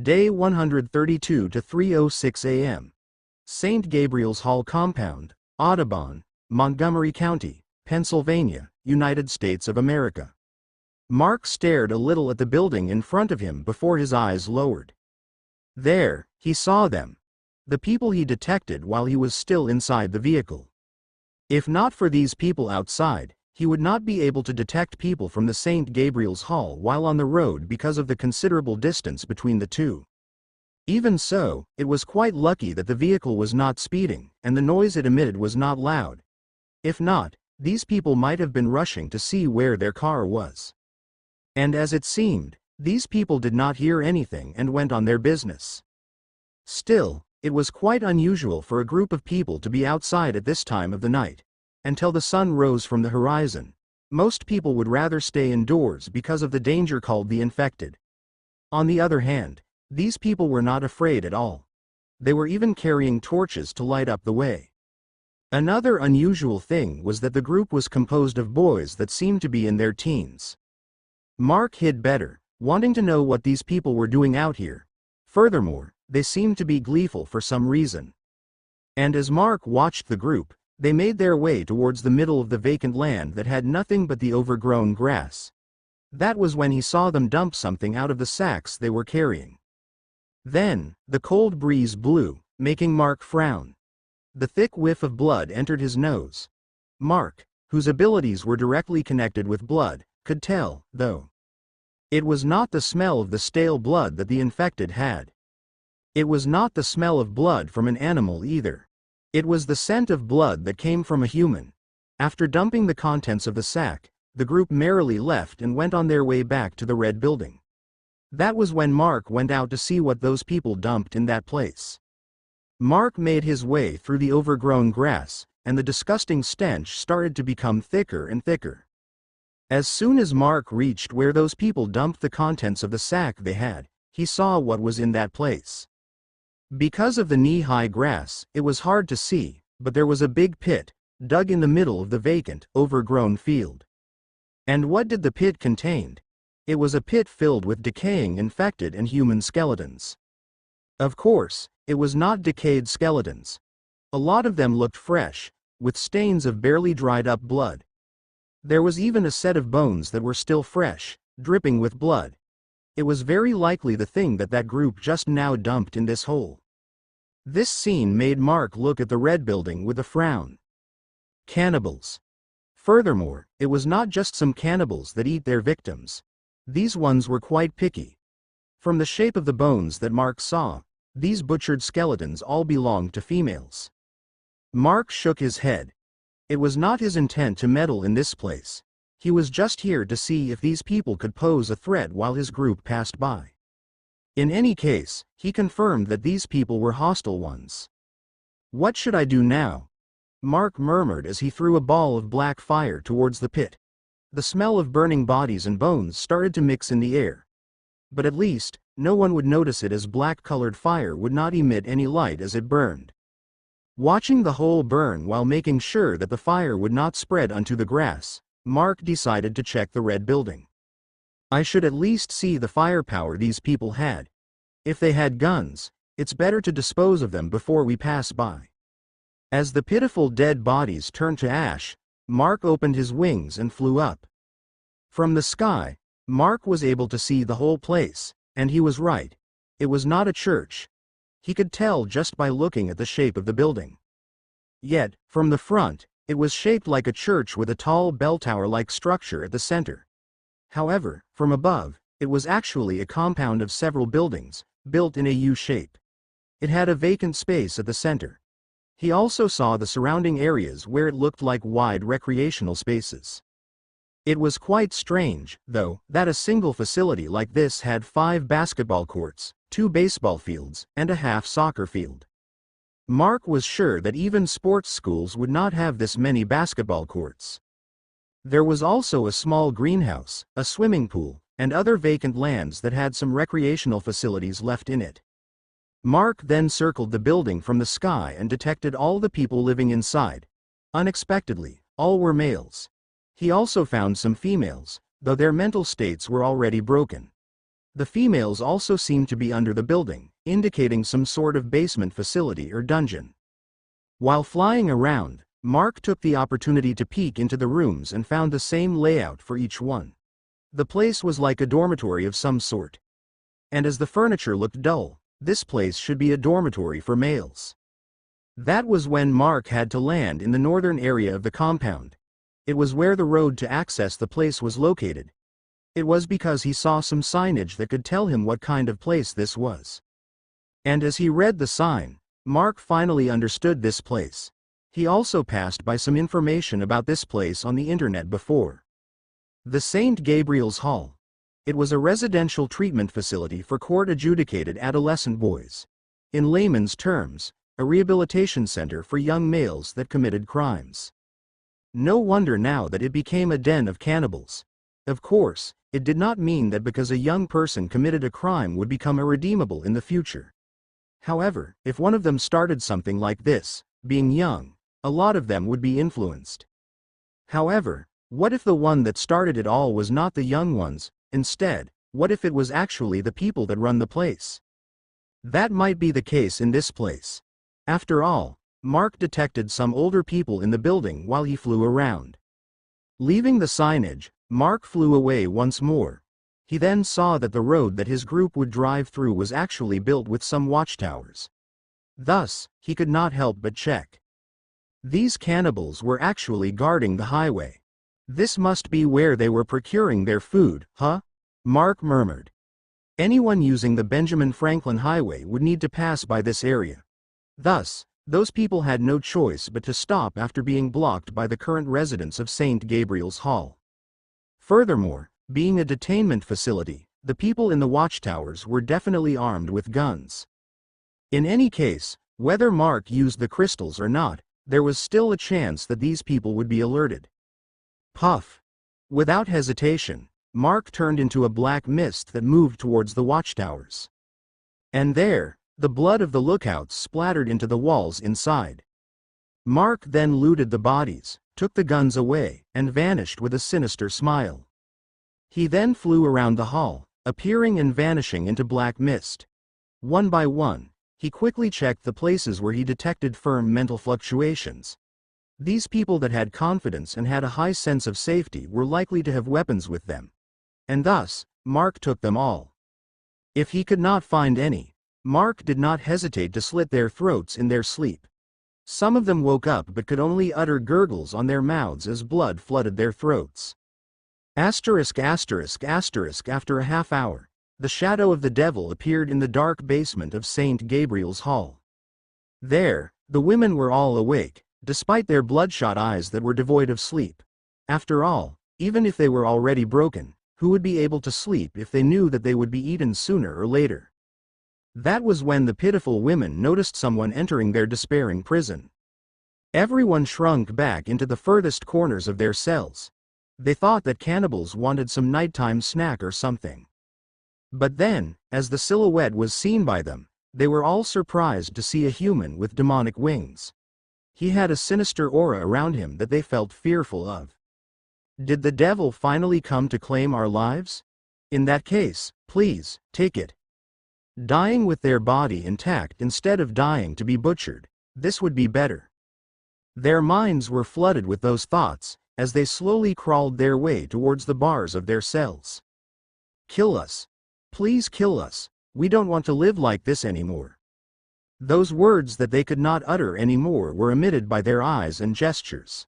Day 132 to 3:06 a.m. St. Gabriel's Hall Compound, Audubon, Montgomery County, Pennsylvania, United States of America. Mark stared a little at the building in front of him before his eyes lowered. There, he saw them. The people he detected while he was still inside the vehicle. If not for these people outside, he would not be able to detect people from the St. Gabriel's Hall while on the road because of the considerable distance between the two. Even so, it was quite lucky that the vehicle was not speeding, and the noise it emitted was not loud. If not, these people might have been rushing to see where their car was. And as it seemed, these people did not hear anything and went on their business. Still, it was quite unusual for a group of people to be outside at this time of the night. Until the sun rose from the horizon, most people would rather stay indoors because of the danger called the infected. On the other hand, these people were not afraid at all. They were even carrying torches to light up the way. Another unusual thing was that the group was composed of boys that seemed to be in their teens. Mark hid better, wanting to know what these people were doing out here. Furthermore, they seemed to be gleeful for some reason. And as Mark watched the group, they made their way towards the middle of the vacant land that had nothing but the overgrown grass. That was when he saw them dump something out of the sacks they were carrying. Then, the cold breeze blew, making Mark frown. The thick whiff of blood entered his nose. Mark, whose abilities were directly connected with blood, could tell, though. It was not the smell of the stale blood that the infected had. It was not the smell of blood from an animal either. It was the scent of blood that came from a human. After dumping the contents of the sack, the group merrily left and went on their way back to the red building. That was when Mark went out to see what those people dumped in that place. Mark made his way through the overgrown grass, and the disgusting stench started to become thicker and thicker. As soon as Mark reached where those people dumped the contents of the sack they had, he saw what was in that place. Because of the knee-high grass, it was hard to see, but there was a big pit, dug in the middle of the vacant, overgrown field. And what did the pit contain? It was a pit filled with decaying infected and human skeletons. Of course, it was not decayed skeletons. A lot of them looked fresh, with stains of barely dried up blood. There was even a set of bones that were still fresh, dripping with blood. It was very likely the thing that group just now dumped in this hole. This scene made Mark look at the red building with a frown. Cannibals. Furthermore, it was not just some cannibals that eat their victims. These ones were quite picky. From the shape of the bones that Mark saw, these butchered skeletons all belonged to females. Mark shook his head. It was not his intent to meddle in this place. He was just here to see if these people could pose a threat while his group passed by. In any case, he confirmed that these people were hostile ones. What should I do now? Mark murmured as he threw a ball of black fire towards the pit. The smell of burning bodies and bones started to mix in the air. But at least, no one would notice it as black-colored fire would not emit any light as it burned. Watching the hole burn while making sure that the fire would not spread onto the grass, Mark decided to check the red building. I should at least see the firepower these people had. If they had guns, it's better to dispose of them before we pass by. As the pitiful dead bodies turned to ash, Mark opened his wings and flew up. From the sky, Mark was able to see the whole place, and he was right. It was not a church. He could tell just by looking at the shape of the building. Yet, from the front, it was shaped like a church with a tall bell tower-like structure at the center. However, from above, it was actually a compound of several buildings, built in a U shape. It had a vacant space at the center. He also saw the surrounding areas where it looked like wide recreational spaces. It was quite strange, though, that a single facility like this had 5 basketball courts, 2 baseball fields, and a half soccer field. Mark was sure that even sports schools would not have this many basketball courts. There was also a small greenhouse, a swimming pool, and other vacant lands that had some recreational facilities left in it. Mark then circled the building from the sky and detected all the people living inside. Unexpectedly, all were males. He also found some females, though their mental states were already broken. The females also seemed to be under the building, indicating some sort of basement facility or dungeon. While flying around, Mark took the opportunity to peek into the rooms and found the same layout for each one. The place was like a dormitory of some sort. And as the furniture looked dull, this place should be a dormitory for males. That was when Mark had to land in the northern area of the compound. It was where the road to access the place was located. It was because he saw some signage that could tell him what kind of place this was. And as he read the sign, Mark finally understood this place. He also passed by some information about this place on the internet before. The St. Gabriel's Hall. It was a residential treatment facility for court-adjudicated adolescent boys. In layman's terms, a rehabilitation center for young males that committed crimes. No wonder now that it became a den of cannibals. Of course, it did not mean that because a young person committed a crime would become irredeemable in the future. However, if one of them started something like this, being young, a lot of them would be influenced. However, what if the one that started it all was not the young ones? Instead, what if it was actually the people that run the place? That might be the case in this place. After all, Mark detected some older people in the building while he flew around. Leaving the signage, Mark flew away once more. He then saw that the road that his group would drive through was actually built with some watchtowers. Thus, he could not help but check. These cannibals were actually guarding the highway. This must be where they were procuring their food, huh? Mark murmured. Anyone using the Benjamin Franklin Highway would need to pass by this area. Thus, those people had no choice but to stop after being blocked by the current residents of St. Gabriel's Hall. Furthermore, being a detainment facility, the people in the watchtowers were definitely armed with guns. In any case, whether Mark used the crystals or not, there was still a chance that these people would be alerted. Puff! Without hesitation, Mark turned into a black mist that moved towards the watchtowers. And there, the blood of the lookouts splattered into the walls inside. Mark then looted the bodies, took the guns away, and vanished with a sinister smile. He then flew around the hall, appearing and vanishing into black mist. One by one, he quickly checked the places where he detected firm mental fluctuations. These people that had confidence and had a high sense of safety were likely to have weapons with them. And thus, Mark took them all. If he could not find any, Mark did not hesitate to slit their throats in their sleep. Some of them woke up but could only utter gurgles on their mouths as blood flooded their throats. After a half hour, the shadow of the devil appeared in the dark basement of St. Gabriel's Hall. There, the women were all awake, despite their bloodshot eyes that were devoid of sleep. After all, even if they were already broken, who would be able to sleep if they knew that they would be eaten sooner or later? That was when the pitiful women noticed someone entering their despairing prison. Everyone shrunk back into the furthest corners of their cells. They thought that cannibals wanted some nighttime snack or something. But then, as the silhouette was seen by them, they were all surprised to see a human with demonic wings. He had a sinister aura around him that they felt fearful of. Did the devil finally come to claim our lives? In that case, please, take it. Dying with their body intact instead of dying to be butchered, this would be better. Their minds were flooded with those thoughts, as they slowly crawled their way towards the bars of their cells. Kill us. Please kill us. We don't want to live like this anymore. Those words that they could not utter anymore were emitted by their eyes and gestures.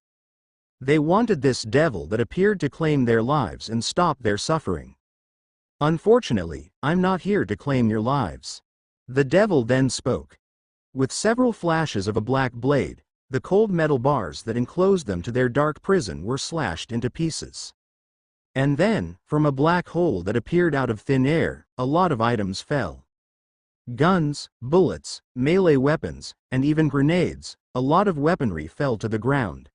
They wanted this devil that appeared to claim their lives and stop their suffering. Unfortunately, I'm not here to claim your lives. The devil then spoke. With several flashes of a black blade, the cold metal bars that enclosed them to their dark prison were slashed into pieces. And then, from a black hole that appeared out of thin air, a lot of items fell. Guns, bullets, melee weapons, and even grenades, a lot of weaponry fell to the ground.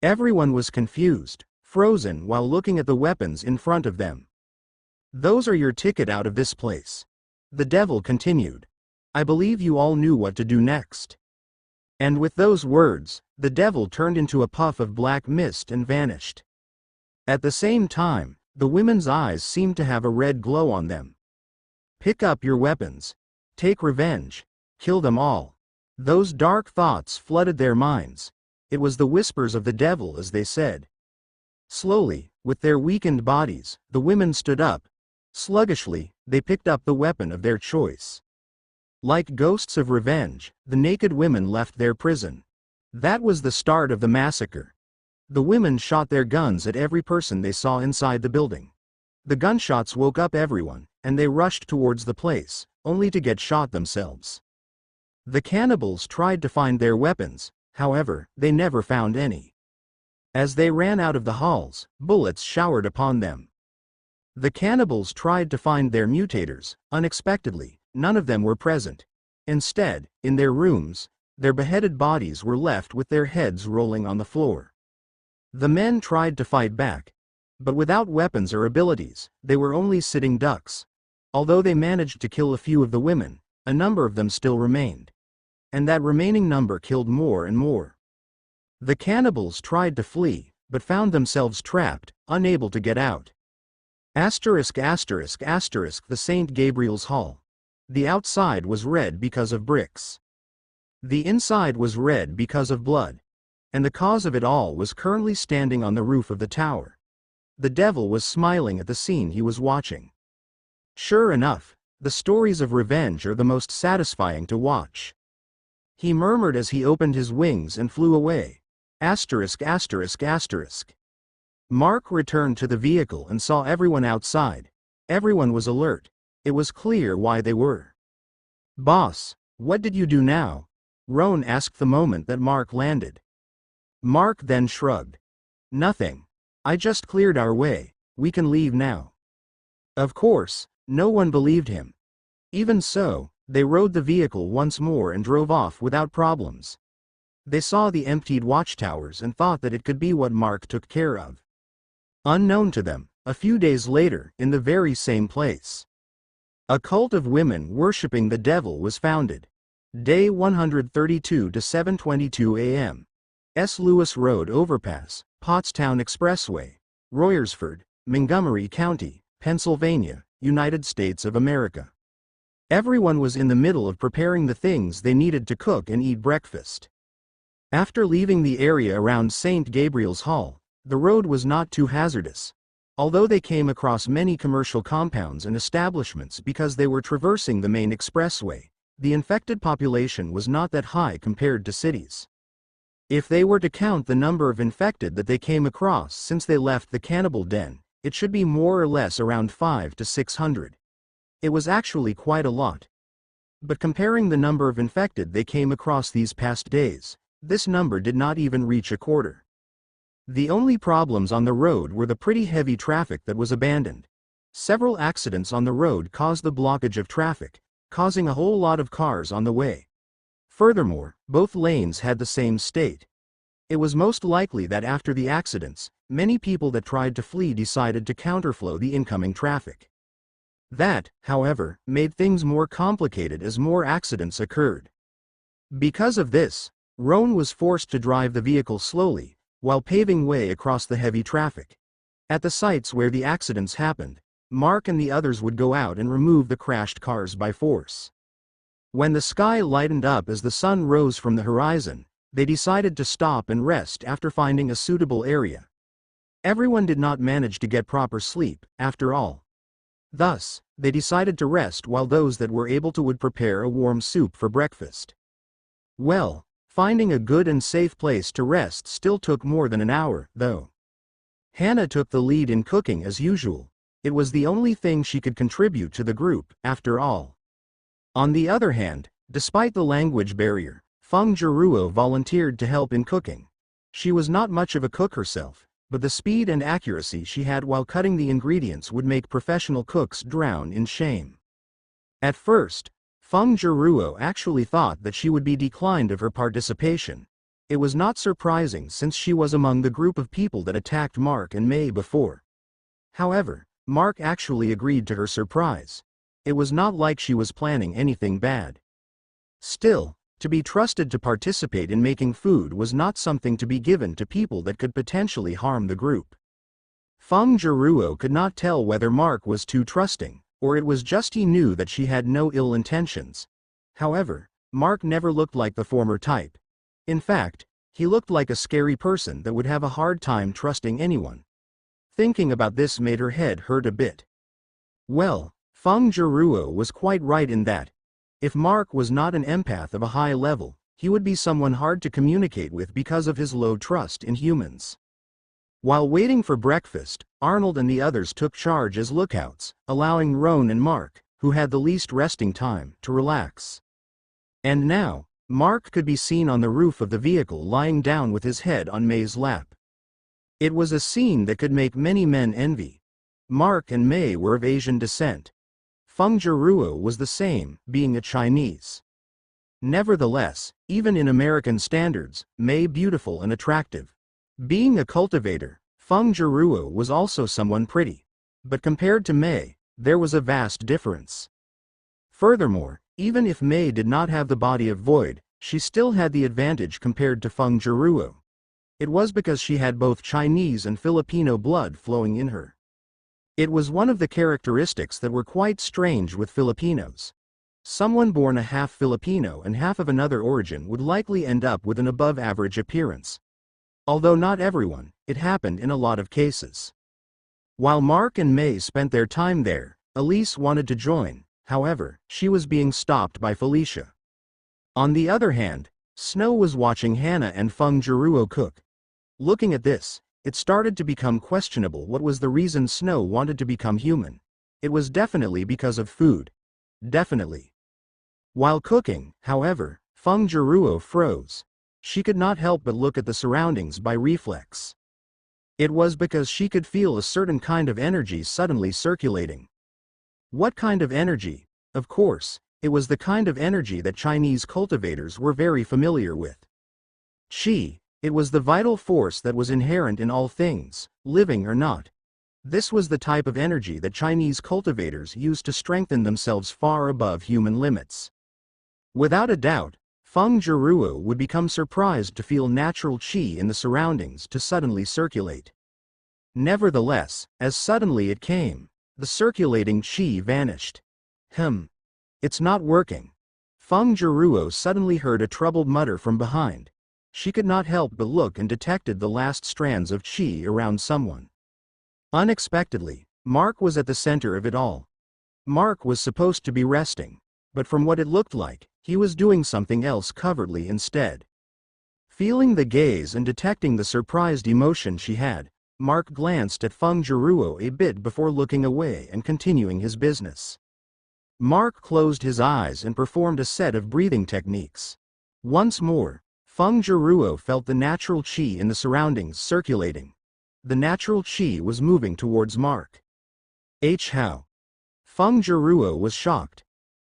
Everyone was confused, frozen while looking at the weapons in front of them. Those are your ticket out of this place. The devil continued. I believe you all knew what to do next. And with those words, the devil turned into a puff of black mist and vanished. At the same time, the women's eyes seemed to have a red glow on them, Pick up your weapons. Take revenge. Kill them all. Those dark thoughts flooded their minds. It was the whispers of the devil, as they said. Slowly, with their weakened bodies, the women stood up. Sluggishly, they picked up the weapon of their choice. Like ghosts of revenge, the naked women left their prison. That was the start of the massacre. The women shot their guns at every person they saw inside the building. The gunshots woke up everyone, and they rushed towards the place, only to get shot themselves. The cannibals tried to find their weapons, however, they never found any. As they ran out of the halls, bullets showered upon them. The cannibals tried to find their mutators. Unexpectedly, none of them were present. Instead, in their rooms, their beheaded bodies were left with their heads rolling on the floor. The men tried to fight back, but without weapons or abilities, they were only sitting ducks. Although they managed to kill a few of the women, a number of them still remained. And that remaining number killed more and more. The cannibals tried to flee, but found themselves trapped, unable to get out. ******, the St. Gabriel's Hall. The outside was red because of bricks. The inside was red because of blood. And the cause of it all was currently standing on the roof of the tower. The devil was smiling at the scene he was watching. Sure enough, the stories of revenge are the most satisfying to watch. He murmured as he opened his wings and flew away. *****. Mark returned to the vehicle and saw everyone outside. Everyone was alert. It was clear why they were. "Boss, what did you do now?" Roan asked the moment that Mark landed. Mark then shrugged. "Nothing. I just cleared our way. We can leave now." Of course, no one believed him. Even so, they rode the vehicle once more and drove off without problems. They saw the emptied watchtowers and thought that it could be what Mark took care of. Unknown to them, a few days later, in the very same place, a cult of women worshipping the devil was founded. Day 132 to 7:22 a.m. S. Lewis Road Overpass, Pottstown Expressway, Royersford, Montgomery County, Pennsylvania, United States of America. Everyone was in the middle of preparing the things they needed to cook and eat breakfast. After leaving the area around St. Gabriel's Hall, the road was not too hazardous, although they came across many commercial compounds and establishments because they were traversing the main expressway. The infected population was not that high compared to cities. If they were to count the number of infected that they came across since they left the cannibal den, it should be more or less around 500 to 600. It was actually quite a lot. But comparing the number of infected they came across these past days, this number did not even reach a quarter. The only problems on the road were the pretty heavy traffic that was abandoned. Several accidents on the road caused the blockage of traffic, causing a whole lot of cars on the way. Furthermore, both lanes had the same state. It was most likely that after the accidents, many people that tried to flee decided to counterflow the incoming traffic. That, however, made things more complicated as more accidents occurred. Because of this, Roan was forced to drive the vehicle slowly, while paving way across the heavy traffic. At the sites where the accidents happened, Mark and the others would go out and remove the crashed cars by force. When the sky lightened up as the sun rose from the horizon, they decided to stop and rest after finding a suitable area. Everyone did not manage to get proper sleep, after all. Thus, they decided to rest while those that were able to would prepare a warm soup for breakfast. Well, finding a good and safe place to rest still took more than an hour, though. Hannah took the lead in cooking as usual. It was the only thing she could contribute to the group, after all. On the other hand, despite the language barrier, Feng Jiruo volunteered to help in cooking. She was not much of a cook herself, but the speed and accuracy she had while cutting the ingredients would make professional cooks drown in shame. At first, Feng Jiruo actually thought that she would be declined of her participation. It was not surprising since she was among the group of people that attacked Mark and May before. However, Mark actually agreed to her surprise. It was not like she was planning anything bad. Still, to be trusted to participate in making food was not something to be given to people that could potentially harm the group. Feng Jiruo could not tell whether Mark was too trusting, Or it was just he knew that she had no ill intentions. However, Mark never looked like the former type. In fact, he looked like a scary person that would have a hard time trusting anyone. Thinking about this made her head hurt a bit. Well, Feng Zhiruo was quite right in that. If Mark was not an empath of a high level, he would be someone hard to communicate with because of his low trust in humans. While waiting for breakfast, Arnold and the others took charge as lookouts, allowing Roan and Mark, who had the least resting time, to relax. And now, Mark could be seen on the roof of the vehicle lying down with his head on May's lap. It was a scene that could make many men envy. Mark and May were of Asian descent. Feng Zhiruo was the same, being a Chinese. Nevertheless, even in American standards, May beautiful and attractive. Being a cultivator, Feng Zhiruo was also someone pretty. But compared to May, there was a vast difference. Furthermore, even if May did not have the body of Void, she still had the advantage compared to Feng Zhiruo. It was because she had both Chinese and Filipino blood flowing in her. It was one of the characteristics that were quite strange with Filipinos. Someone born a half Filipino and half of another origin would likely end up with an above-average appearance. Although not everyone, it happened in a lot of cases. While Mark and May spent their time there, Elise wanted to join. However, she was being stopped by Felicia. On the other hand, Snow was watching Hannah and Feng Zhiruo cook. Looking at this, it started to become questionable what was the reason Snow wanted to become human. It was definitely because of food. Definitely. While cooking, however, Feng Zhiruo froze. She could not help but look at the surroundings by reflex. It was because she could feel a certain kind of energy suddenly circulating. What kind of energy? Of course, it was the kind of energy that Chinese cultivators were very familiar with. Qi, it was the vital force that was inherent in all things, living or not. This was the type of energy that Chinese cultivators used to strengthen themselves far above human limits. Without a doubt, Feng Zhiruo would become surprised to feel natural qi in the surroundings to suddenly circulate. Nevertheless, as suddenly it came, the circulating qi vanished. It's not working. Feng Zhiruo suddenly heard a troubled mutter from behind. She could not help but look and detected the last strands of qi around someone. Unexpectedly, Mark was at the center of it all. Mark was supposed to be resting, but from what it looked like, he was doing something else covertly instead. Feeling the gaze and detecting the surprised emotion she had, Mark glanced at Feng Zhiruo a bit before looking away and continuing his business. Mark closed his eyes and performed a set of breathing techniques. Once more, Feng Zhiruo felt the natural qi in the surroundings circulating. The natural qi was moving towards Mark. How? Feng Zhiruo was shocked.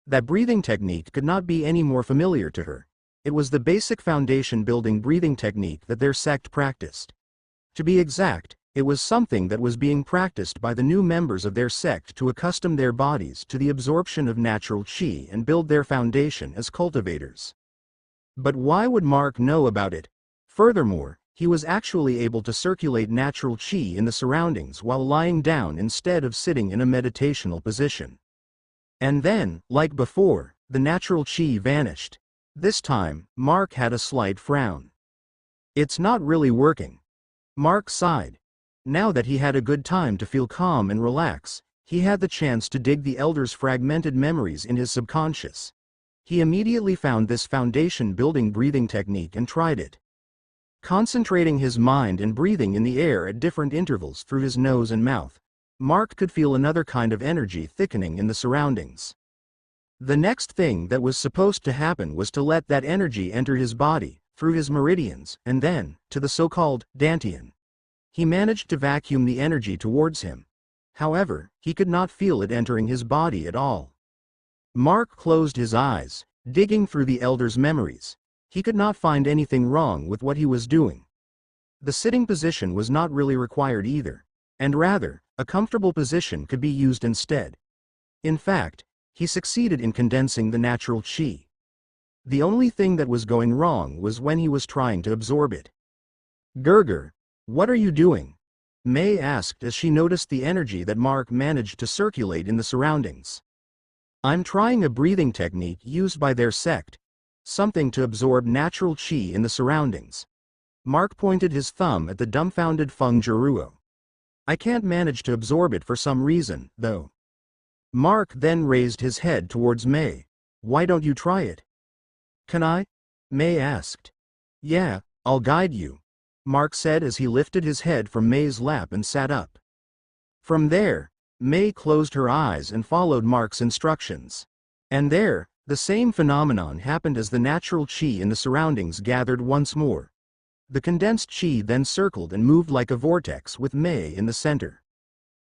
That breathing technique could not be any more familiar to her. It was the basic foundation building breathing technique that their sect practiced. To be exact, it was something that was being practiced by the new members of their sect to accustom their bodies to the absorption of natural qi and build their foundation as cultivators. But why would Mark know about it? Furthermore, he was actually able to circulate natural qi in the surroundings while lying down instead of sitting in a meditational position. And then, like before, the natural qi vanished. This time, Mark had a slight frown. It's not really working. Mark sighed. Now that he had a good time to feel calm and relax, he had the chance to dig the Elder's fragmented memories in his subconscious. He immediately found this foundation-building breathing technique and tried it. Concentrating his mind and breathing in the air at different intervals through his nose and mouth, Mark could feel another kind of energy thickening in the surroundings. The next thing that was supposed to happen was to let that energy enter his body, through his meridians, and then, to the so-called dantian. He managed to vacuum the energy towards him. However, he could not feel it entering his body at all. Mark closed his eyes, digging through the Elder's memories. He could not find anything wrong with what he was doing. The sitting position was not really required either, and rather, a comfortable position could be used instead. In fact, he succeeded in condensing the natural qi. The only thing that was going wrong was when he was trying to absorb it. "Gerger, what are you doing?" May asked as she noticed the energy that Mark managed to circulate in the surroundings. I'm trying a breathing technique used by their sect, something to absorb natural qi in the surroundings. Mark pointed his thumb at the dumbfounded Feng Jiruo. I can't manage to absorb it for some reason, though. Mark then raised his head towards May. Why don't you try it? Can I? May asked. Yeah, I'll guide you, Mark said as he lifted his head from May's lap and sat up. From there, May closed her eyes and followed Mark's instructions. And there, the same phenomenon happened as the natural qi in the surroundings gathered once more. The condensed qi then circled and moved like a vortex with May in the center.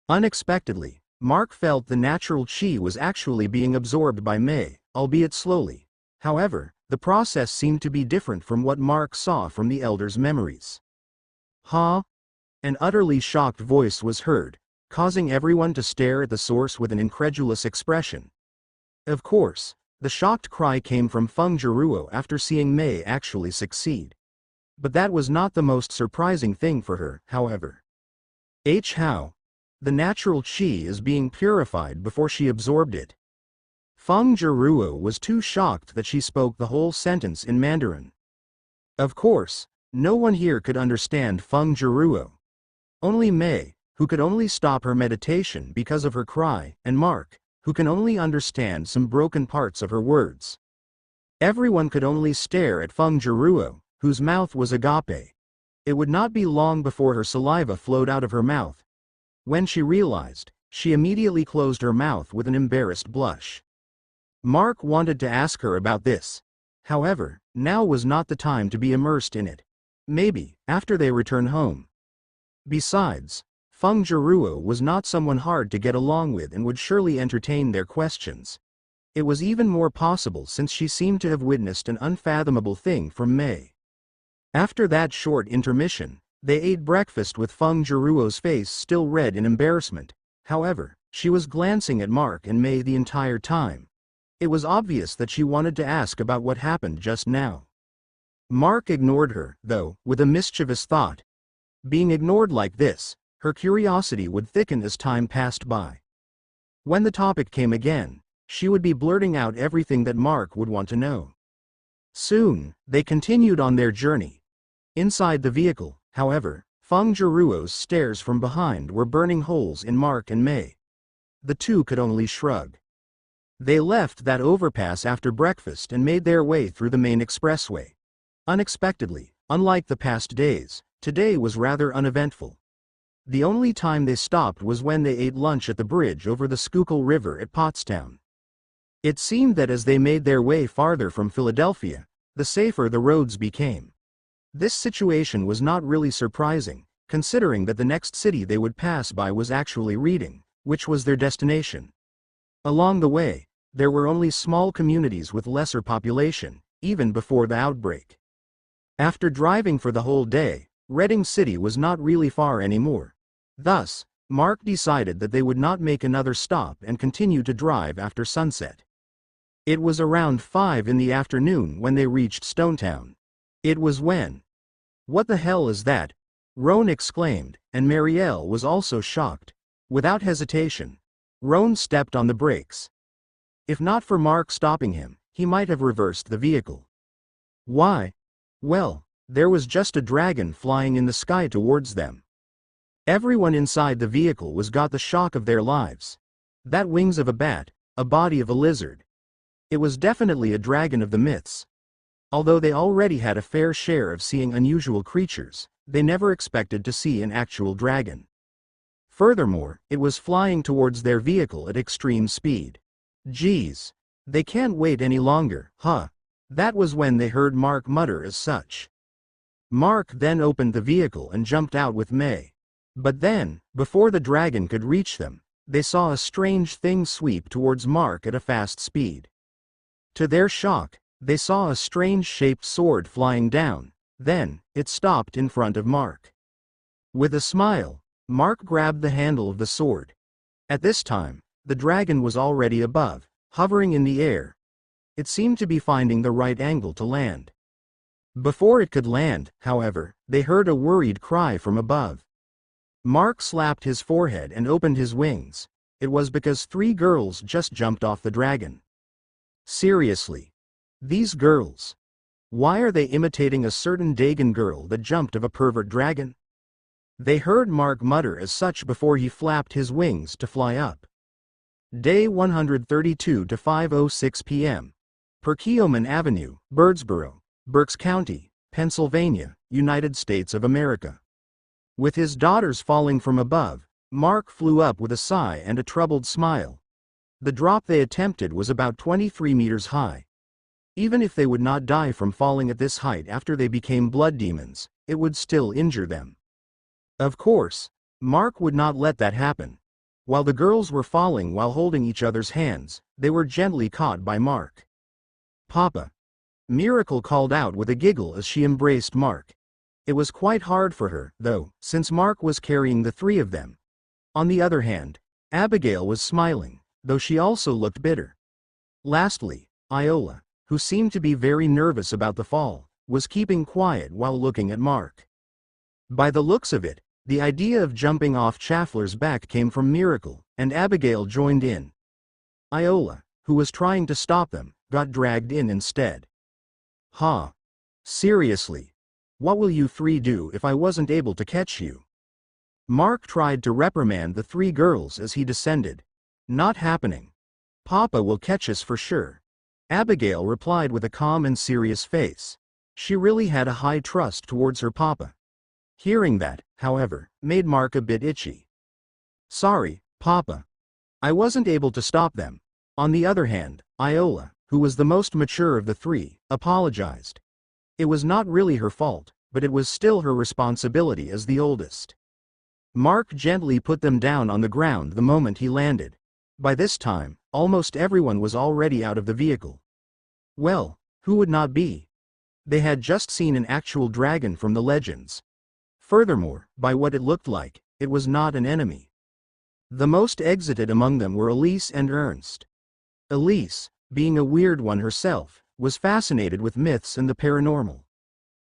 Unexpectedly, Mark felt the natural qi was actually being absorbed by May, albeit slowly. However, the process seemed to be different from what Mark saw from the elder's memories. Huh? An utterly shocked voice was heard, causing everyone to stare at the source with an incredulous expression. Of course, the shocked cry came from Feng Jiruo after seeing May actually succeed. But that was not the most surprising thing for her, however. How? The natural qi is being purified before she absorbed it. Feng Jiruo was too shocked that she spoke the whole sentence in Mandarin. Of course, no one here could understand Feng Jiruo. Only May, who could only stop her meditation because of her cry, and Mark, who can only understand some broken parts of her words. Everyone could only stare at Feng Jiruo, whose mouth was agape. It would not be long before her saliva flowed out of her mouth. When she realized, she immediately closed her mouth with an embarrassed blush. Mark wanted to ask her about this. However, now was not the time to be immersed in it. Maybe, after they return home. Besides, Feng Jiruo was not someone hard to get along with and would surely entertain their questions. It was even more possible since she seemed to have witnessed an unfathomable thing from May. After that short intermission, they ate breakfast with Feng Jiruo's face still red in embarrassment. However, she was glancing at Mark and May the entire time. It was obvious that she wanted to ask about what happened just now. Mark ignored her, though, with a mischievous thought. Being ignored like this, her curiosity would thicken as time passed by. When the topic came again, she would be blurting out everything that Mark would want to know. Soon, they continued on their journey. Inside the vehicle, however, Feng Jiruo's stares from behind were burning holes in Mark and May. The two could only shrug. They left that overpass after breakfast and made their way through the main expressway. Unexpectedly, unlike the past days, today was rather uneventful. The only time they stopped was when they ate lunch at the bridge over the Schuylkill River at Pottstown. It seemed that as they made their way farther from Philadelphia, the safer the roads became. This situation was not really surprising, considering that the next city they would pass by was actually Reading, which was their destination. Along the way, there were only small communities with lesser population, even before the outbreak. After driving for the whole day, Reading City was not really far anymore. Thus, Mark decided that they would not make another stop and continue to drive after sunset. It was around 5 in the afternoon when they reached Stonetown. It was when. What the hell is that? Roan exclaimed, and Marielle was also shocked. Without hesitation, Roan stepped on the brakes. If not for Mark stopping him, he might have reversed the vehicle. Why? Well, there was just a dragon flying in the sky towards them. Everyone inside the vehicle got the shock of their lives. That wings of a bat, a body of a lizard. It was definitely a dragon of the myths. Although they already had a fair share of seeing unusual creatures, they never expected to see an actual dragon. Furthermore, it was flying towards their vehicle at extreme speed. Geez. They can't wait any longer, huh? That was when they heard Mark mutter as such. Mark then opened the vehicle and jumped out with May. But then, before the dragon could reach them, they saw a strange thing sweep towards Mark at a fast speed. To their shock, they saw a strange-shaped sword flying down. Then, it stopped in front of Mark. With a smile, Mark grabbed the handle of the sword. At this time, the dragon was already above, hovering in the air. It seemed to be finding the right angle to land. Before it could land, however, they heard a worried cry from above. Mark slapped his forehead and opened his wings. It was because 3 girls just jumped off the dragon. Seriously. These girls. Why are they imitating a certain Dagon girl that jumped of a pervert dragon? They heard Mark mutter as such before he flapped his wings to fly up. Day 132 to 5:06 p.m. Perkiomen Avenue, Birdsboro, Berks County, Pennsylvania, United States of America. With his daughters falling from above, Mark flew up with a sigh and a troubled smile. The drop they attempted was about 23 meters high. Even if they would not die from falling at this height after they became blood demons, it would still injure them. Of course, Mark would not let that happen. While the girls were falling while holding each other's hands, they were gently caught by Mark. "Papa!" Miracle called out with a giggle as she embraced Mark. It was quite hard for her, though, since Mark was carrying the 3 of them. On the other hand, Abigail was smiling, though she also looked bitter. Lastly, Iola, who seemed to be very nervous about the fall, was keeping quiet while looking at Mark. By the looks of it, the idea of jumping off Schaffler's back came from Miracle, and Abigail joined in. Iola, who was trying to stop them, got dragged in instead. "Ha! Seriously? What will you 3 do if I wasn't able to catch you?" Mark tried to reprimand the 3 girls as he descended. "Not happening. Papa will catch us for sure," Abigail replied with a calm and serious face. She really had a high trust towards her papa. Hearing that, however, made Mark a bit itchy. "Sorry, Papa. I wasn't able to stop them." On the other hand, Iola, who was the most mature of the 3, apologized. It was not really her fault, but it was still her responsibility as the oldest. Mark gently put them down on the ground the moment he landed. By this time, almost everyone was already out of the vehicle. Well, who would not be? They had just seen an actual dragon from the legends. Furthermore, by what it looked like, it was not an enemy. The most exited among them were Elise and Ernst. Elise, being a weird one herself, was fascinated with myths and the paranormal.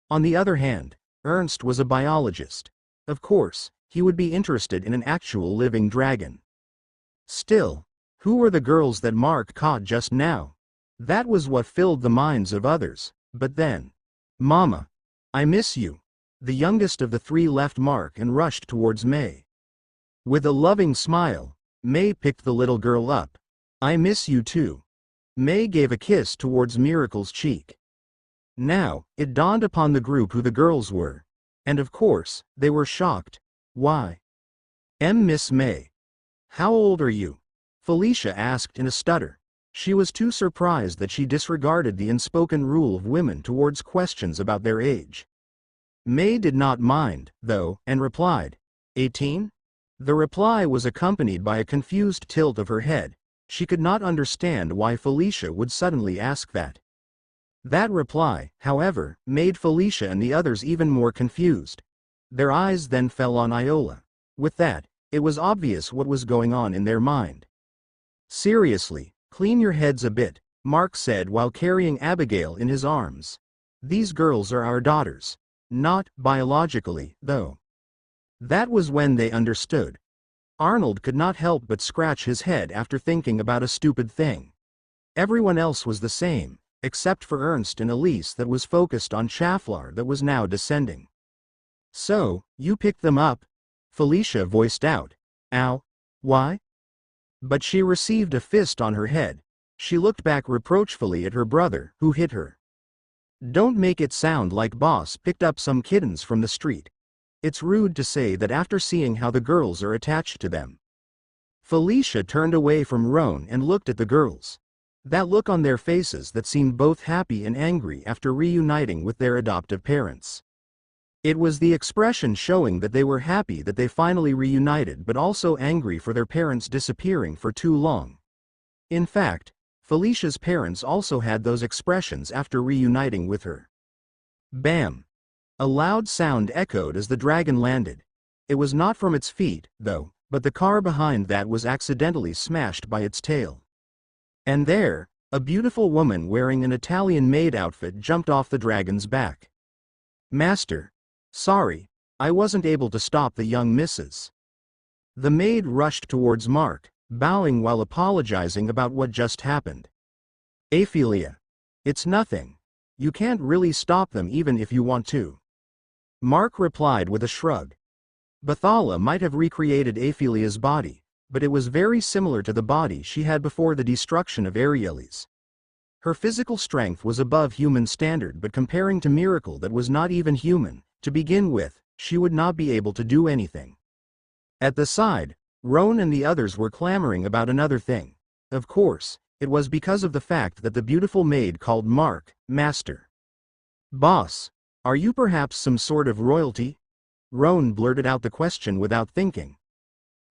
On the other hand, Ernst was a biologist. Of course, he would be interested in an actual living dragon. Still, who were the girls that Mark caught just now? That was what filled the minds of others. But then, "Mama, I miss you." The youngest of the 3 left Mark and rushed towards May. With a loving smile, May picked the little girl up. "I miss you too." May gave a kiss towards Miracle's cheek. Now, it dawned upon the group who the girls were. And of course, they were shocked. "Why? Miss May. How old are you?" Felicia asked in a stutter. She was too surprised that she disregarded the unspoken rule of women towards questions about their age. May did not mind, though, and replied, 18? The reply was accompanied by a confused tilt of her head. She could not understand why Felicia would suddenly ask that. That reply, however, made Felicia and the others even more confused. Their eyes then fell on Iola. With that, it was obvious what was going on in their mind. "Seriously, clean your heads a bit," Mark said while carrying Abigail in his arms. "These girls are our daughters. Not biologically, though." That was when they understood. Arnold could not help but scratch his head after thinking about a stupid thing. Everyone else was the same, except for Ernst and Elise that was focused on Schaffler that was now descending. "So, you picked them up?" Felicia voiced out. "Ow. Why?" But she received a fist on her head. She looked back reproachfully at her brother, who hit her. "Don't make it sound like Boss picked up some kittens from the street. It's rude to say that after seeing how the girls are attached to them." Felicia turned away from Roan and looked at the girls. That look on their faces that seemed both happy and angry after reuniting with their adoptive parents. It was the expression showing that they were happy that they finally reunited but also angry for their parents disappearing for too long. In fact, Felicia's parents also had those expressions after reuniting with her. Bam! A loud sound echoed as the dragon landed. It was not from its feet, though, but the car behind that was accidentally smashed by its tail. And there, a beautiful woman wearing an Italian maid outfit jumped off the dragon's back. "Master. Sorry, I wasn't able to stop the young missus. The maid rushed towards Mark, bowing while apologizing about what just happened. Aphelia. It's nothing. You can't really stop them even if you want to. Mark replied with a shrug. Bathala might have recreated Aphelia's body, but it was very similar to the body she had before the destruction of Arielis. Her physical strength was above human standard, but comparing to Miracle that was not even human, to begin with, she would not be able to do anything. At the side, Roan and the others were clamoring about another thing. Of course, it was because of the fact that the beautiful maid called Mark, Master. Boss, are you perhaps some sort of royalty? Roan blurted out the question without thinking.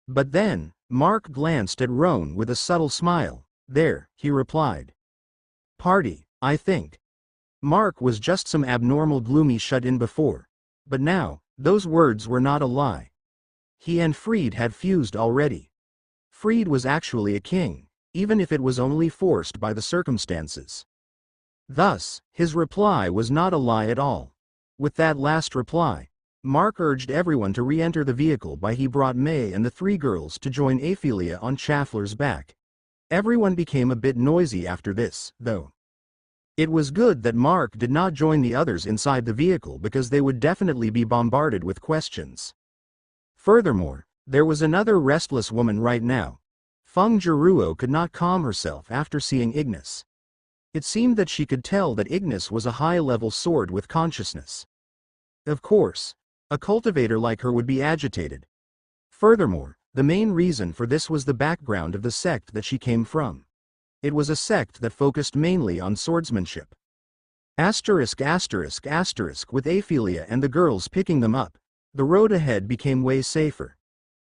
But then, Mark glanced at Roan with a subtle smile. There, he replied. Party, I think. Mark was just some abnormal gloomy shut-in before. But now, those words were not a lie. He and Freed had fused already. Freed was actually a king, even if it was only forced by the circumstances. Thus, his reply was not a lie at all. With that last reply, Mark urged everyone to re-enter the vehicle by he brought May and the three girls to join Aphelia on Chaffler's back. Everyone became a bit noisy after this, though. It was good that Mark did not join the others inside the vehicle because they would definitely be bombarded with questions. Furthermore, there was another restless woman right now. Feng Jiruo could not calm herself after seeing Ignis. It seemed that she could tell that Ignis was a high-level sword with consciousness. Of course, a cultivator like her would be agitated. Furthermore, the main reason for this was the background of the sect that she came from. It was a sect that focused mainly on swordsmanship. With Aphelia and the girls picking them up, the road ahead became way safer.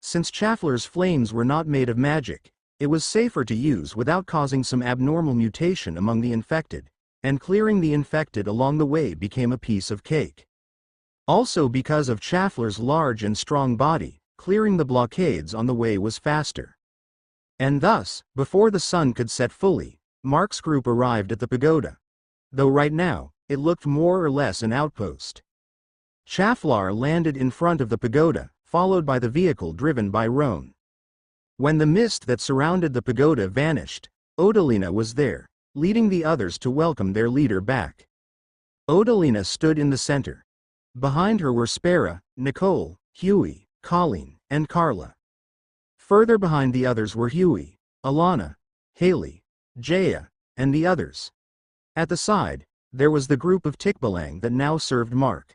Since Chaffler's flames were not made of magic, it was safer to use without causing some abnormal mutation among the infected, and clearing the infected along the way became a piece of cake. Also because of Chaffler's large and strong body, clearing the blockades on the way was faster. And thus, before the sun could set fully, Mark's group arrived at the pagoda. Though right now, it looked more or less an outpost. Chafflar landed in front of the pagoda, followed by the vehicle driven by Roan. When the mist that surrounded the pagoda vanished, Odalina was there, leading the others to welcome their leader back. Odalina stood in the center. Behind her were Spera, Nicole, Huey, Colleen, and Carla. Further behind the others were Huey, Alana, Haley, Jaya, and the others. At the side, there was the group of Tikbalang that now served Mark.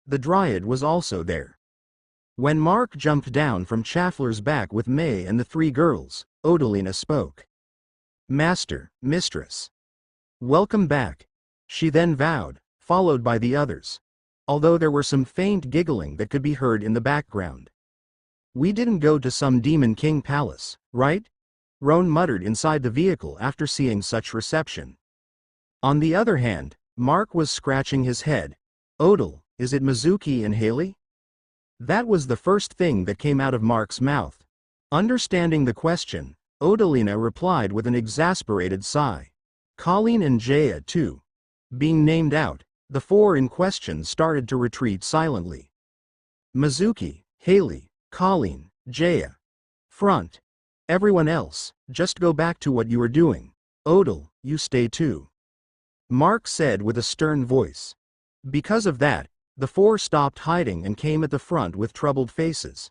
The Dryad was also there. When Mark jumped down from Chaffler's back with May and the three girls, Odalina spoke. Master, Mistress. Welcome back. She then vowed, followed by the others. Although there were some faint giggling that could be heard in the background. We didn't go to some Demon King palace, right? Roan muttered inside the vehicle after seeing such reception. On the other hand, Mark was scratching his head. Odal, is it Mizuki and Haley? That was the first thing that came out of Mark's mouth. Understanding the question, Odalina replied with an exasperated sigh. Colleen and Jaya too. Being named out, the four in question started to retreat silently. Mizuki, Haley, Colleen, Jaya. Front. Everyone else, just go back to what you were doing. Odal, you stay too. Mark said with a stern voice. Because of that, the four stopped hiding and came at the front with troubled faces.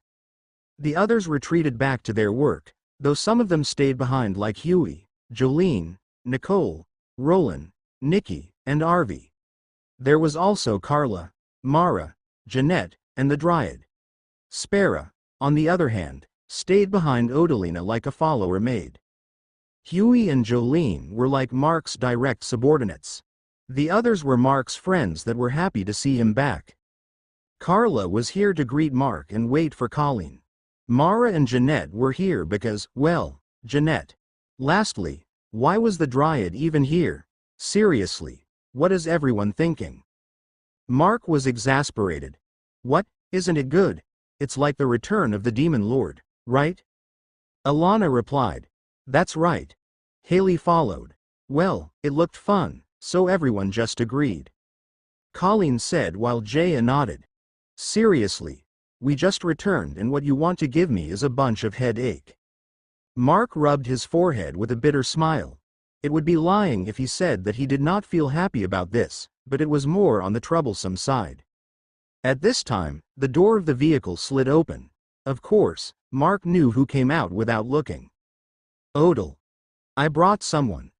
The others retreated back to their work, though some of them stayed behind like Huey, Jolene, Nicole, Roland, Nikki, and Arvi. There was also Carla, Mara, Jeanette, and the Dryad. Spera, on the other hand, stayed behind Odalina like a follower maid. Huey and Jolene were like Mark's direct subordinates. The others were Mark's friends that were happy to see him back. Carla was here to greet Mark and wait for Colleen. Mara and Jeanette were here because, well, Jeanette. Lastly, why was the Dryad even here? Seriously, what is everyone thinking? Mark was exasperated. What, isn't it good? It's like the return of the Demon Lord, right? Alana replied. That's right. Haley followed. Well, it looked fun, so everyone just agreed. Colleen said while Jaya nodded. Seriously. We just returned and what you want to give me is a bunch of headache. Mark rubbed his forehead with a bitter smile. It would be lying if he said that he did not feel happy about this, but it was more on the troublesome side. At this time, the door of the vehicle slid open. Of course, Mark knew who came out without looking. Odell. I brought someone.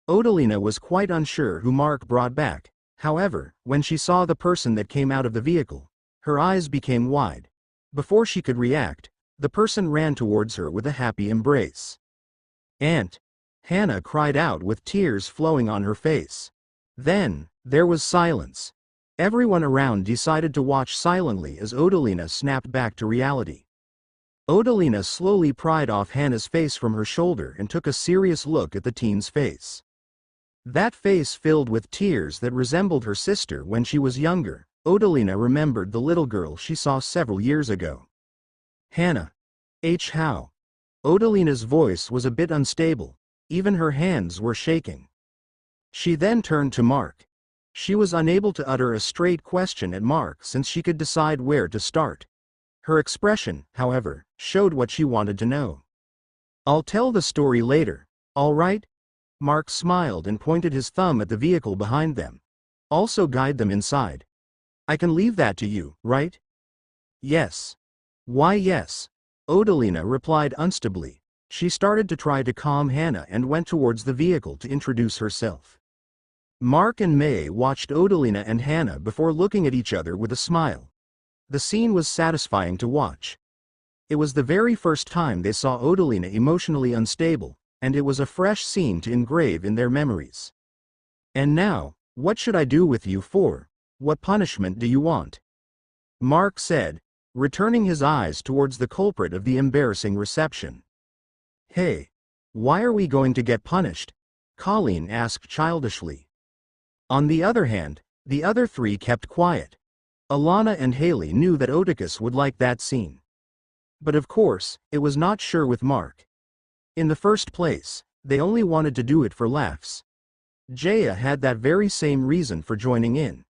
Odalina was quite unsure who Mark brought back. However, when she saw the person that came out of the vehicle, her eyes became wide. Before she could react, the person ran towards her with a happy embrace. Aunt! Hannah cried out with tears flowing on her face. Then, there was silence. Everyone around decided to watch silently as Odalina snapped back to reality. Odalina slowly pried off Hannah's face from her shoulder and took a serious look at the teen's face. That face filled with tears that resembled her sister when she was younger. Odalina remembered the little girl she saw several years ago. Hannah. How? Odalina's voice was a bit unstable. Even her hands were shaking. She then turned to Mark. She was unable to utter a straight question at Mark since she could decide where to start. Her expression, however, showed what she wanted to know. I'll tell the story later, all right? Mark smiled and pointed his thumb at the vehicle behind them. Also guide them inside. I can leave that to you, right? Yes. Why yes? Odalina replied unstably. She started to try to calm Hannah and went towards the vehicle to introduce herself. Mark and May watched Odalina and Hannah before looking at each other with a smile. The scene was satisfying to watch. It was the very first time they saw Odalina emotionally unstable, and it was a fresh scene to engrave in their memories. And now, what should I do with you for? What punishment do you want? Mark said, returning his eyes towards the culprit of the embarrassing reception. Hey, why are we going to get punished? Colleen asked childishly. On the other hand, the other three kept quiet. Alana and Haley knew that Oedicus would like that scene. But of course, it was not sure with Mark. In the first place, they only wanted to do it for laughs. Jaya had that very same reason for joining in.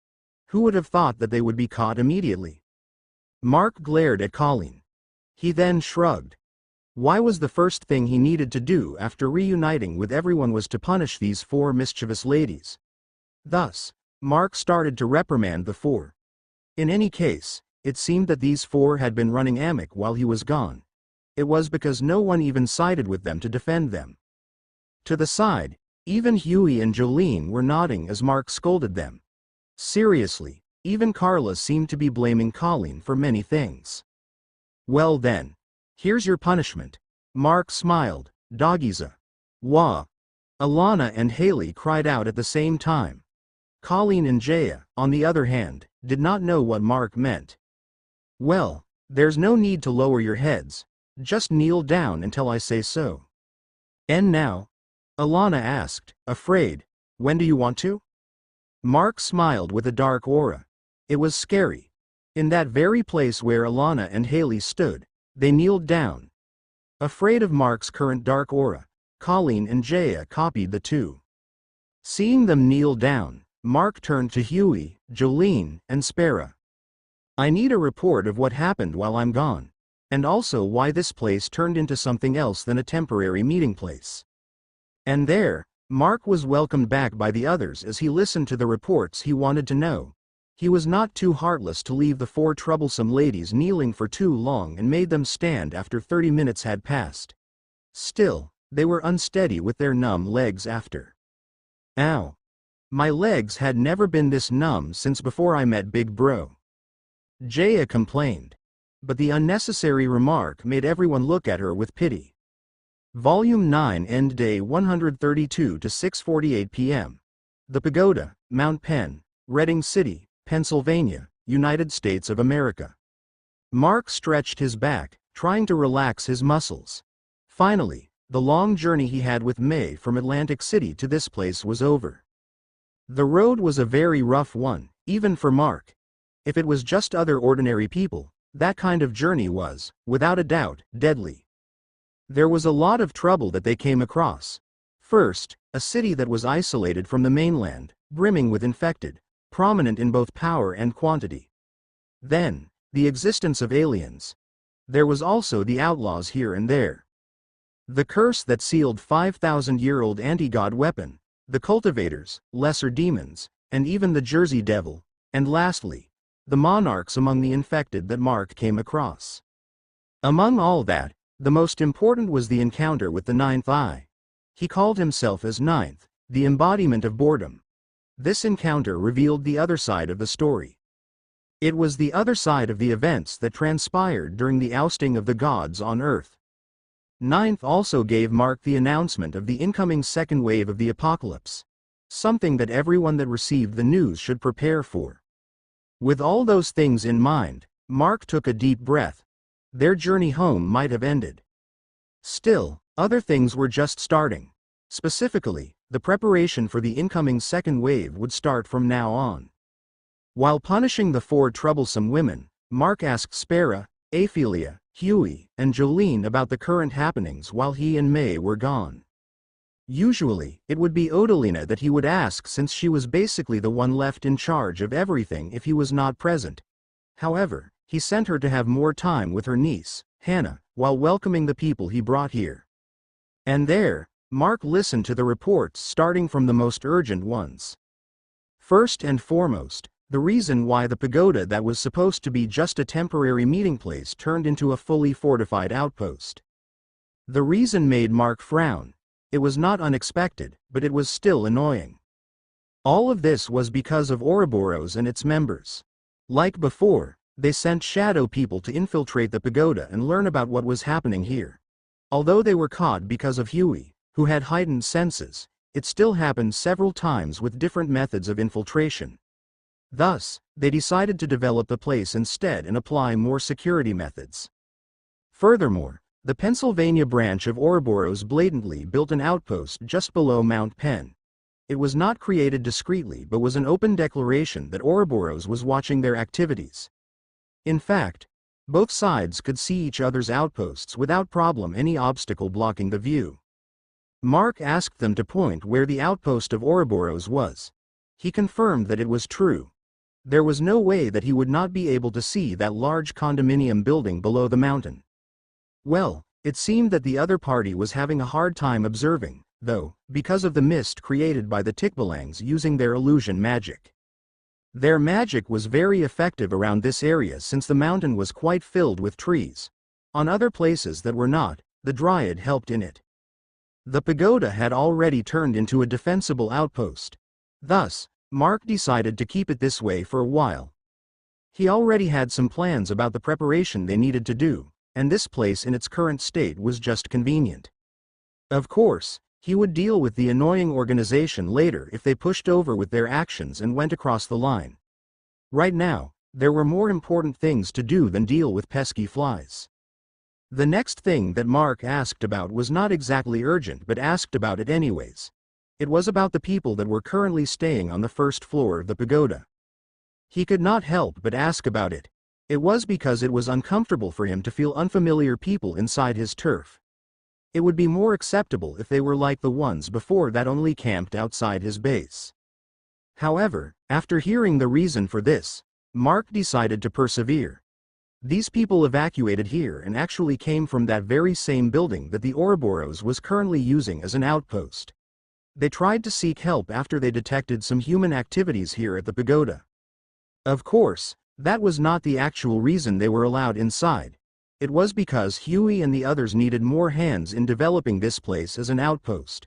Who would have thought that they would be caught immediately? Mark glared at Colleen. He then shrugged. Why was the first thing he needed to do after reuniting with everyone was to punish these four mischievous ladies? Thus, Mark started to reprimand the four. In any case, it seemed that these four had been running amok while he was gone. It was because no one even sided with them to defend them. To the side, even Huey and Jolene were nodding as Mark scolded them. Seriously, even Carla seemed to be blaming Colleen for many things. Well then, here's your punishment. Mark smiled. Doggiza. Wah. Alana and Haley cried out at the same time. Colleen and Jaya, on the other hand, did not know what Mark meant. Well, there's no need to lower your heads. Just kneel down until I say so. And now? Alana asked, afraid. When do you want to? Mark smiled with a dark aura. It was scary. In that very place where Alana and Haley stood, they kneeled down. Afraid of Mark's current dark aura, Colleen and Jaya copied the two. Seeing them kneel down, Mark turned to Huey, Jolene, and Spera. I need a report of what happened while I'm gone, and also why this place turned into something else than a temporary meeting place. And there, Mark was welcomed back by the others as he listened to the reports he wanted to know. He was not too heartless to leave the four troublesome ladies kneeling for too long and made them stand after 30 minutes had passed. Still, they were unsteady with their numb legs after. Ow. My legs had never been this numb since before I met Big Bro. Jaya complained. But the unnecessary remark made everyone look at her with pity. Volume 9 End Day 132 to 6:48 p.m. The Pagoda, Mount Penn, Reading City, Pennsylvania, United States of America. Mark stretched his back, trying to relax his muscles. Finally, the long journey he had with May from Atlantic City to this place was over. The road was a very rough one, even for Mark. If it was just other ordinary people, that kind of journey was, without a doubt, deadly. There was a lot of trouble that they came across. First, a city that was isolated from the mainland, brimming with infected, prominent in both power and quantity. Then, the existence of aliens. There was also the outlaws here and there. The curse that sealed 5,000-year-old anti-god weapon, the cultivators, lesser demons, and even the Jersey Devil, and lastly, the monarchs among the infected that Mark came across. Among all that, the most important was the encounter with the Ninth Eye. He called himself as Ninth, the embodiment of boredom. This encounter revealed the other side of the story. It was the other side of the events that transpired during the ousting of the gods on Earth. Ninth also gave Mark the announcement of the incoming second wave of the apocalypse, something that everyone that received the news should prepare for. With all those things in mind, Mark took a deep breath. Their journey home might have ended. Still, other things were just starting. Specifically, the preparation for the incoming second wave would start from now on. While punishing the 4 troublesome women, Mark asked Spera, Ophelia, Huey, and Jolene about the current happenings while he and May were gone. Usually, it would be Odalina that he would ask since she was basically the one left in charge of everything if he was not present. However, he sent her to have more time with her niece, Hannah, while welcoming the people he brought here. And there, Mark listened to the reports starting from the most urgent ones. First and foremost, the reason why the pagoda that was supposed to be just a temporary meeting place turned into a fully fortified outpost. The reason made Mark frown. It was not unexpected, but it was still annoying. All of this was because of Ouroboros and its members. Like before, they sent shadow people to infiltrate the pagoda and learn about what was happening here. Although they were caught because of Huey, who had heightened senses, it still happened several times with different methods of infiltration. Thus, they decided to develop the place instead and apply more security methods. Furthermore, the Pennsylvania branch of Ouroboros blatantly built an outpost just below Mount Penn. It was not created discreetly but was an open declaration that Ouroboros was watching their activities. In fact, both sides could see each other's outposts without problem, any obstacle blocking the view. Mark asked them to point where the outpost of Ouroboros was. He confirmed that it was true. There was no way that he would not be able to see that large condominium building below the mountain. Well, it seemed that the other party was having a hard time observing, though, because of the mist created by the Tikbalangs using their illusion magic. Their magic was very effective around this area since the mountain was quite filled with trees. On other places that were not, the Dryad helped in it. The pagoda had already turned into a defensible outpost. Thus, Mark decided to keep it this way for a while. He already had some plans about the preparation they needed to do, and this place in its current state was just convenient. Of course, he would deal with the annoying organization later if they pushed over with their actions and went across the line. Right now, there were more important things to do than deal with pesky flies. The next thing that Mark asked about was not exactly urgent but asked about it anyways. It was about the people that were currently staying on the first floor of the pagoda. He could not help but ask about it. It was because it was uncomfortable for him to feel unfamiliar people inside his turf. It would be more acceptable if they were like the ones before that only camped outside his base. However, after hearing the reason for this, Mark decided to persevere. These people evacuated here and actually came from that very same building that the Ouroboros was currently using as an outpost. They tried to seek help after they detected some human activities here at the pagoda. Of course, that was not the actual reason they were allowed inside. It was because Huey and the others needed more hands in developing this place as an outpost.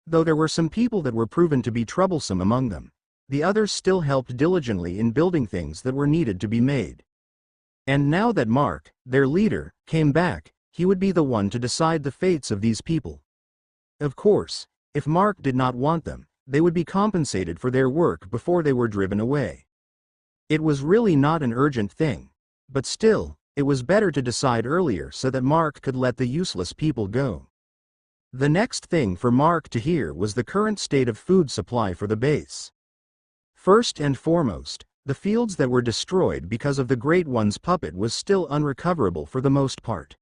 Though there were some people that were proven to be troublesome among them, the others still helped diligently in building things that were needed to be made. And now that Mark, their leader, came back, he would be the one to decide the fates of these people. Of course, if Mark did not want them, they would be compensated for their work before they were driven away. It was really not an urgent thing, but still, it was better to decide earlier so that Mark could let the useless people go. The next thing for Mark to hear was the current state of food supply for the base. First and foremost, the fields that were destroyed because of the Great One's puppet was still unrecoverable for the most part.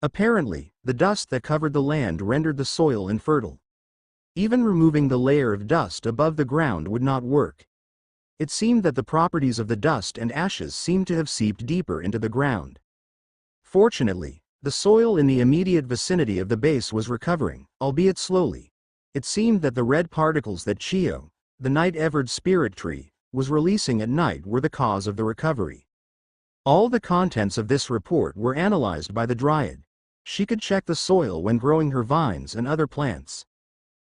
Apparently, the dust that covered the land rendered the soil infertile. Even removing the layer of dust above the ground would not work. It seemed that the properties of the dust and ashes seemed to have seeped deeper into the ground. Fortunately, the soil in the immediate vicinity of the base was recovering, albeit slowly. It seemed that the red particles that Chio, the night-evered spirit tree, was releasing at night were the cause of the recovery. All the contents of this report were analyzed by the Dryad. She could check the soil when growing her vines and other plants.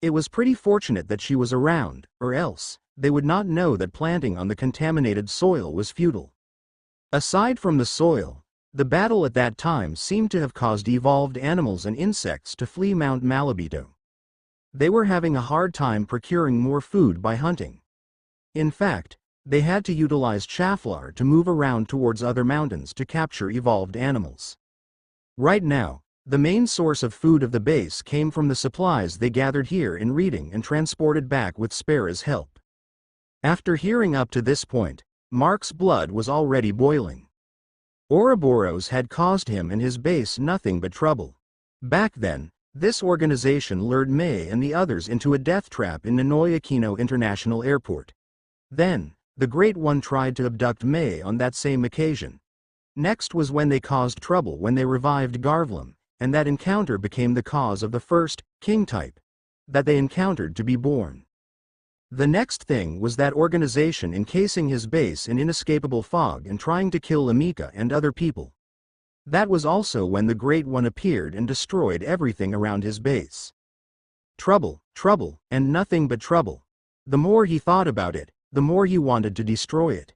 It was pretty fortunate that she was around, or else they would not know that planting on the contaminated soil was futile. Aside from the soil, the battle at that time seemed to have caused evolved animals and insects to flee Mount Malabito. They were having a hard time procuring more food by hunting. In fact, they had to utilize Chaflar to move around towards other mountains to capture evolved animals. Right now, the main source of food of the base came from the supplies they gathered here in Reading and transported back with Spera's help. After hearing up to this point, Mark's blood was already boiling. Ouroboros had caused him and his base nothing but trouble. Back then, this organization lured May and the others into a death trap in Ninoy Aquino International Airport. Then, the Great One tried to abduct May on that same occasion. Next was when they caused trouble when they revived Garvlam, and that encounter became the cause of the first king type that they encountered to be born. The next thing was that organization encasing his base in inescapable fog and trying to kill Amika and other people. That was also when the Great One appeared and destroyed everything around his base. Trouble, trouble, and nothing but trouble. The more he thought about it, the more he wanted to destroy it.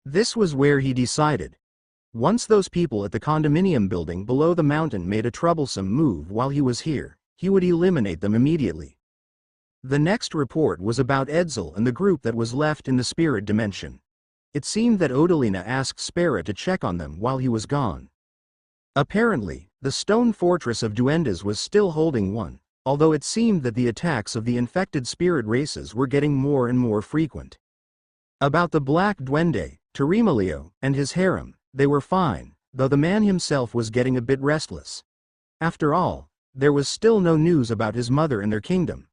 This was where he decided. Once those people at the condominium building below the mountain made a troublesome move while he was here, he would eliminate them immediately. The next report was about Edsel and the group that was left in the spirit dimension. It seemed that Odalina asked Spera to check on them while he was gone. Apparently, the stone fortress of Duendes was still holding one, although it seemed that the attacks of the infected spirit races were getting more and more frequent. About the Black Duende, Terimalio, and his harem, they were fine, though the man himself was getting a bit restless. After all, there was still no news about his mother and their kingdom.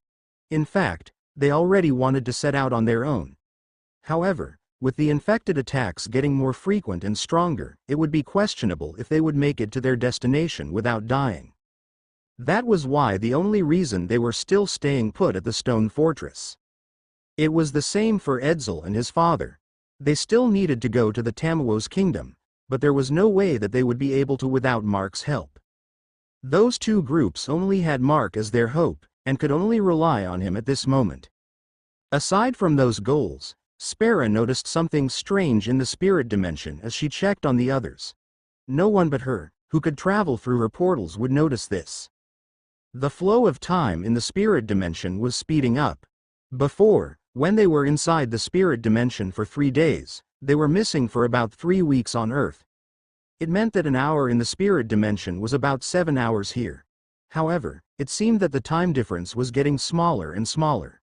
In fact, they already wanted to set out on their own. However, with the infected attacks getting more frequent and stronger, it would be questionable if they would make it to their destination without dying. That was why the only reason they were still staying put at the stone fortress. It was the same for Edsel and his father. They still needed to go to the Tamuo's kingdom, but there was no way that they would be able to without Mark's help. Those two groups only had Mark as their hope, and could only rely on him at this moment. Aside from those goals, Spera noticed something strange in the spirit dimension as she checked on the others. No one but her, who could travel through her portals, would notice this. The flow of time in the spirit dimension was speeding up. Before, when they were inside the spirit dimension for 3 days, they were missing for about 3 weeks on Earth. It meant that an hour in the spirit dimension was about 7 hours here. However, it seemed that the time difference was getting smaller and smaller.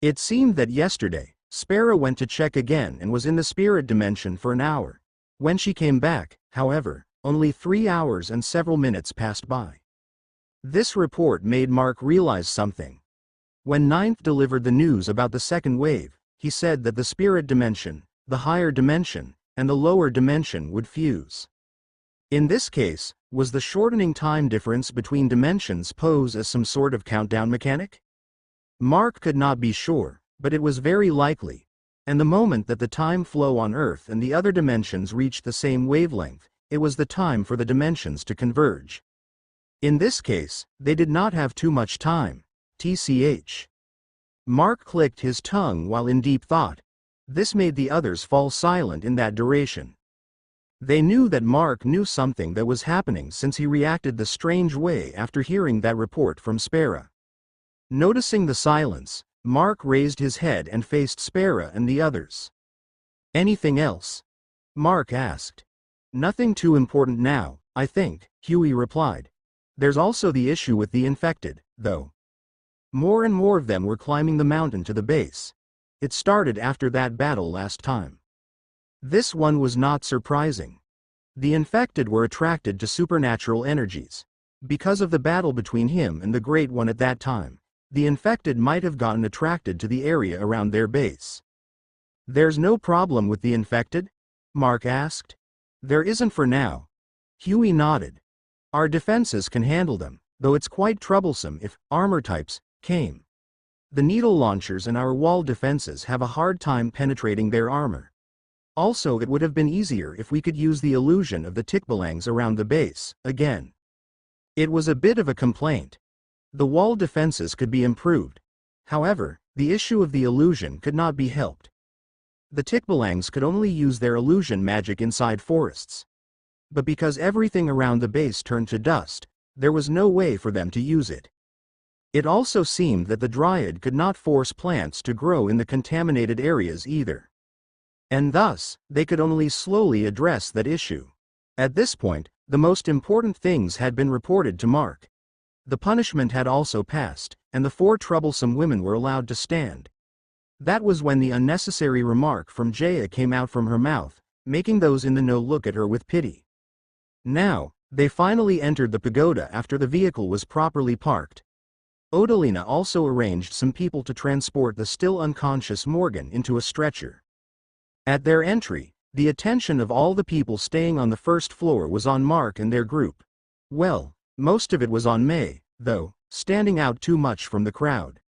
It seemed that yesterday, Spera went to check again and was in the spirit dimension for an hour. When she came back, however, only 3 hours and several minutes passed by. This report made Mark realize something. When Ninth delivered the news about the second wave, he said that the spirit dimension, the higher dimension, and the lower dimension would fuse. In this case, was the shortening time difference between dimensions pose as some sort of countdown mechanic? Mark could not be sure, but it was very likely, and the moment that the time flow on Earth and the other dimensions reached the same wavelength, it was the time for the dimensions to converge. In this case, they did not have too much time. TCH. Mark clicked his tongue while in deep thought. This made the others fall silent in that duration. They knew that Mark knew something that was happening since he reacted the strange way after hearing that report from Spera. Noticing the silence, Mark raised his head and faced Spera and the others. "Anything else?" Mark asked. "Nothing too important now, I think," Huey replied. "There's also the issue with the infected, though. More and more of them were climbing the mountain to the base. It started after that battle last time. This one was not surprising. The infected were attracted to supernatural energies. Because of the battle between him and the Great One at that time, the infected might have gotten attracted to the area around their base. There's no problem with the infected? Mark asked. There isn't for now. Huey nodded. Our defenses can handle them, though it's quite troublesome if armor types came. The needle launchers and our wall defenses have a hard time penetrating their armor. Also, it would have been easier if we could use the illusion of the tickbalangs around the base, again. It was a bit of a complaint. The wall defenses could be improved. However, the issue of the illusion could not be helped. The tickbalangs could only use their illusion magic inside forests. But because everything around the base turned to dust, there was no way for them to use it. It also seemed that the Dryad could not force plants to grow in the contaminated areas either. And thus, they could only slowly address that issue. At this point, the most important things had been reported to Mark. The punishment had also passed, and the 4 troublesome women were allowed to stand. That was when the unnecessary remark from Jaya came out from her mouth, making those in the know look at her with pity. Now, they finally entered the pagoda after the vehicle was properly parked. Odalina also arranged some people to transport the still unconscious Morgan into a stretcher. At their entry, the attention of all the people staying on the first floor was on Mark and their group. Well, most of it was on May, though, standing out too much from the crowd.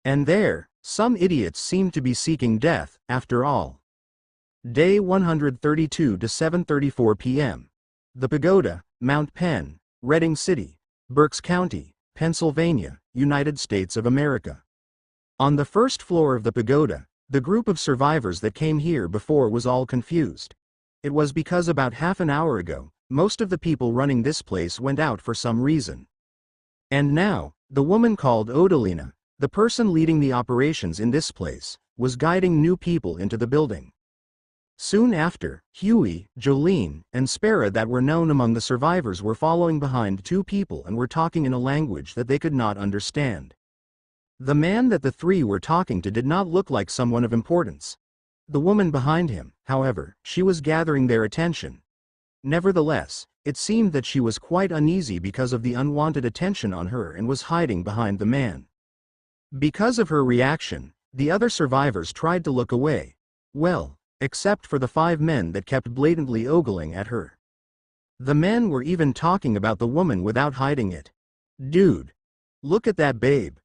And there, some idiots seemed to be seeking death, after all. Day 132 to 7:34 p.m. The Pagoda, Mount Penn, Redding City, Berks County, Pennsylvania, United States of America. On the first floor of the pagoda, the group of survivors that came here before was all confused. It was because about half an hour ago, most of the people running this place went out for some reason. And now, the woman called Odalina, the person leading the operations in this place, was guiding new people into the building. Soon after, Huey, Jolene, and Spera that were known among the survivors were following behind 2 people and were talking in a language that they could not understand. The man that the 3 were talking to did not look like someone of importance. The woman behind him, however, she was gathering their attention. Nevertheless, it seemed that she was quite uneasy because of the unwanted attention on her and was hiding behind the man. Because of her reaction, the other survivors tried to look away. Well, except for the 5 men that kept blatantly ogling at her. The men were even talking about the woman without hiding it. Dude! Look at that babe.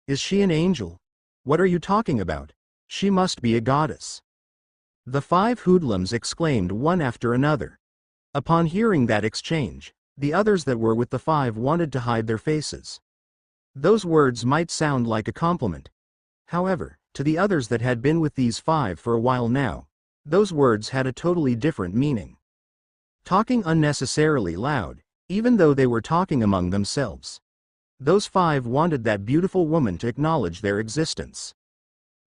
Is she an angel? What are you talking about? She must be a goddess. The 5 hoodlums exclaimed one after another. Upon hearing that exchange, the others that were with the 5 wanted to hide their faces. Those words might sound like a compliment. However, to the others that had been with these 5 for a while now, those words had a totally different meaning. Talking unnecessarily loud, even though they were talking among themselves. Those 5 wanted that beautiful woman to acknowledge their existence.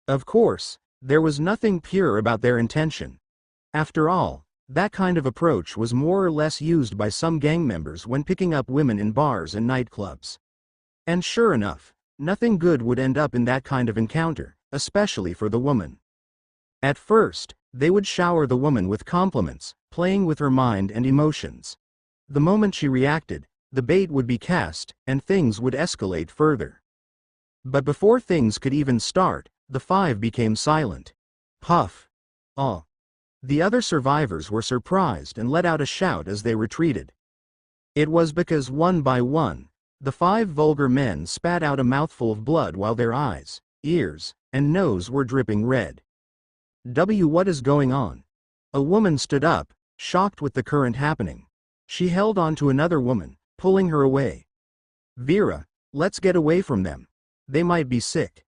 Of course, there was nothing pure about their intention. After all, that kind of approach was more or less used by some gang members when picking up women in bars and nightclubs. And sure enough, nothing good would end up in that kind of encounter, especially for the woman. At first, they would shower the woman with compliments, playing with her mind and emotions. The moment she reacted, the bait would be cast, and things would escalate further. But before things could even start, the 5 became silent. Puff. Oh. The other survivors were surprised and let out a shout as they retreated. It was because one by one, the 5 vulgar men spat out a mouthful of blood while their eyes, ears, and nose were dripping red. What is going on? A woman stood up, shocked with the current happening. She held on to another woman, pulling her away. Vera, let's get away from them. They might be sick.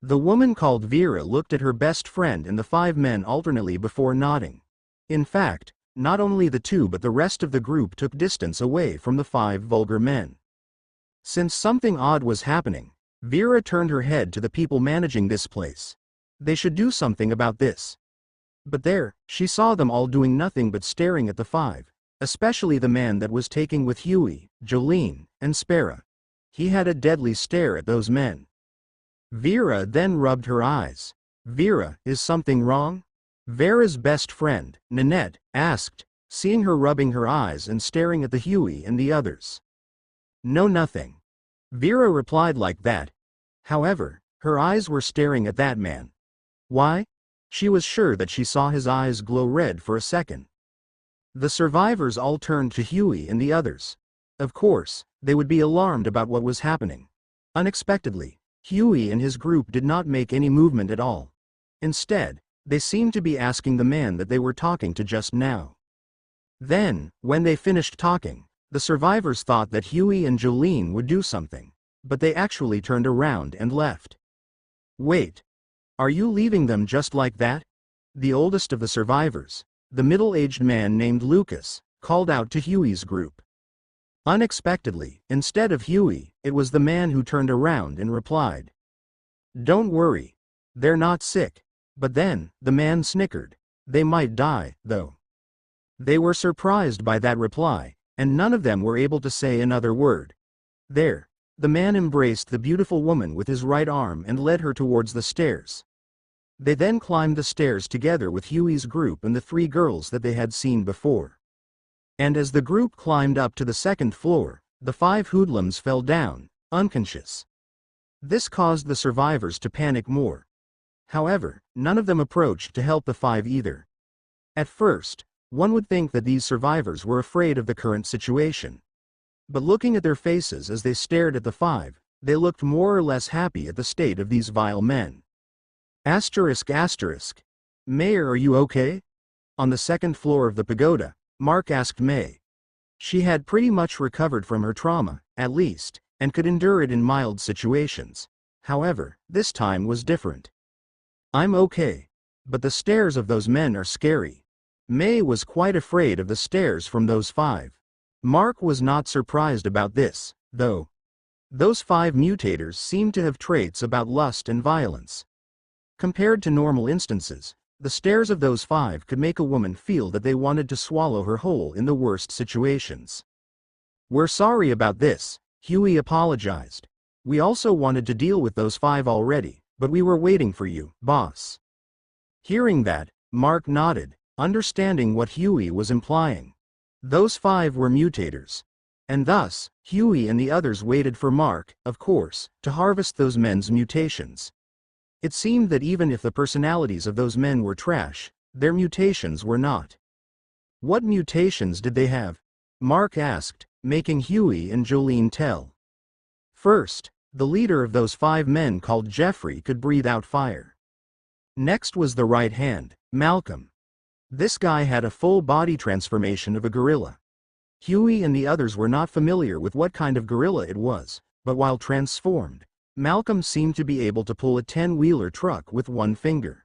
The woman called Vera looked at her best friend and the 5 men alternately before nodding. In fact, not only the 2 but the rest of the group took distance away from the 5 vulgar men. Since something odd was happening, Vera turned her head to the people managing this place. They should do something about this. But there, she saw them all doing nothing but staring at the 5, especially the man that was taking with Huey, Jolene, and Spera. He had a deadly stare at those men. Vera then rubbed her eyes. Vera, is something wrong? Vera's best friend, Nanette, asked, seeing her rubbing her eyes and staring at the Huey and the others. No, nothing. Vera replied like that. However, her eyes were staring at that man. Why? She was sure that she saw his eyes glow red for a second. The survivors all turned to Huey and the others. Of course, they would be alarmed about what was happening. Unexpectedly, Huey and his group did not make any movement at all. Instead, they seemed to be asking the man that they were talking to just now. Then, when they finished talking, the survivors thought that Huey and Jolene would do something, but they actually turned around and left. Wait. Are you leaving them just like that? The oldest of the survivors, the middle-aged man named Lucas, called out to Huey's group. Unexpectedly, instead of Huey, it was the man who turned around and replied. Don't worry. They're not sick. But then, the man snickered. They might die, though. They were surprised by that reply, and none of them were able to say another word. There, the man embraced the beautiful woman with his right arm and led her towards the stairs. They then climbed the stairs together with Huey's group and the 3 girls that they had seen before. And as the group climbed up to the 2nd floor, the 5 hoodlums fell down, unconscious. This caused the survivors to panic more. However, none of them approached to help the 5 either. At first, one would think that these survivors were afraid of the current situation. But looking at their faces as they stared at the 5, they looked more or less happy at the state of these vile men. Asterisk asterisk. Mayor, are you okay? On the 2nd floor of the pagoda, Mark asked May. She had pretty much recovered from her trauma, at least, and could endure it in mild situations. However, this time was different. I'm okay. But the stares of those men are scary. May was quite afraid of the stares from those 5. Mark was not surprised about this, though. Those 5 mutators seemed to have traits about lust and violence. Compared to normal instances, the stares of those 5 could make a woman feel that they wanted to swallow her whole in the worst situations. We're sorry about this, Huey apologized. We also wanted to deal with those 5 already, but we were waiting for you, boss. Hearing that, Mark nodded, understanding what Huey was implying. Those 5 were mutators. And thus, Huey and the others waited for Mark, of course, to harvest those men's mutations. It seemed that even if the personalities of those men were trash, their mutations were not. What mutations did they have? Mark asked, making Huey and Jolene tell. First, the leader of those 5 men called Jeffrey could breathe out fire. Next was the right hand, Malcolm. This guy had a full body transformation of a gorilla. Huey and the others were not familiar with what kind of gorilla it was, but while transformed, Malcolm seemed to be able to pull a 10-wheeler truck with one finger.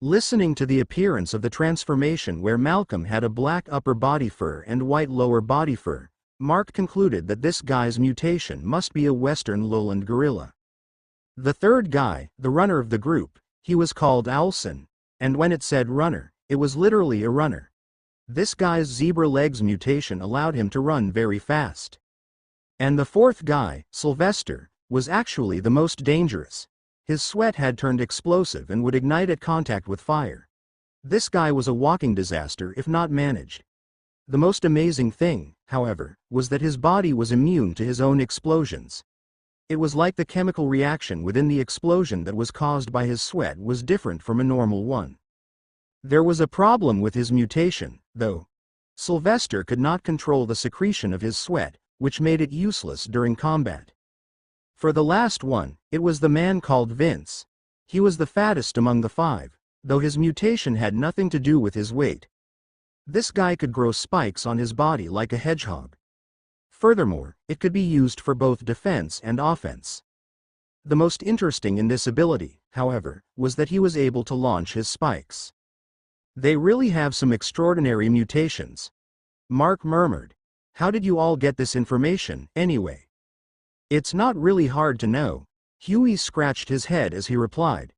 Listening to the appearance of the transformation where Malcolm had a black upper body fur and white lower body fur, Mark concluded that this guy's mutation must be a western lowland gorilla. The third guy, the runner of the group, he was called Owlson, and when it said runner, it was literally a runner. This guy's zebra legs mutation allowed him to run very fast. And the fourth guy, Sylvester, was actually the most dangerous. His sweat had turned explosive and would ignite at contact with fire. This guy was a walking disaster if not managed. The most amazing thing, however, was that his body was immune to his own explosions. It was like the chemical reaction within the explosion that was caused by his sweat was different from a normal one. There was a problem with his mutation, though. Sylvester could not control the secretion of his sweat, which made it useless during combat. For the last one, it was the man called Vince. He was the fattest among the 5, though his mutation had nothing to do with his weight. This guy could grow spikes on his body like a hedgehog. Furthermore, it could be used for both defense and offense. The most interesting in this ability, however, was that he was able to launch his spikes. They really have some extraordinary mutations. Mark murmured. How did you all get this information, anyway? It's not really hard to know. Huey scratched his head as he replied.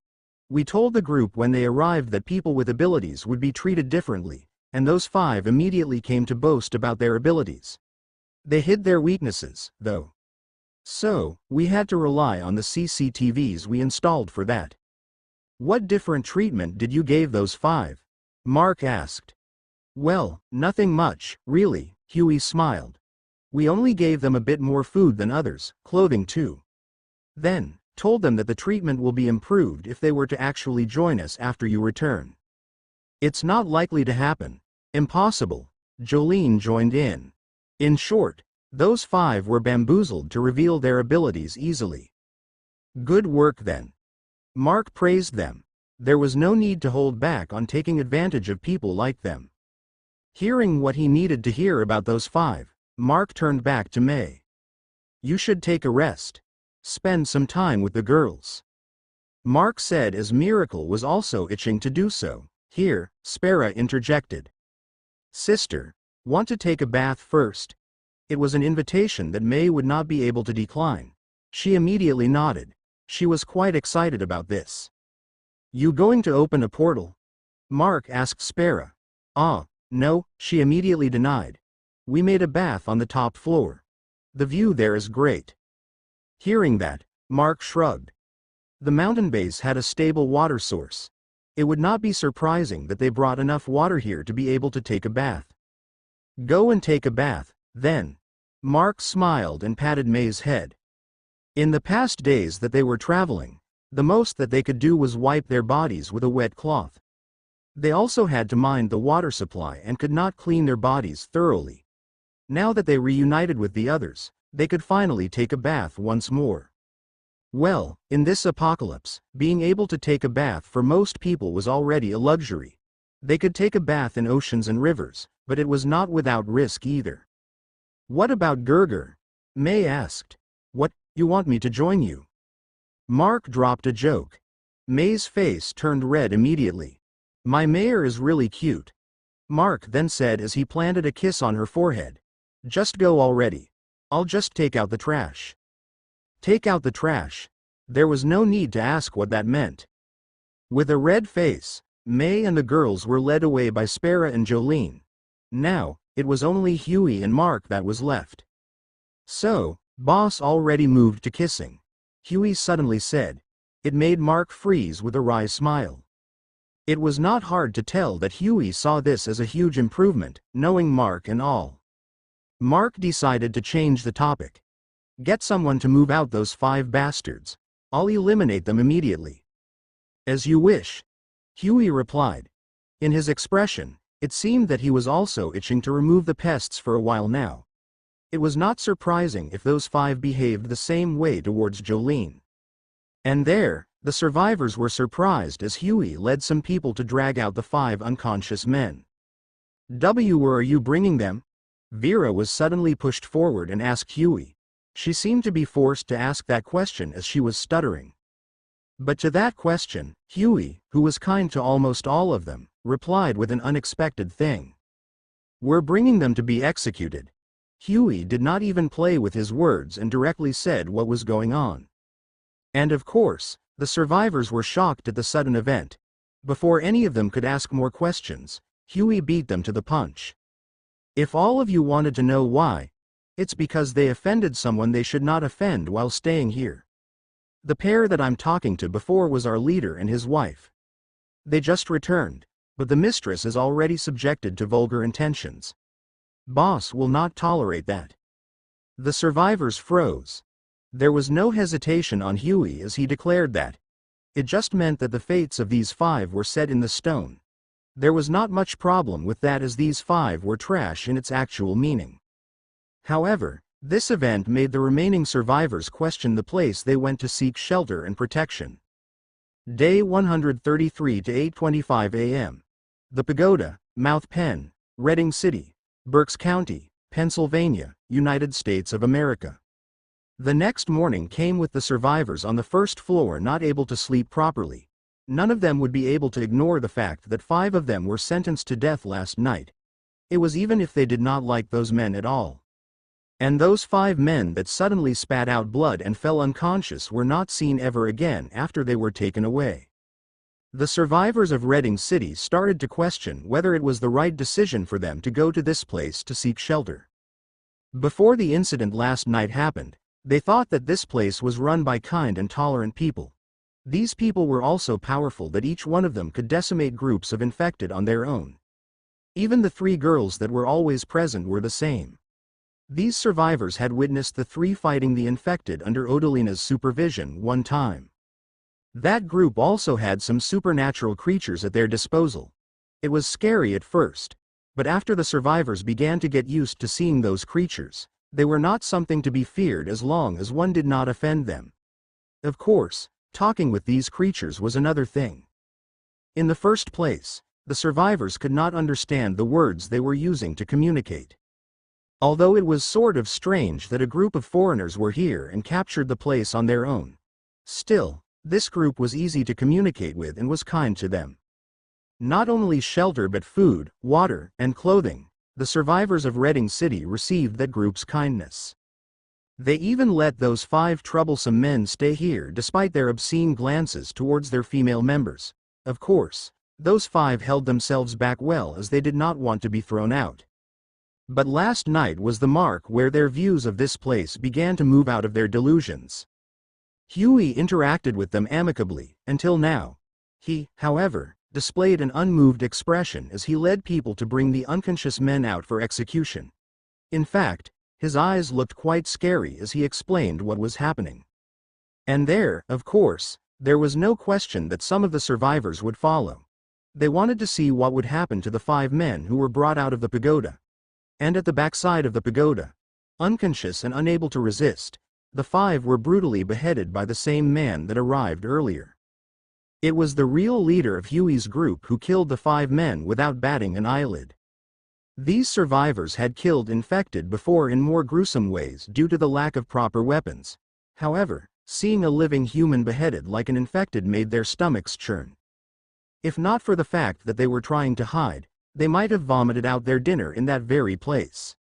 We told the group when they arrived that people with abilities would be treated differently, and those 5 immediately came to boast about their abilities. They hid their weaknesses, though. So, we had to rely on the CCTVs we installed for that. What different treatment did you give those 5? Mark asked. Well, nothing much, really, Huey smiled. We only gave them a bit more food than others, clothing too. Then, told them that the treatment will be improved if they were to actually join us after you return. It's not likely to happen. Impossible. Jolene joined in. In short, those 5 were bamboozled to reveal their abilities easily. Good work then. Mark praised them. There was no need to hold back on taking advantage of people like them. Hearing what he needed to hear about those 5, Mark turned back to May. You should take a rest. Spend some time with the girls. Mark said as Miracle was also itching to do so. Here, Spera interjected. Sister, want to take a bath first? It was an invitation that May would not be able to decline. She immediately nodded. She was quite excited about this. You going to open a portal? Mark asked Spera. No, she immediately denied. We made a bath on the top floor. The view there is great. Hearing that, Mark shrugged. The mountain base had a stable water source. It would not be surprising that they brought enough water here to be able to take a bath. Go and take a bath, then. Mark smiled and patted May's head. In the past days that they were traveling, the most that they could do was wipe their bodies with a wet cloth. They also had to mind the water supply and could not clean their bodies thoroughly. Now that they reunited with the others, they could finally take a bath once more. Well, in this apocalypse, being able to take a bath for most people was already a luxury. They could take a bath in oceans and rivers, but it was not without risk either. What about Gerger? May asked. What, you want me to join you? Mark dropped a joke. May's face turned red immediately. My mayor is really cute. Mark then said as he planted a kiss on her forehead. Just go already. I'll just take out the trash. Take out the trash. There was no need to ask what that meant. With a red face, May and the girls were led away by Spera and Jolene. Now, it was only Huey and Mark that was left. So, boss already moved to kissing. Huey suddenly said. It made Mark freeze with a wry smile. It was not hard to tell that Huey saw this as a huge improvement, knowing Mark and all. Mark decided to change the topic. Get someone to move out those 5 bastards. I'll eliminate them immediately. As you wish. Huey replied. In his expression, it seemed that he was also itching to remove the pests for a while now. It was not surprising if those 5 behaved the same way towards Jolene. And there, the survivors were surprised as Huey led some people to drag out the 5 unconscious men. Where are you bringing them? Vera was suddenly pushed forward and asked Huey. She seemed to be forced to ask that question as she was stuttering. But to that question, Huey, who was kind to almost all of them, replied with an unexpected thing. We're bringing them to be executed. Huey did not even play with his words and directly said what was going on. And of course, the survivors were shocked at the sudden event. Before any of them could ask more questions, Huey beat them to the punch. If all of you wanted to know why, it's because they offended someone they should not offend while staying here. The pair that I'm talking to before was our leader and his wife. They just returned, but the mistress is already subjected to vulgar intentions. Boss will not tolerate that. The survivors froze. There was no hesitation on Huey as he declared that. It just meant that the fates of these 5 were set in the stone. There was not much problem with that as these 5 were trash in its actual meaning. However, this event made the remaining survivors question the place they went to seek shelter and protection. Day 133 to 8:25 a.m. The Pagoda, Mouth Pen, Redding City, Berks County, Pennsylvania, United States of America. The next morning came with the survivors on the first floor not able to sleep properly. None of them would be able to ignore the fact that 5 of them were sentenced to death last night. It was even if they did not like those men at all. And those 5 men that suddenly spat out blood and fell unconscious were not seen ever again after they were taken away. The survivors of Redding City started to question whether it was the right decision for them to go to this place to seek shelter. Before the incident last night happened, they thought that this place was run by kind and tolerant people. These people were also powerful that each one of them could decimate groups of infected on their own. Even the 3 girls that were always present were the same. These survivors had witnessed the three fighting the infected under Odalina's supervision one time. That group also had some supernatural creatures at their disposal. It was scary at first, but after the survivors began to get used to seeing those creatures, they were not something to be feared as long as one did not offend them. Of course, talking with these creatures was another thing. In the first place, the survivors could not understand the words they were using to communicate. Although it was sort of strange that a group of foreigners were here and captured the place on their own, still, this group was easy to communicate with and was kind to them. Not only shelter but food, water, and clothing, the survivors of Reading City received that group's kindness. They even let those 5 troublesome men stay here despite their obscene glances towards their female members. Of course, those 5 held themselves back well as they did not want to be thrown out. But last night was the mark where their views of this place began to move out of their delusions. Huey interacted with them amicably, until now. He, however, displayed an unmoved expression as he led people to bring the unconscious men out for execution. In fact, his eyes looked quite scary as he explained what was happening. And there, of course, there was no question that some of the survivors would follow. They wanted to see what would happen to the 5 men who were brought out of the pagoda. And at the backside of the pagoda, unconscious and unable to resist, the 5 were brutally beheaded by the same man that arrived earlier. It was the real leader of Huey's group who killed the 5 men without batting an eyelid. These survivors had killed infected before in more gruesome ways due to the lack of proper weapons. However, seeing a living human beheaded like an infected made their stomachs churn. If not for the fact that they were trying to hide, they might have vomited out their dinner in that very place.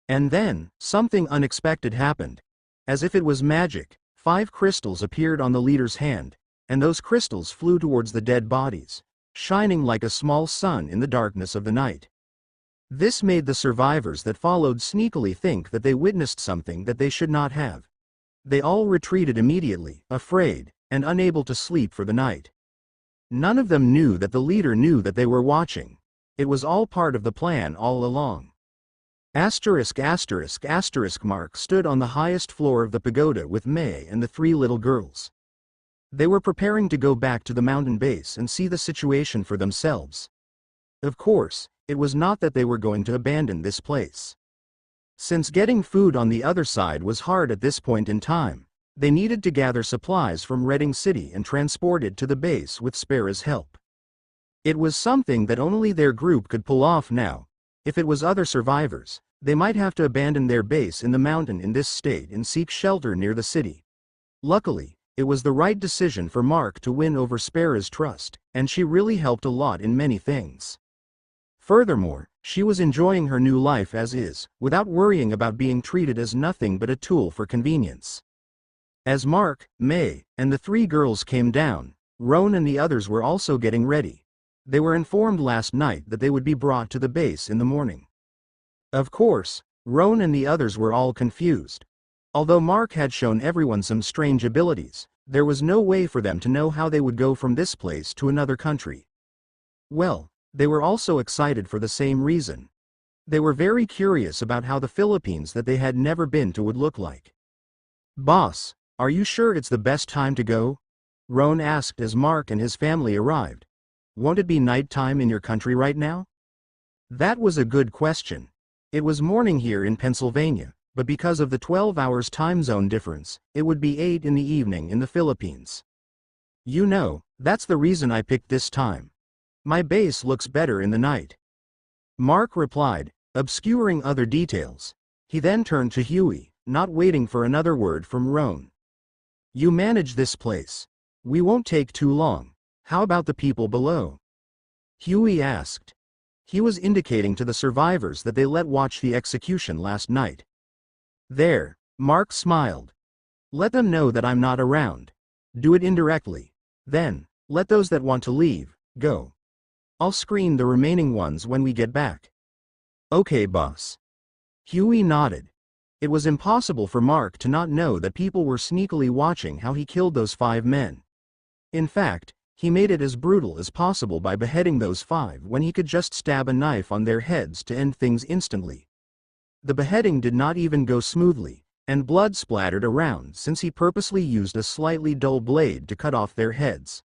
And then, something unexpected happened. As if it was magic, 5 crystals appeared on the leader's hand, and those crystals flew towards the dead bodies, shining like a small sun in the darkness of the night. This made the survivors that followed sneakily think that they witnessed something that they should not have. They all retreated immediately, afraid, and unable to sleep for the night. None of them knew that the leader knew that they were watching. It was all part of the plan all along. Mark stood on the highest floor of the pagoda with May and the 3 little girls. They were preparing to go back to the mountain base and see the situation for themselves. Of course, it was not that they were going to abandon this place. Since getting food on the other side was hard at this point in time, they needed to gather supplies from Reading City and transport it to the base with Spera's help. It was something that only their group could pull off now. If it was other survivors, they might have to abandon their base in the mountain in this state and seek shelter near the city. Luckily, it was the right decision for Mark to win over Spera's trust, and she really helped a lot in many things. Furthermore, she was enjoying her new life as is, without worrying about being treated as nothing but a tool for convenience. As Mark, May, and the 3 girls came down, Roan and the others were also getting ready. They were informed last night that they would be brought to the base in the morning. Of course, Roan and the others were all confused. Although Mark had shown everyone some strange abilities, there was no way for them to know how they would go from this place to another country. Well, they were also excited for the same reason. They were very curious about how the Philippines that they had never been to would look like. "Boss, are you sure it's the best time to go?" Roan asked as Mark and his family arrived. "Won't it be night time in your country right now?" That was a good question. It was morning here in Pennsylvania, but because of the 12 hours time zone difference, it would be 8 in the evening in the Philippines. "You know, that's the reason I picked this time. My base looks better in the night," Mark replied, obscuring other details. He then turned to Huey, not waiting for another word from Roan. "You manage this place. We won't take too long. How about the people below?" Huey asked. He was indicating to the survivors that they let watch the execution last night. "There," Mark smiled. "Let them know that I'm not around. Do it indirectly. Then, let those that want to leave, go. I'll screen the remaining ones when we get back." "Okay, boss." Huey nodded. It was impossible for Mark to not know that people were sneakily watching how he killed those 5 men. In fact, he made it as brutal as possible by beheading those 5 when he could just stab a knife on their heads to end things instantly. The beheading did not even go smoothly, and blood splattered around since he purposely used a slightly dull blade to cut off their heads.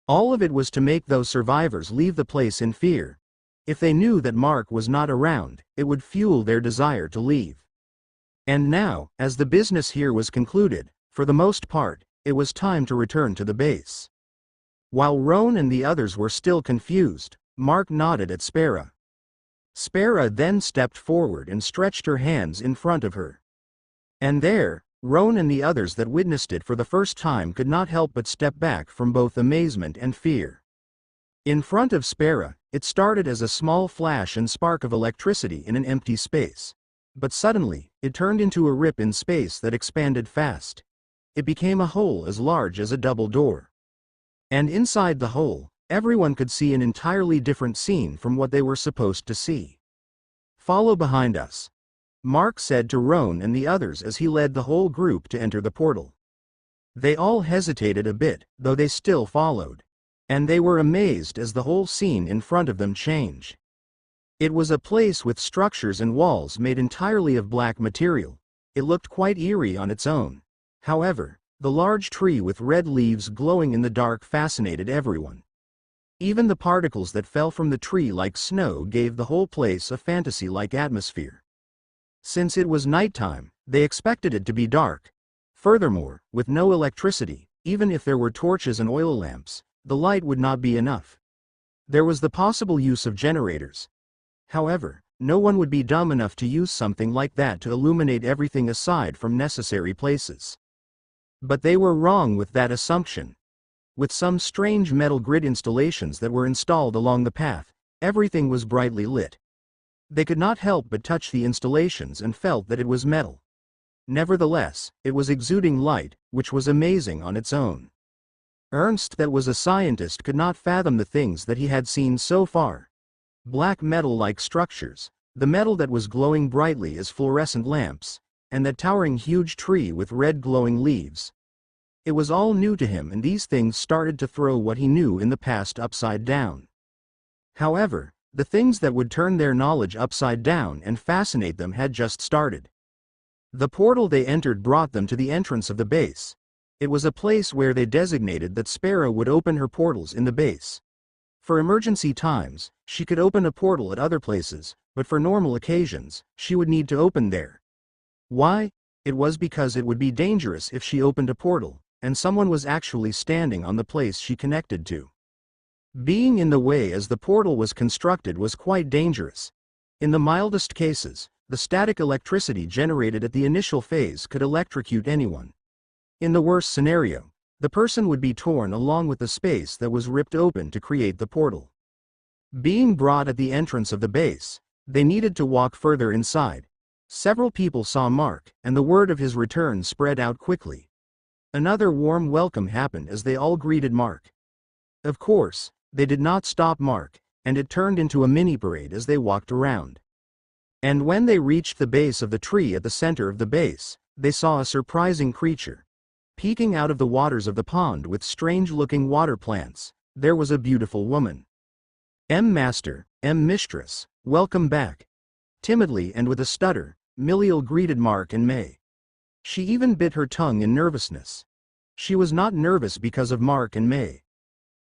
All of it was to make those survivors leave the place in fear. If they knew that Mark was not around, it would fuel their desire to leave. And now, as the business here was concluded, for the most part, it was time to return to the base. While Roan and the others were still confused, Mark nodded at Spera. Spera then stepped forward and stretched her hands in front of her. And there, Roan and the others that witnessed it for the first time could not help but step back from both amazement and fear. In front of Spera, it started as a small flash and spark of electricity in an empty space. But suddenly, it turned into a rip in space that expanded fast. It became a hole as large as a double door. And inside the hole, everyone could see an entirely different scene from what they were supposed to see. "Follow behind us," Mark said to Roan and the others as he led the whole group to enter the portal. They all hesitated a bit, though they still followed. And they were amazed as the whole scene in front of them changed. It was a place with structures and walls made entirely of black material. It looked quite eerie on its own. However, the large tree with red leaves glowing in the dark fascinated everyone. Even the particles that fell from the tree like snow gave the whole place a fantasy-like atmosphere. Since it was nighttime, they expected it to be dark. Furthermore, with no electricity, even if there were torches and oil lamps, the light would not be enough. There was the possible use of generators. However, no one would be dumb enough to use something like that to illuminate everything aside from necessary places. But they were wrong with that assumption. With some strange metal grid installations that were installed along the path, everything was brightly lit. They could not help but touch the installations and felt that it was metal. Nevertheless, it was exuding light, which was amazing on its own. Ernst, that was a scientist, could not fathom the things that he had seen so far. Black metal-like structures, the metal that was glowing brightly as fluorescent lamps, and that towering huge tree with red glowing leaves. It was all new to him, and these things started to throw what he knew in the past upside down. However, the things that would turn their knowledge upside down and fascinate them had just started. The portal they entered brought them to the entrance of the base. It was a place where they designated that Spera would open her portals in the base. For emergency times, she could open a portal at other places, but for normal occasions, she would need to open there. Why? It was because it would be dangerous if she opened a portal, and someone was actually standing on the place she connected to. Being in the way as the portal was constructed was quite dangerous. In the mildest cases, the static electricity generated at the initial phase could electrocute anyone. In the worst scenario, the person would be torn along with the space that was ripped open to create the portal. Being brought at the entrance of the base, they needed to walk further inside. Several people saw Mark, and the word of his return spread out quickly. Another warm welcome happened as they all greeted Mark. Of course, they did not stop Mark, and it turned into a mini-parade as they walked around. And when they reached the base of the tree at the center of the base, they saw a surprising creature. Peeking out of the waters of the pond with strange-looking water plants, there was a beautiful woman. Master, Mistress, welcome back." Timidly and with a stutter, Miliel greeted Mark and May. She even bit her tongue in nervousness. She was not nervous because of Mark and May.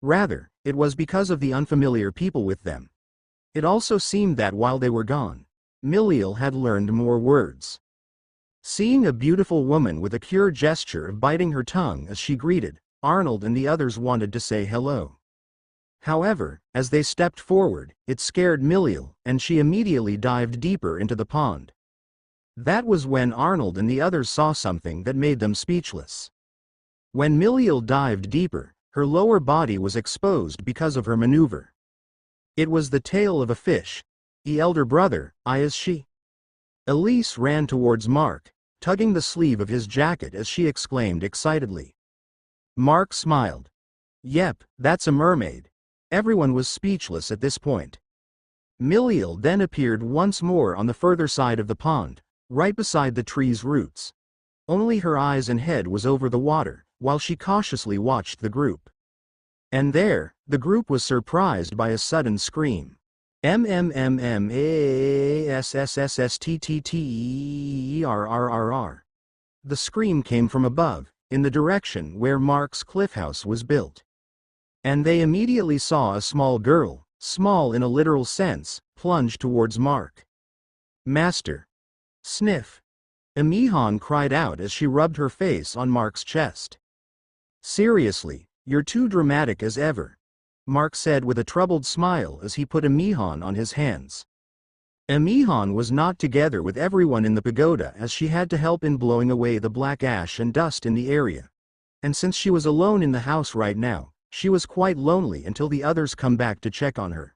Rather, it was because of the unfamiliar people with them. It also seemed that while they were gone, Miliel had learned more words. Seeing a beautiful woman with a cure gesture of biting her tongue as she greeted, Arnold and the others wanted to say hello. However, as they stepped forward, it scared Miliel, and she immediately dived deeper into the pond. That was when Arnold and the others saw something that made them speechless. When Miliel dived deeper, her lower body was exposed because of her maneuver. It was the tail of a fish. "The elder brother, is she?" Elise ran towards Mark, tugging the sleeve of his jacket as she exclaimed excitedly. Mark smiled. "Yep, that's a mermaid." Everyone was speechless at this point. Miliel then appeared once more on the further side of the pond, right beside the tree's roots. Only her eyes and head was over the water, while she cautiously watched the group. And there, the group was surprised by a sudden scream. MMMMASSSSTTTERRRR. The scream came from above, in the direction where Mark's cliff house was built. And they immediately saw a small girl, small in a literal sense, plunge towards Mark. Master. Sniff. Emihan cried out as she rubbed her face on Mark's chest. Seriously, you're too dramatic as ever, Mark said with a troubled smile as he put Emihan on his hands. Emihan was not together with everyone in the pagoda as she had to help in blowing away the black ash and dust in the area. And since she was alone in the house right now, she was quite lonely until the others come back to check on her.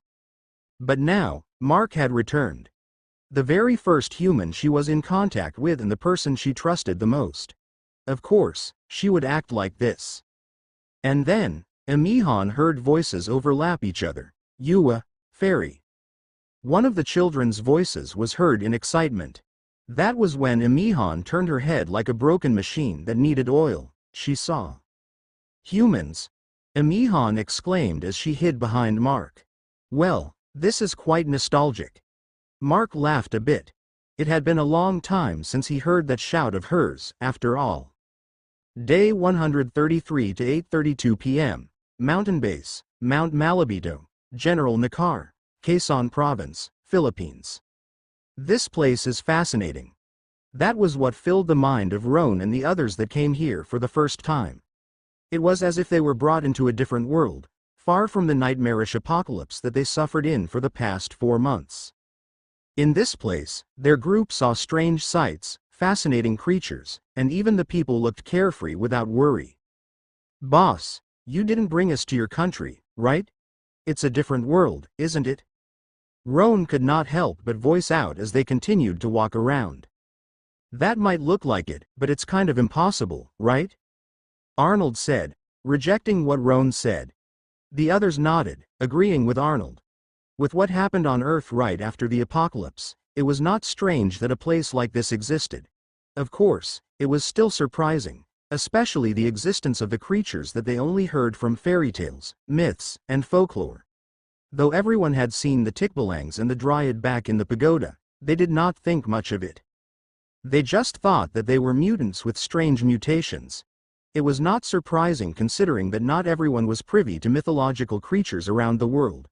But now, Mark had returned. The very first human she was in contact with and the person she trusted the most. Of course, she would act like this. And then, Emihan heard voices overlap each other. Yua, fairy. One of the children's voices was heard in excitement. That was when Emihan turned her head like a broken machine that needed oil. She saw humans. Emihan exclaimed as she hid behind Mark. Well, this is quite nostalgic. Mark laughed a bit. It had been a long time since he heard that shout of hers, after all. Day 133 to 8:32 p.m. Mountain Base, Mount Malabito, General Nakar, Quezon Province, Philippines. This place is fascinating. That was what filled the mind of Roan and the others that came here for the first time. It was as if they were brought into a different world, far from the nightmarish apocalypse that they suffered in for the past 4 months. In this place, their group saw strange sights, fascinating creatures, and even the people looked carefree without worry. Boss, you didn't bring us to your country, right? It's a different world, isn't it? Roan could not help but voice out as they continued to walk around. That might look like it, but it's kind of impossible, right? Arnold said, rejecting what Roan said. The others nodded, agreeing with Arnold. With what happened on Earth right after the apocalypse, it was not strange that a place like this existed. Of course, it was still surprising, especially the existence of the creatures that they only heard from fairy tales, myths, and folklore. Though everyone had seen the Tikbalangs and the Dryad back in the pagoda, they did not think much of it. They just thought that they were mutants with strange mutations. It was not surprising considering that not everyone was privy to mythological creatures around the world.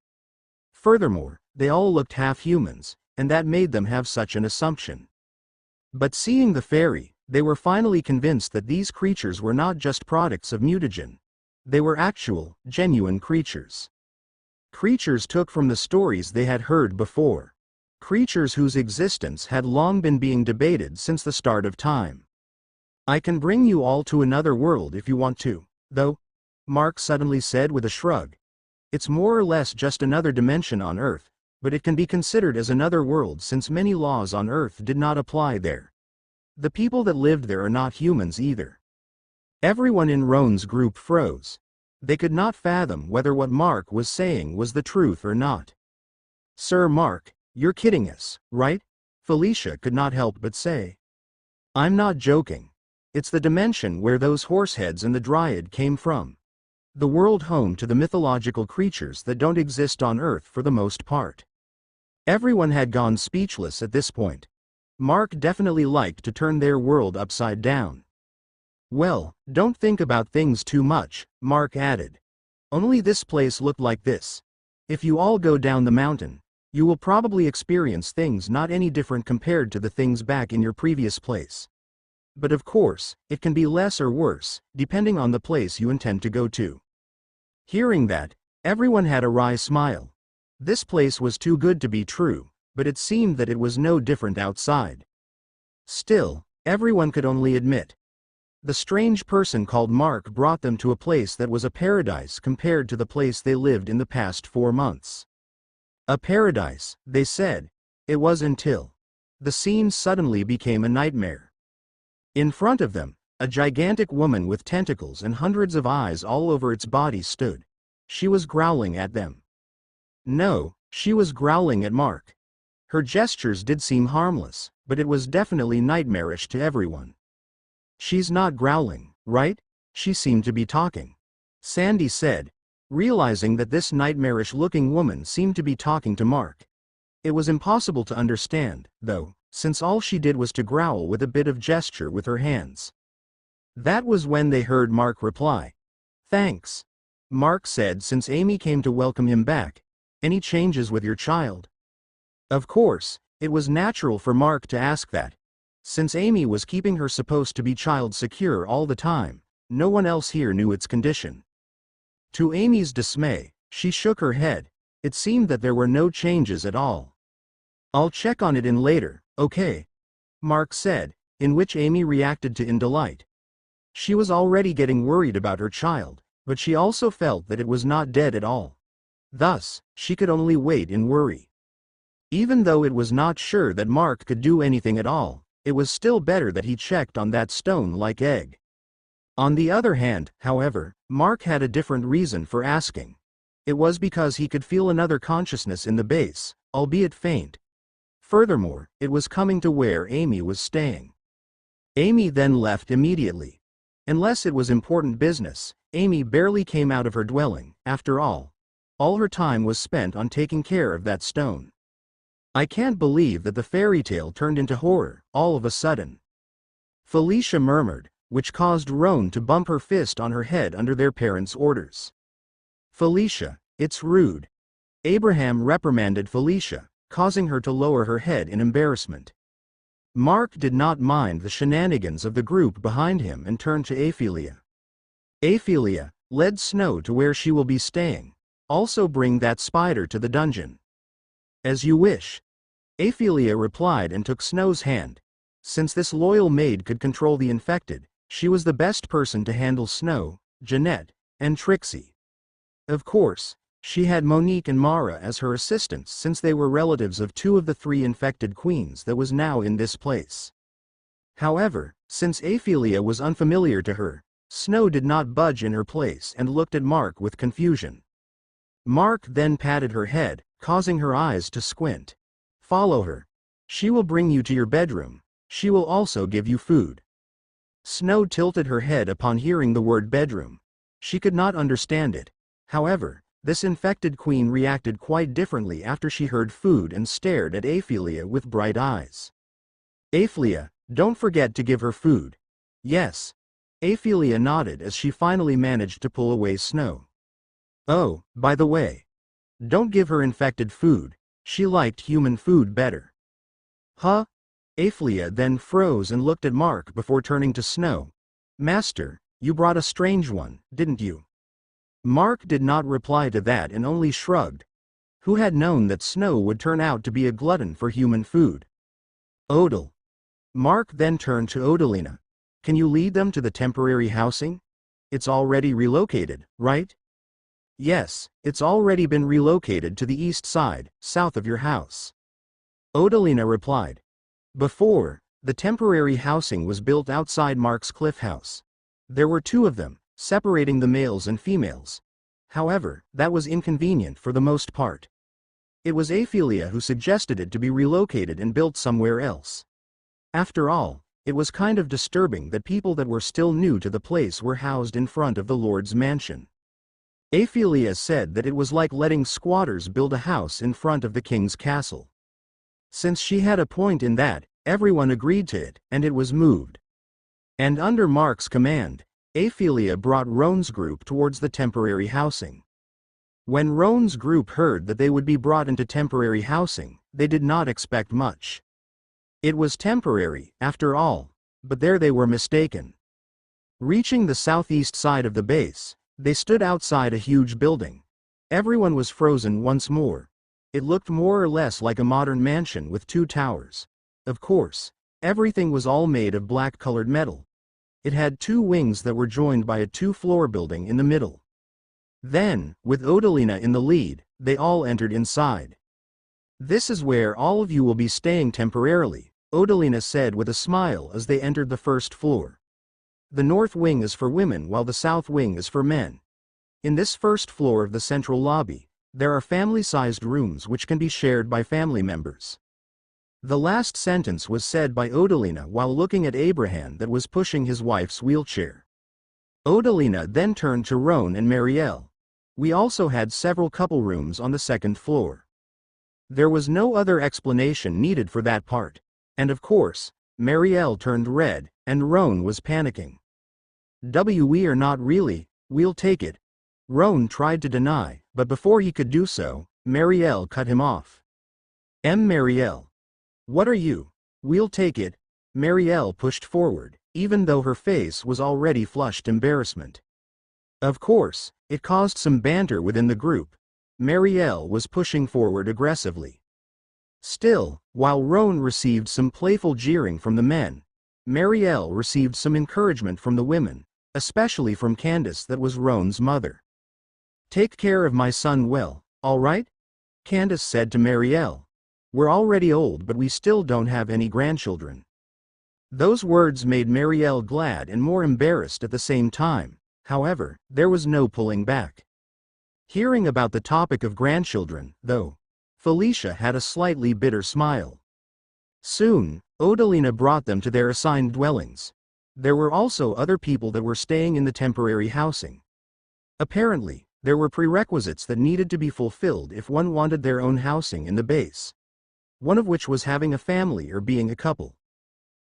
Furthermore, they all looked half-humans, and that made them have such an assumption. But seeing the fairy, they were finally convinced that these creatures were not just products of Mutagen. They were actual, genuine creatures. Creatures took from the stories they had heard before. Creatures whose existence had long been being debated since the start of time. I can bring you all to another world if you want to, though, Mark suddenly said with a shrug. It's more or less just another dimension on Earth, but it can be considered as another world since many laws on Earth did not apply there. The people that lived there are not humans either. Everyone in Roan's group froze. They could not fathom whether what Mark was saying was the truth or not. Sir Mark, you're kidding us, right? Felicia could not help but say. I'm not joking. It's the dimension where those horseheads and the Dryad came from. The world home to the mythological creatures that don't exist on Earth for the most part. Everyone had gone speechless at this point. Mark definitely liked to turn their world upside down. Well, don't think about things too much, Mark added. Only this place looked like this. If you all go down the mountain, you will probably experience things not any different compared to the things back in your previous place. But of course, it can be less or worse, depending on the place you intend to go to. Hearing that, everyone had a wry smile. This place was too good to be true, but it seemed that it was no different outside. Still, everyone could only admit. The strange person called Mark brought them to a place that was a paradise compared to the place they lived in the past 4 months. A paradise, they said. It was until the scene suddenly became a nightmare. In front of them, a gigantic woman with tentacles and hundreds of eyes all over its body stood. She was growling at them. No, she was growling at Mark. Her gestures did seem harmless, but it was definitely nightmarish to everyone. She's not growling, right? She seemed to be talking. Sandy said. realizing that this nightmarish-looking woman seemed to be talking to Mark. It was impossible to understand, though, since all she did was to growl with a bit of gesture with her hands. That was when they heard Mark reply. "Thanks," Mark said since Amy came to welcome him back. "Any changes with your child?" Of course, it was natural for Mark to ask that. Since Amy was keeping her supposed to be child secure all the time, no one else here knew its condition. To Amy's dismay, she shook her head. It seemed that there were no changes at all. "I'll check on it in later, okay?" Mark said, in which Amy reacted to in delight. She was already getting worried about her child, but she also felt that it was not dead at all. Thus, she could only wait in worry. Even though it was not sure that Mark could do anything at all, it was still better that he checked on that stone-like egg. On the other hand, however, Mark had a different reason for asking. It was because he could feel another consciousness in the base, albeit faint. Furthermore, it was coming to where Amy was staying. Amy then left immediately. Unless it was important business, Amy barely came out of her dwelling. After all her time was spent on taking care of that stone. "I can't believe that the fairy tale turned into horror, all of a sudden," Felicia murmured, which caused Roan to bump her fist on her head under their parents' orders. "Felicia, it's rude." Abraham reprimanded Felicia, causing her to lower her head in embarrassment. Mark did not mind the shenanigans of the group behind him and turned to Ophelia. "Ophelia, lead Snow to where she will be staying. Also bring that spider to the dungeon." "As you wish," Ophelia replied and took Snow's hand. Since this loyal maid could control the infected, she was the best person to handle Snow, Jeanette, and Trixie. Of course, she had Monique and Mara as her assistants since they were relatives of two of the three infected queens that was now in this place. However, since Ophelia was unfamiliar to her, Snow did not budge in her place and looked at Mark with confusion. Mark then patted her head, causing her eyes to squint. "Follow her. She will bring you to your bedroom. She will also give you food." Snow tilted her head upon hearing the word bedroom. She could not understand it. However, this infected queen reacted quite differently after she heard food and stared at Ophelia with bright eyes. "Ophelia, don't forget to give her food." "Yes." Ophelia nodded as she finally managed to pull away Snow. "Oh, by the way, don't give her infected food. She liked human food better." "Huh?" Ophelia then froze and looked at Mark before turning to Snow. "Master, you brought a strange one, didn't you?" Mark did not reply to that and only shrugged. Who had known that Snow would turn out to be a glutton for human food? "Odal." Mark then turned to Odalina. "Can you lead them to the temporary housing? It's already relocated, right?" "Yes, it's already been relocated to the east side, south of your house," Odalina replied. Before, the temporary housing was built outside Mark's cliff house. There were two of them, separating the males and females. However, that was inconvenient for the most part. It was Ophelia who suggested it to be relocated and built somewhere else. After all, it was kind of disturbing that people that were still new to the place were housed in front of the Lord's mansion. Ophelia said that it was like letting squatters build a house in front of the king's castle. Since she had a point in that, everyone agreed to it, and it was moved. And under Mark's command, Ophelia brought Roan's group towards the temporary housing. When Roan's group heard that they would be brought into temporary housing, they did not expect much. It was temporary, after all, but there they were mistaken. Reaching the southeast side of the base, they stood outside a huge building. Everyone was frozen once more. It looked more or less like a modern mansion with two towers. Of course, everything was all made of black-colored metal. It had two wings that were joined by a two-floor building in the middle. Then, with Odalina in the lead, they all entered inside. "This is where all of you will be staying temporarily," Odalina said with a smile as they entered the first floor. "The north wing is for women while the south wing is for men. In this first floor of the central lobby, there are family-sized rooms which can be shared by family members." The last sentence was said by Odalina while looking at Abraham that was pushing his wife's wheelchair. Odalina then turned to Roan and Marielle. We also had several couple rooms on the second floor. There was no other explanation needed for that part. And of course, Marielle turned red, and Roan was panicking. We are not really, we'll take it. Roan tried to deny, but before he could do so, Marielle cut him off. Marielle. What are you? We'll take it. Marielle pushed forward, even though her face was already flushed embarrassment. Of course, it caused some banter within the group. Marielle was pushing forward aggressively. Still, while Roan received some playful jeering from the men, Marielle received some encouragement from the women, especially from Candace, that was Roan's mother. Take care of my son well, all right? Candace said to Marielle. We're already old, but we still don't have any grandchildren. Those words made Marielle glad and more embarrassed at the same time. However, there was no pulling back. Hearing about the topic of grandchildren, though, Felicia had a slightly bitter smile. Soon, Odalina brought them to their assigned dwellings. There were also other people that were staying in the temporary housing. Apparently, there were prerequisites that needed to be fulfilled if one wanted their own housing in the base. One of which was having a family or being a couple.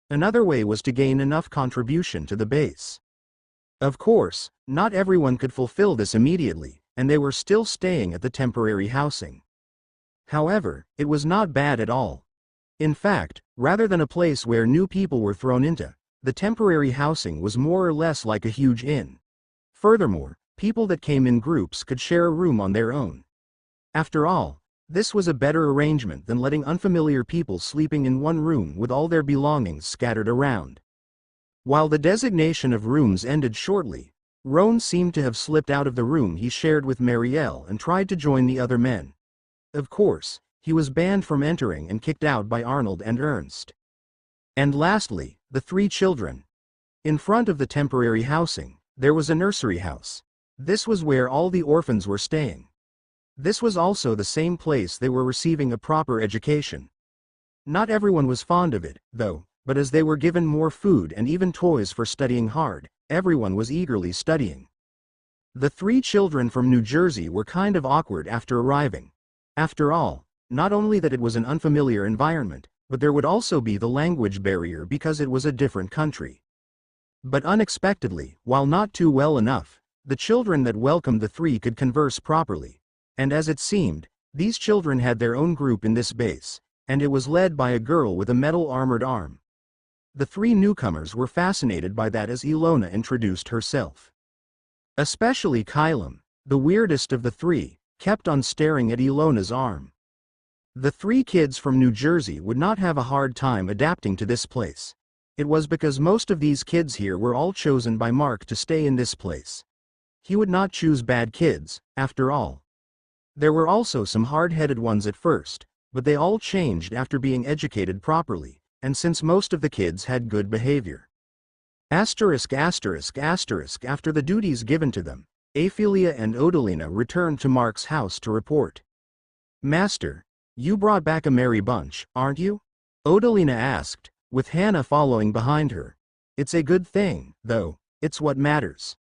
Another way was to gain enough contribution to the base. Of course, not everyone could fulfill this immediately, and they were still staying at the temporary housing. However, it was not bad at all. In fact, rather than a place where new people were thrown into, the temporary housing was more or less like a huge inn. Furthermore, people that came in groups could share a room on their own. After all, this was a better arrangement than letting unfamiliar people sleeping in one room with all their belongings scattered around. While the designation of rooms ended shortly, Roan seemed to have slipped out of the room he shared with Marielle and tried to join the other men. Of course, he was banned from entering and kicked out by Arnold and Ernst. And lastly, the three children. In front of the temporary housing, there was a nursery house. This was where all the orphans were staying. This was also the same place they were receiving a proper education. Not everyone was fond of it, though, but as they were given more food and even toys for studying hard, everyone was eagerly studying. The three children from New Jersey were kind of awkward after arriving. After all, not only that it was an unfamiliar environment, but there would also be the language barrier because it was a different country. But unexpectedly, while not too well enough, the children that welcomed the three could converse properly. And as it seemed, these children had their own group in this base, and it was led by a girl with a metal armored arm. The three newcomers were fascinated by that as Ilona introduced herself. Especially Kylam, the weirdest of the three, kept on staring at Ilona's arm. The three kids from New Jersey would not have a hard time adapting to this place. It was because most of these kids here were all chosen by Mark to stay in this place. He would not choose bad kids, after all. There were also some hard-headed ones at first, but they all changed after being educated properly, and since most of the kids had good behavior. After the duties given to them, Aphelia and Odalina returned to Mark's house to report. Master, you brought back a merry bunch, aren't you? Odalina asked, with Hannah following behind her. It's a good thing, though, it's what matters.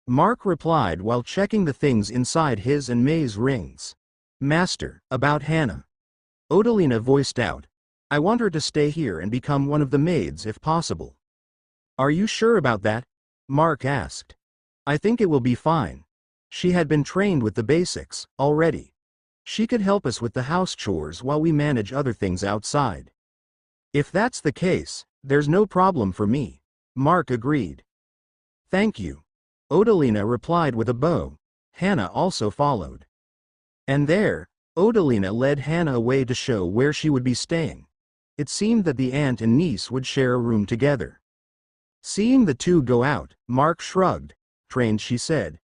Mark replied while checking the things inside his and May's rings. Master, about Hannah. Odalina voiced out. I want her to stay here and become one of the maids if possible. Are you sure about that? Mark asked. I think it will be fine. She had been trained with the basics, already. She could help us with the house chores while we manage other things outside. If that's the case, there's no problem for me. Mark agreed. Thank you. Odalina replied with a bow. Hannah also followed. And there, Odalina led Hannah away to show where she would be staying. It seemed that the aunt and niece would share a room together. Seeing the two go out, Mark shrugged. Trained, she said.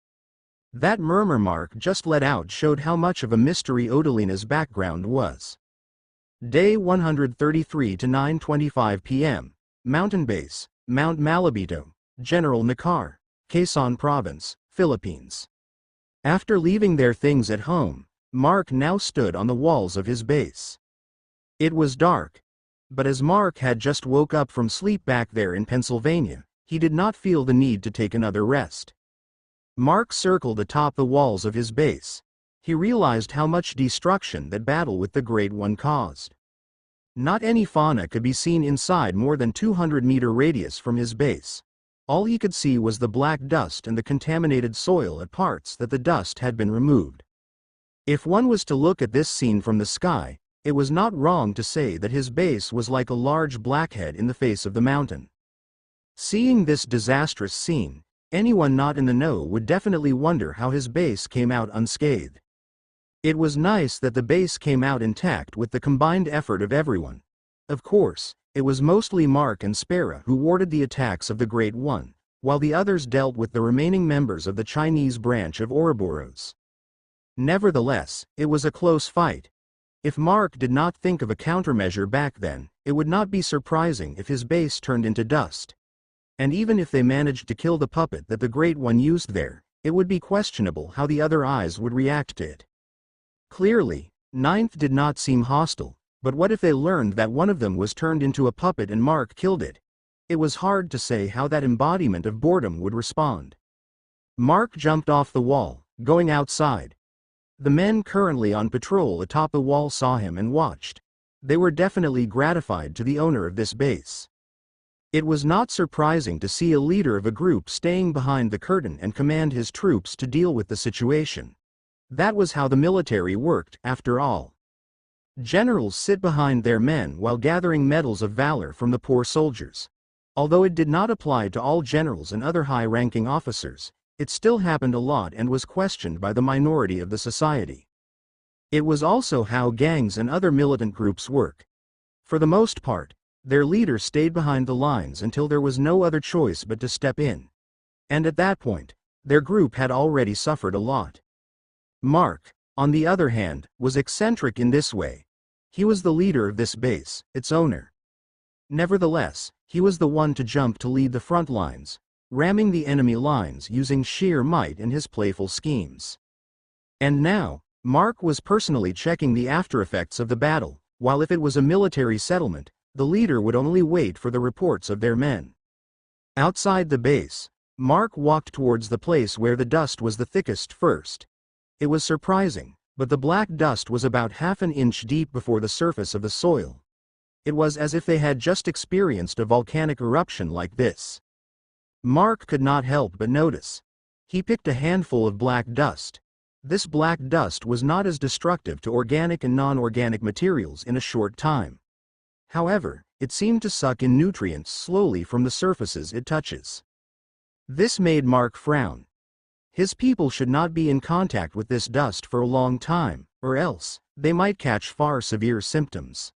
That murmur Mark just let out showed how much of a mystery Odalina's background was. Day 133 to 9:25 p.m. Mountain Base, Mount Malabito, General Nakar, Quezon Province, Philippines. After leaving their things at home, Mark now stood on the walls of his base. It was dark. But as Mark had just woke up from sleep back there in Pennsylvania, he did not feel the need to take another rest. Mark circled atop the walls of his base. He realized how much destruction that battle with the Great One caused. Not any fauna could be seen inside more than 200-meter radius from his base. All he could see was the black dust and the contaminated soil at parts that the dust had been removed. If one was to look at this scene from the sky, it was not wrong to say that his base was like a large blackhead in the face of the mountain. Seeing this disastrous scene, anyone not in the know would definitely wonder how his base came out unscathed. It was nice that the base came out intact with the combined effort of everyone. Of course, it was mostly Mark and Spera who warded the attacks of the Great One, while the others dealt with the remaining members of the Chinese branch of Ouroboros. Nevertheless, it was a close fight. If Mark did not think of a countermeasure back then, it would not be surprising if his base turned into dust. And even if they managed to kill the puppet that the Great One used there, it would be questionable how the other eyes would react to it. Clearly, Ninth did not seem hostile, but what if they learned that one of them was turned into a puppet and Mark killed it? It was hard to say how that embodiment of boredom would respond. Mark jumped off the wall, going outside. The men currently on patrol atop the wall saw him and watched. They were definitely gratified to the owner of this base. It was not surprising to see a leader of a group staying behind the curtain and command his troops to deal with the situation. That was how the military worked, after all. Generals sit behind their men while gathering medals of valor from the poor soldiers. Although it did not apply to all generals and other high-ranking officers, it still happened a lot and was questioned by the minority of the society. It was also how gangs and other militant groups work. For the most part, their leader stayed behind the lines until there was no other choice but to step in. And at that point, their group had already suffered a lot. Mark, on the other hand, was eccentric in this way. He was the leader of this base, its owner. Nevertheless, he was the one to jump to lead the front lines, ramming the enemy lines using sheer might in his playful schemes. And now, Mark was personally checking the aftereffects of the battle, while if it was a military settlement, the leader would only wait for the reports of their men. Outside the base, Mark walked towards the place where the dust was the thickest first. It was surprising, but the black dust was about half an inch deep before the surface of the soil. It was as if they had just experienced a volcanic eruption like this. Mark could not help but notice. He picked a handful of black dust. This black dust was not as destructive to organic and non-organic materials in a short time. However, it seemed to suck in nutrients slowly from the surfaces it touches. This made Mark frown. His people should not be in contact with this dust for a long time, or else, they might catch far severe symptoms.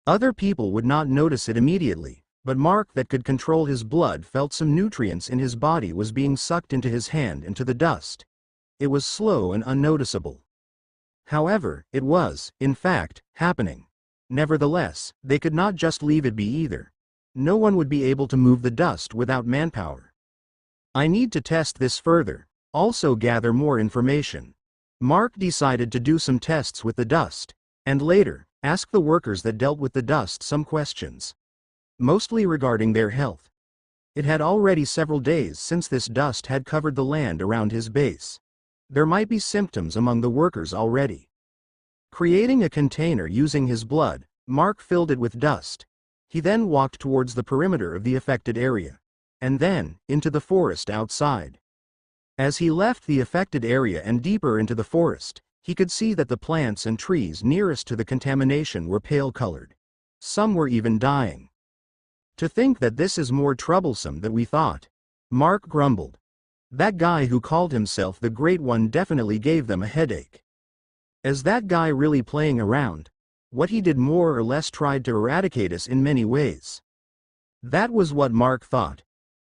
Other people would not notice it immediately, but Mark that could control his blood felt some nutrients in his body was being sucked into his hand and to the dust. It was slow and unnoticeable. However, it was, in fact, happening. Nevertheless, they could not just leave it be either. No one would be able to move the dust without manpower. I need to test this further. Also gather more information. Mark decided to do some tests with the dust, and later, ask the workers that dealt with the dust some questions. Mostly regarding their health. It had already several days since this dust had covered the land around his base. There might be symptoms among the workers already. Creating a container using his blood, Mark filled it with dust. He then walked towards the perimeter of the affected area, and then, into the forest outside. As he left the affected area and deeper into the forest, he could see that the plants and trees nearest to the contamination were pale-colored. Some were even dying. To think that this is more troublesome than we thought, Mark grumbled. That guy who called himself the Great One definitely gave them a headache. Is that guy really playing around? What he did more or less tried to eradicate us in many ways. That was what Mark thought.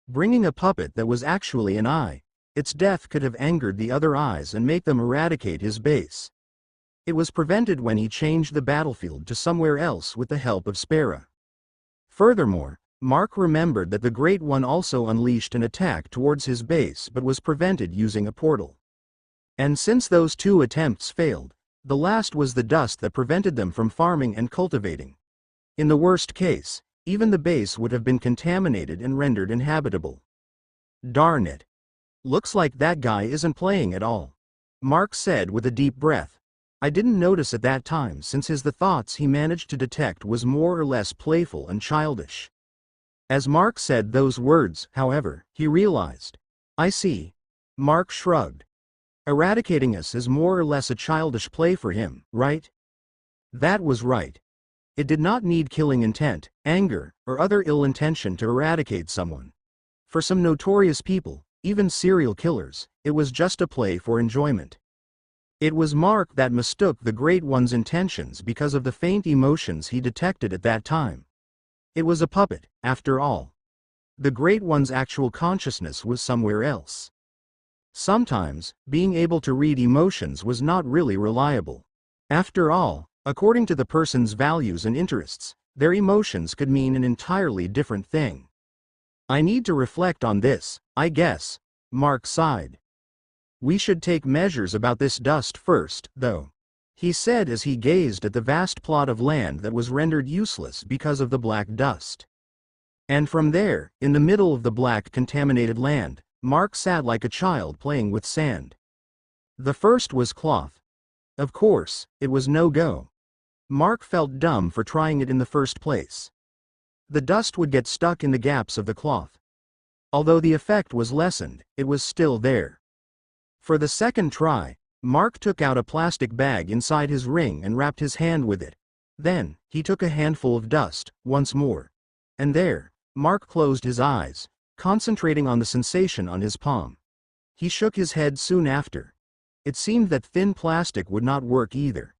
Bringing a puppet that was actually an eye. Its death could have angered the other eyes and make them eradicate his base. It was prevented when he changed the battlefield to somewhere else with the help of Spera. Furthermore, Mark remembered that the Great One also unleashed an attack towards his base but was prevented using a portal. And since those two attempts failed, the last was the dust that prevented them from farming and cultivating. In the worst case, even the base would have been contaminated and rendered inhabitable. Darn it. Looks like that guy isn't playing at all, Mark said with a deep breath. I didn't notice at that time since the thoughts he managed to detect was more or less playful and childish. As Mark said those words, however, he realized. I see. Mark shrugged. Eradicating us is more or less a childish play for him, right? That was right. It did not need killing intent, anger, or other ill intention to eradicate someone. For some notorious people, even serial killers, it was just a play for enjoyment. It was Mark that mistook the Great One's intentions because of the faint emotions he detected at that time. It was a puppet, after all. The Great One's actual consciousness was somewhere else. Sometimes, being able to read emotions was not really reliable. After all, according to the person's values and interests, their emotions could mean an entirely different thing. I need to reflect on this, I guess, Mark sighed. We should take measures about this dust first, though, he said as he gazed at the vast plot of land that was rendered useless because of the black dust. And from there, in the middle of the black contaminated land, Mark sat like a child playing with sand. The first was cloth. Of course, it was no go. Mark felt dumb for trying it in the first place. The dust would get stuck in the gaps of the cloth. Although the effect was lessened, it was still there. For the second try, Mark took out a plastic bag inside his ring and wrapped his hand with it. Then, he took a handful of dust, once more. And there, Mark closed his eyes, concentrating on the sensation on his palm. He shook his head soon after. It seemed that thin plastic would not work either.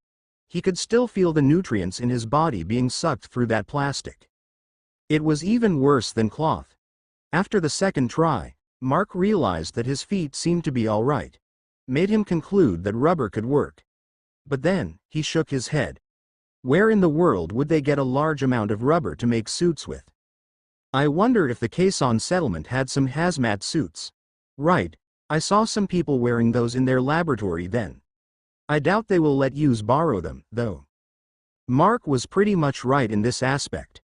He could still feel the nutrients in his body being sucked through that plastic. It was even worse than cloth. After the second try, Mark realized that his feet seemed to be all right. Made him conclude that rubber could work. But then, he shook his head. Where in the world would they get a large amount of rubber to make suits with? I wonder if the Quezon settlement had some hazmat suits. Right, I saw some people wearing those in their laboratory then. I doubt they will let you borrow them, though. Mark was pretty much right in this aspect.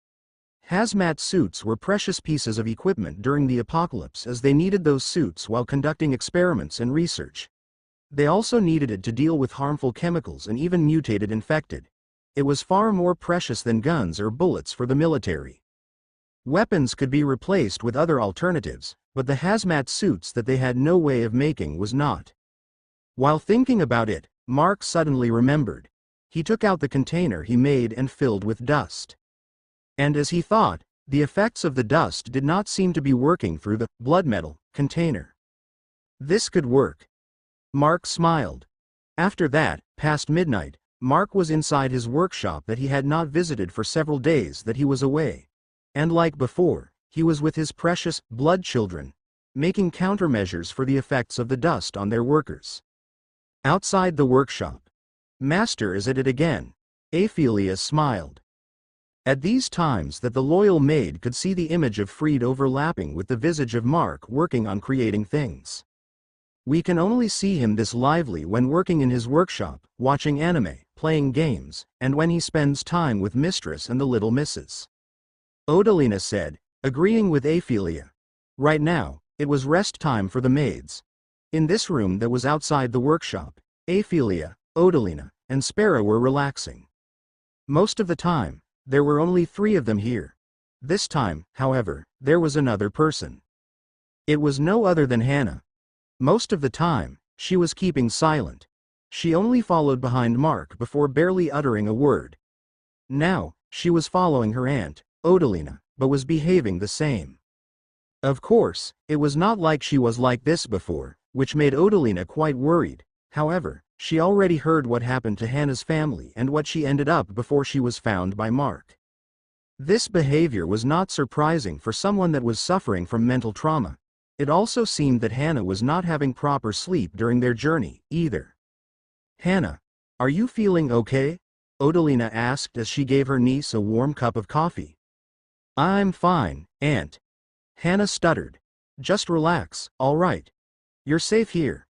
Hazmat suits were precious pieces of equipment during the apocalypse as they needed those suits while conducting experiments and research. They also needed it to deal with harmful chemicals and even mutated infected. It was far more precious than guns or bullets for the military. Weapons could be replaced with other alternatives, but the hazmat suits that they had no way of making was not. While thinking about it, Mark suddenly remembered. He took out the container he made and filled with dust. And as he thought, the effects of the dust did not seem to be working through the blood metal container. This could work. Mark smiled. After that, past midnight, Mark was inside his workshop that he had not visited for several days that he was away. And like before, he was with his precious blood children, making countermeasures for the effects of the dust on their workers. Outside the workshop. Master, is at it again. Ophelia smiled. At these times that the loyal maid could see the image of Freed overlapping with the visage of Mark working on creating things. We can only see him this lively when working in his workshop, watching anime, playing games, and when he spends time with Mistress and the little misses. Odalina said, agreeing with Ophelia. Right now, it was rest time for the maids. In this room that was outside the workshop, Ophelia, Odalina, and Sparrow were relaxing. Most of the time, there were only 3 of them here. This time, however, there was another person. It was no other than Hannah. Most of the time, she was keeping silent. She only followed behind Mark before barely uttering a word. Now, she was following her aunt, Odalina, but was behaving the same. Of course, it was not like she was like this before, which made Odalina quite worried. However, she already heard what happened to Hannah's family and what she ended up before she was found by Mark. This behavior was not surprising for someone that was suffering from mental trauma. It also seemed that Hannah was not having proper sleep during their journey, either. Hannah, are you feeling okay? Odalina asked as she gave her niece a warm cup of coffee. I'm fine, Aunt. Hannah stuttered. Just relax, all right. You're safe here.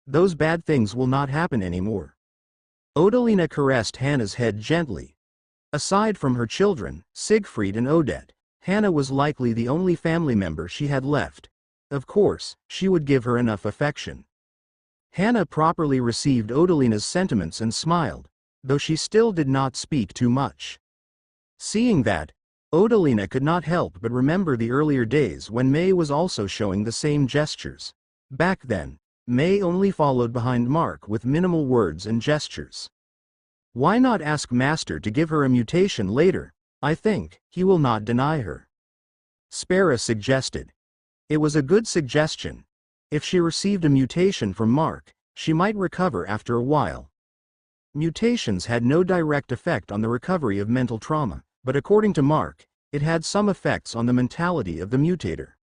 Those bad things will not happen anymore. Odalina caressed Hannah's head gently. Aside from her children, Siegfried and Odette, Hannah was likely the only family member she had left. Of course, she would give her enough affection. Hannah properly received Odalina's sentiments and smiled, though she still did not speak too much. Seeing that, Odalina could not help but remember the earlier days when May was also showing the same gestures. Back then, May only followed behind Mark with minimal words and gestures. Why not ask Master to give her a mutation later? I think he will not deny her. Spera suggested. It was a good suggestion. If she received a mutation from Mark, she might recover after a while. Mutations had no direct effect on the recovery of mental trauma, but according to Mark, it had some effects on the mentality of the mutator.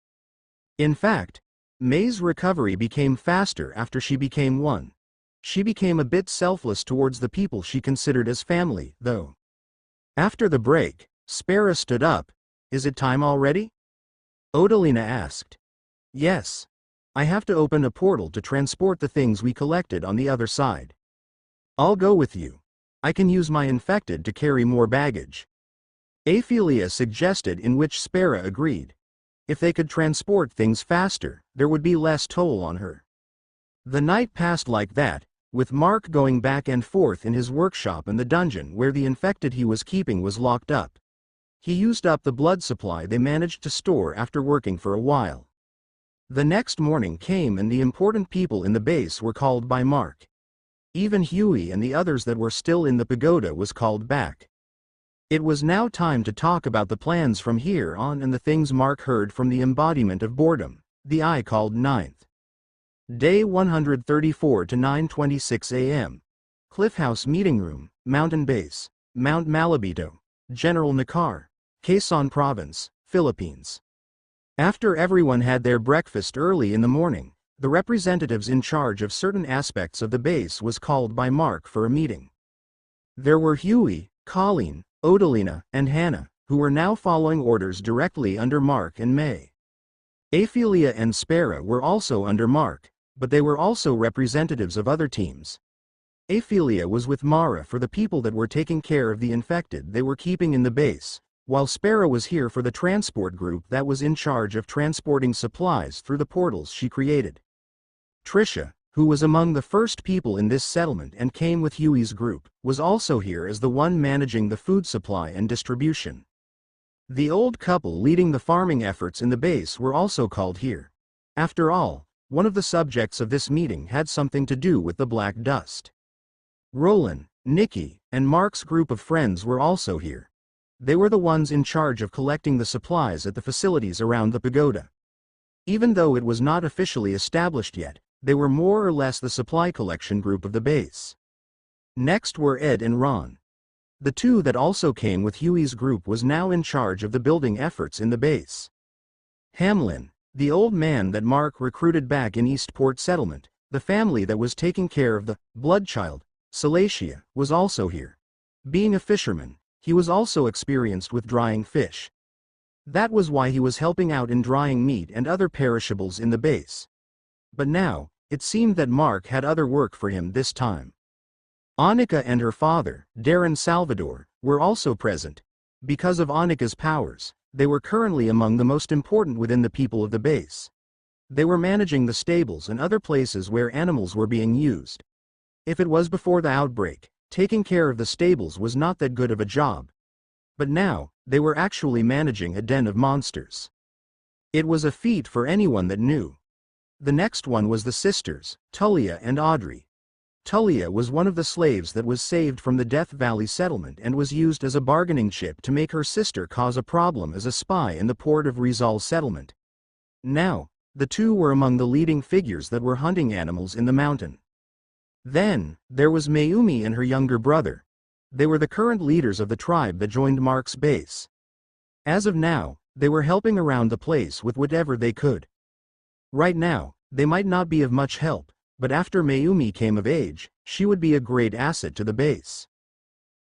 In fact, May's recovery became faster after she became one. She became a bit selfless towards the people she considered as family, though. After the break, Spera stood up. Is it time already? Odalina asked. Yes. I have to open a portal to transport the things we collected on the other side. I'll go with you. I can use my infected to carry more baggage. Aphelia suggested, in which Spera agreed. If they could transport things faster, there would be less toll on her. The night passed like that, with Mark going back and forth in his workshop, and the dungeon where the infected he was keeping was locked up. He used up the blood supply they managed to store after working for a while. The next morning came and the important people in the base were called by Mark. Even Huey and the others that were still in the pagoda was called back. It was now time to talk about the plans from here on and the things Mark heard from the embodiment of boredom, the eye called Ninth. Day 134 to 9:26 a.m. Cliff House Meeting Room, Mountain Base, Mount Malabito, General Nakar, Quezon Province, Philippines. After everyone had their breakfast early in the morning, the representatives in charge of certain aspects of the base was called by Mark for a meeting. There were Huey, Colleen, Odalina, and Hannah, who were now following orders directly under Mark and May. Aphelia and Spera were also under Mark, but they were also representatives of other teams. Aphelia was with Mara for the people that were taking care of the infected they were keeping in the base, while Spera was here for the transport group that was in charge of transporting supplies through the portals she created. Trisha, who was among the first people in this settlement and came with Huey's group, was also here as the one managing the food supply and distribution. The old couple leading the farming efforts in the base were also called here. After all, one of the subjects of this meeting had something to do with the black dust. Roland, Nikki, and Mark's group of friends were also here. They were the ones in charge of collecting the supplies at the facilities around the pagoda. Even though it was not officially established yet, they were more or less the supply collection group of the base. Next were Ed and Ron. The two that also came with Huey's group was now in charge of the building efforts in the base. Hamlin, the old man that Mark recruited back in Eastport Settlement, the family that was taking care of the bloodchild, Salacia, was also here. Being a fisherman, he was also experienced with drying fish. That was why he was helping out in drying meat and other perishables in the base. But now, it seemed that Mark had other work for him this time. Annika and her father, Darren Salvador, were also present. Because of Annika's powers, they were currently among the most important within the people of the base. They were managing the stables and other places where animals were being used. If it was before the outbreak, taking care of the stables was not that good of a job. But now, they were actually managing a den of monsters. It was a feat for anyone that knew. The next one was the sisters, Tullia and Audrey. Tullia was one of the slaves that was saved from the Death Valley settlement and was used as a bargaining chip to make her sister cause a problem as a spy in the port of Rizal settlement. Now, the two were among the leading figures that were hunting animals in the mountain. Then, there was Mayumi and her younger brother. They were the current leaders of the tribe that joined Mark's base. As of now, they were helping around the place with whatever they could. Right now, they might not be of much help, but after Mayumi came of age, she would be a great asset to the base.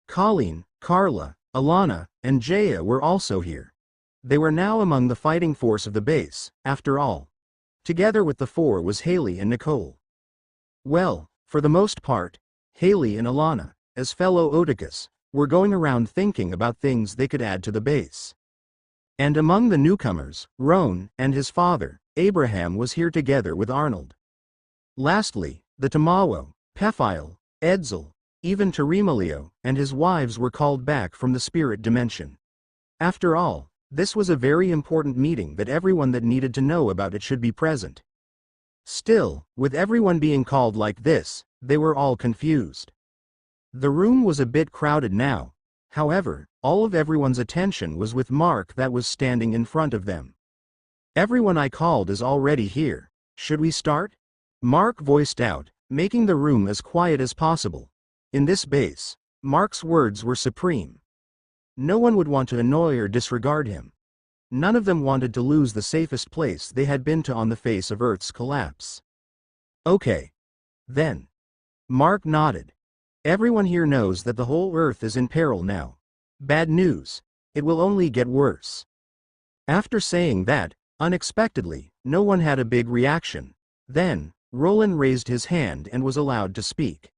Colleen, Carla, Alana, and Jaya were also here. They were now among the fighting force of the base, after all. Together with the four was Haley and Nicole. Well, for the most part, Haley and Alana, as fellow Otakus, were going around thinking about things they could add to the base. And among the newcomers, Roan and his father, Abraham was here together with Arnold. Lastly, the Tamawo, Pephiel, Edsel, even Tarimaleo, and his wives were called back from the spirit dimension. After all, this was a very important meeting that everyone that needed to know about it should be present. Still, with everyone being called like this, they were all confused. The room was a bit crowded now. However, all of everyone's attention was with Mark that was standing in front of them. "Everyone I called is already here. Should we start?" Mark voiced out, making the room as quiet as possible. In this base, Mark's words were supreme. No one would want to annoy or disregard him. None of them wanted to lose the safest place they had been to on the face of Earth's collapse. "Okay. Then." Mark nodded. "Everyone here knows that the whole Earth is in peril now. Bad news. It will only get worse." After saying that, unexpectedly, no one had a big reaction. Then, Roland raised his hand and was allowed to speak.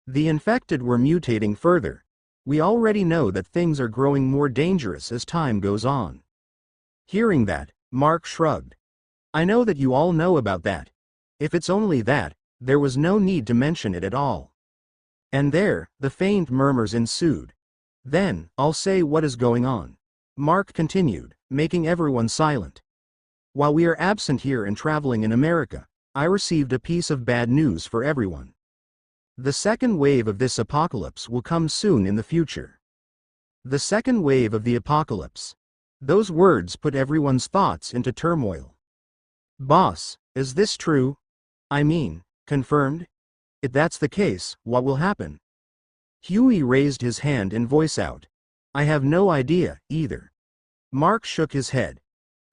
"The infected were mutating further. We already know that things are growing more dangerous as time goes on." Hearing that, Mark shrugged. "I know that you all know about that. If it's only that, there was no need to mention it at all." And there, the faint murmurs ensued. "Then, I'll say what is going on," Mark continued, making everyone silent. "While we are absent here and traveling in America, I received a piece of bad news for everyone. The second wave of this apocalypse will come soon in the future." The second wave of the apocalypse. Those words put everyone's thoughts into turmoil. "Boss, is this true? I mean, confirmed? If that's the case, what will happen?" Huey raised his hand and voice out. "I have no idea, either." Mark shook his head.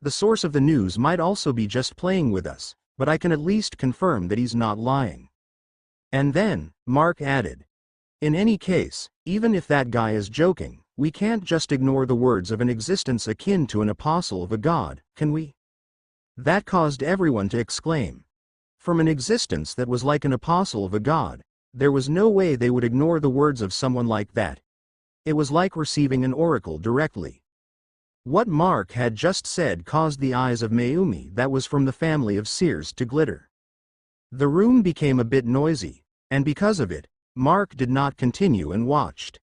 "The source of the news might also be just playing with us, but I can at least confirm that he's not lying." And then, Mark added, "In any case, even if that guy is joking, we can't just ignore the words of an existence akin to an apostle of a god, can we?" That caused everyone to exclaim. From an existence that was like an apostle of a god, there was no way they would ignore the words of someone like that. It was like receiving an oracle directly. What Mark had just said caused the eyes of Mayumi, that was from the family of Seers, to glitter. The room became a bit noisy, and because of it, Mark did not continue and watched.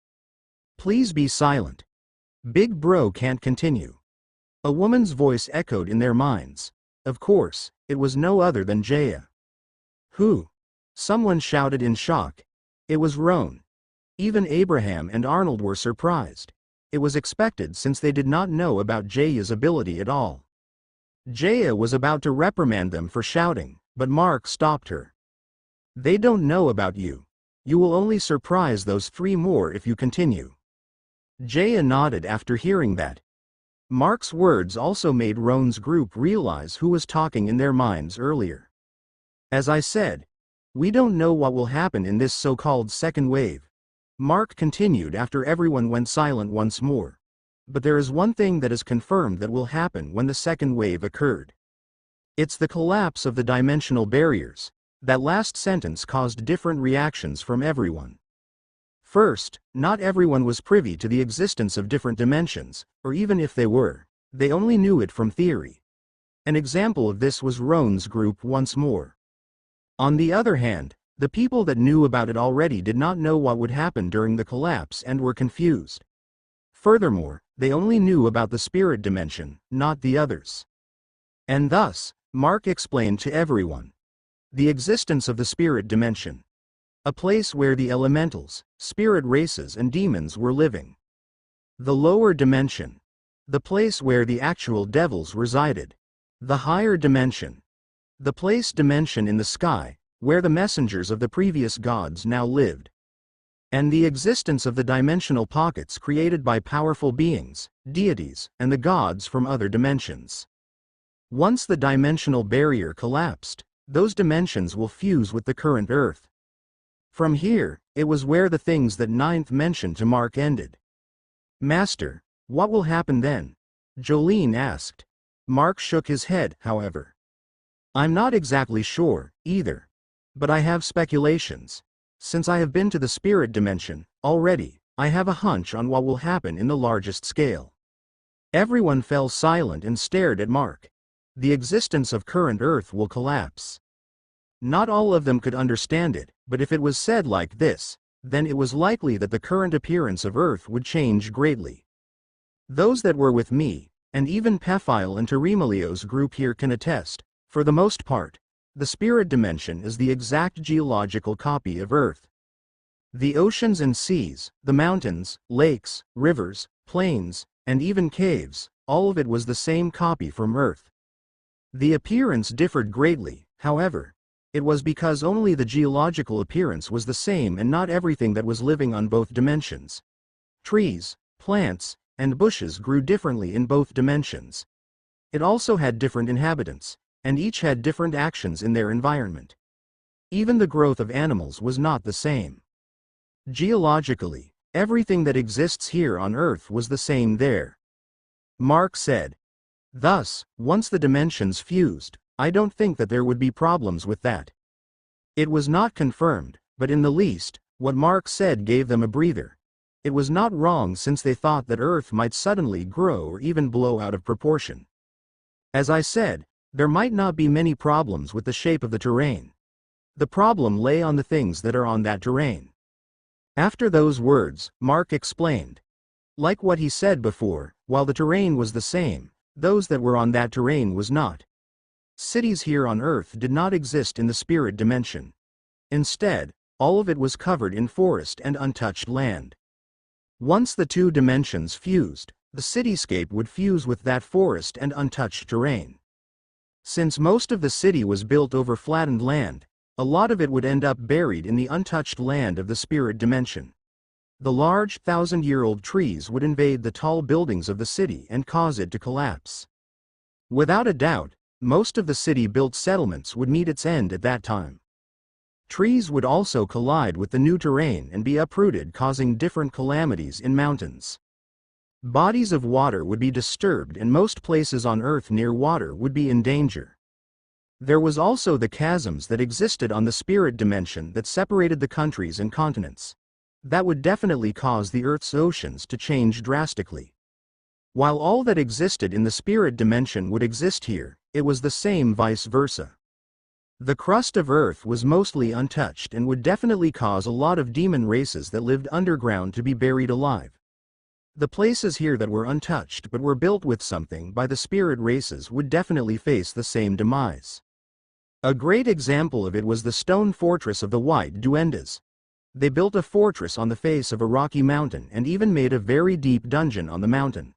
"Please be silent. Big Bro can't continue." A woman's voice echoed in their minds. Of course, it was no other than Jaya. "Who?" Someone shouted in shock. It was Roan. Even Abraham and Arnold were surprised. It was expected since they did not know about Jaya's ability at all. Jaya was about to reprimand them for shouting, but Mark stopped her. "They don't know about you. You will only surprise those three more if you continue." Jaya nodded after hearing that. Mark's words also made Roan's group realize who was talking in their minds earlier. "As I said, we don't know what will happen in this so-called second wave," Mark continued after everyone went silent once more. "But there is one thing that is confirmed that will happen when the second wave occurred. It's the collapse of the dimensional barriers." That last sentence caused different reactions from everyone. First, not everyone was privy to the existence of different dimensions, or even if they were, they only knew it from theory. An example of this was Roan's group once more. On the other hand, the people that knew about it already did not know what would happen during the collapse and were confused. Furthermore, they only knew about the spirit dimension, not the others. And thus, Mark explained to everyone the existence of the spirit dimension. A place where the elementals, spirit races and demons were living. The lower dimension. The place where the actual devils resided. The higher dimension. The place dimension in the sky, where the messengers of the previous gods now lived. And the existence of the dimensional pockets created by powerful beings, deities, and the gods from other dimensions. Once the dimensional barrier collapsed, those dimensions will fuse with the current Earth. From here, it was where the things that Ninth mentioned to Mark ended. "Master, what will happen then?" Jolene asked. Mark shook his head, however. "I'm not exactly sure, either. But I have speculations. Since I have been to the spirit dimension, already, I have a hunch on what will happen in the largest scale." Everyone fell silent and stared at Mark. the existence of current Earth will collapse. Not all of them could understand it, but if it was said like this, then it was likely that the current appearance of Earth would change greatly. Those that were with me, and even Pephile and Teremelio's group here can attest, for the most part, the spirit dimension is the exact geological copy of Earth. The oceans and seas, the mountains, lakes, rivers, plains, and even caves, all of it was the same copy from Earth. The appearance differed greatly, however. It was because only the geological appearance was the same and not everything that was living on both dimensions. Trees, plants, and bushes grew differently in both dimensions. It also had different inhabitants, and each had different actions in their environment. Even the growth of animals was not the same. Geologically, everything that exists here on Earth was the same there. Mark said. Thus, once the dimensions fused, I don't think that there would be problems with that. It was not confirmed, but in the least, what Mark said gave them a breather. It was not wrong since they thought that Earth might suddenly grow or even blow out of proportion. As I said, there might not be many problems with the shape of the terrain. The problem lay on the things that are on that terrain. After those words, Mark explained. Like what he said before, while the terrain was the same, those that were on that terrain was not. Cities here on Earth did not exist in the spirit dimension. Instead, all of it was covered in forest and untouched land. Once the two dimensions fused, the cityscape would fuse with that forest and untouched terrain. Since most of the city was built over flattened land, a lot of it would end up buried in the untouched land of the spirit dimension. The large, thousand-year-old trees would invade the tall buildings of the city and cause it to collapse. Without a doubt, most of the city-built settlements would meet its end at that time. Trees would also collide with the new terrain and be uprooted, causing different calamities in mountains. Bodies of water would be disturbed and most places on Earth near water would be in danger. There was also the chasms that existed on the spirit dimension that separated the countries and continents. That would definitely cause the Earth's oceans to change drastically. While all that existed in the spirit dimension would exist here, it was the same vice versa. The crust of Earth was mostly untouched and would definitely cause a lot of demon races that lived underground to be buried alive. The places here that were untouched but were built with something by the spirit races would definitely face the same demise. A great example of it was the stone fortress of the White Duendes. They built a fortress on the face of a rocky mountain and even made a very deep dungeon on the mountain.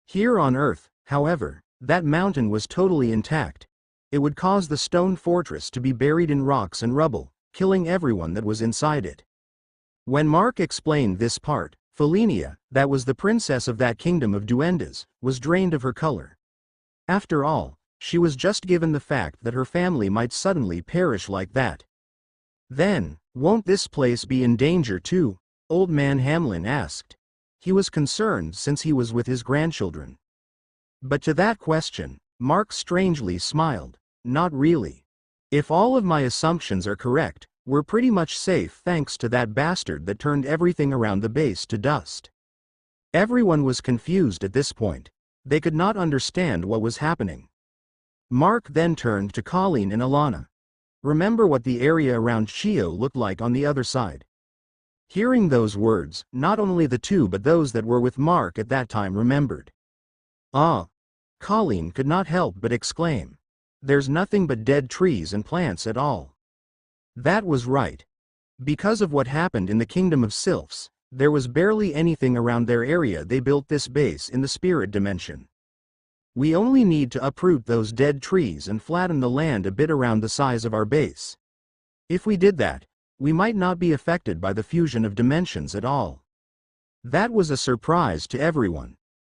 Here on Earth, however, that mountain was totally intact. It would cause the stone fortress to be buried in rocks and rubble, killing everyone that was inside it. When Mark explained this part, Felinia, that was the princess of that kingdom of duendes, was drained of her color. After all, she was just given the fact that her family might suddenly perish like that. Then, won't this place be in danger too? Old man Hamlin asked. He was concerned since he was with his grandchildren. But to that question, Mark strangely smiled. Not really. If all of my assumptions are correct, we're pretty much safe thanks to that bastard that turned everything around the base to dust. Everyone was confused at this point. They could not understand what was happening. Mark then turned to Colleen and Alana. Remember what the area around Chio looked like on the other side. Hearing those words, not only the two but those that were with Mark at that time remembered. Ah! Colleen could not help but exclaim. There's nothing but dead trees and plants at all. That was right. Because of what happened in the kingdom of Sylphs, there was barely anything around their area. They built this base in the spirit dimension. We only need to uproot those dead trees and flatten the land a bit around the size of our base. If we did that, we might not be affected by the fusion of dimensions at all. That was a surprise to everyone.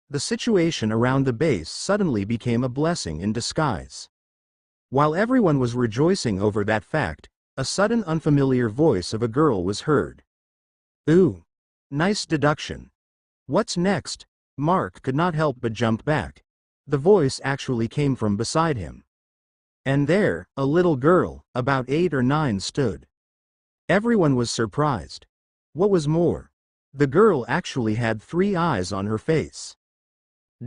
The situation around the base suddenly became a blessing in disguise. While everyone was rejoicing over that fact, a sudden unfamiliar voice of a girl was heard. Ooh! Nice deduction. What's next? Mark could not help but jump back. The voice actually came from beside him. And there, a little girl, about 8 or 9, stood. Everyone was surprised. What was more, the girl actually had 3 eyes on her face.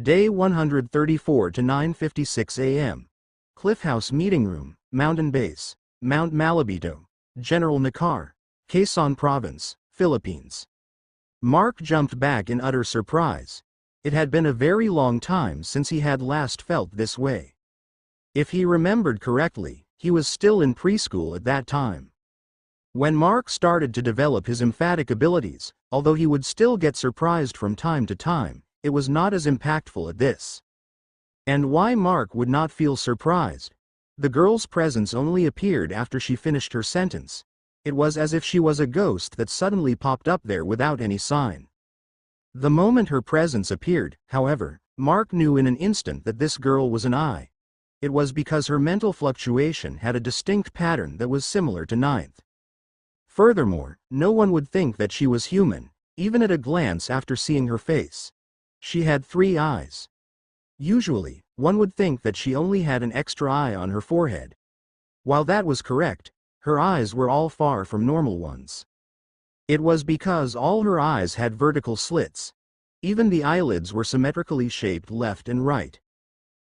Day 134 to 9:56 a.m. Cliff House Meeting Room, Mountain Base, Mount Malabito, General Nakar, Quezon Province, Philippines. Mark jumped back in utter surprise. It had been a very long time since he had last felt this way. If he remembered correctly, he was still in preschool at that time. When Mark started to develop his emphatic abilities, although he would still get surprised from time to time, it was not as impactful as this. And why Mark would not feel surprised? The girl's presence only appeared after she finished her sentence. It was as if she was a ghost that suddenly popped up there without any sign. The moment her presence appeared, however, Mark knew in an instant that this girl was an I. It was because her mental fluctuation had a distinct pattern that was similar to Ninth. Furthermore, no one would think that she was human, even at a glance after seeing her face. She had 3 eyes. Usually, one would think that she only had an extra eye on her forehead. While that was correct, her eyes were all far from normal ones. It was because all her eyes had vertical slits. Even the eyelids were symmetrically shaped left and right.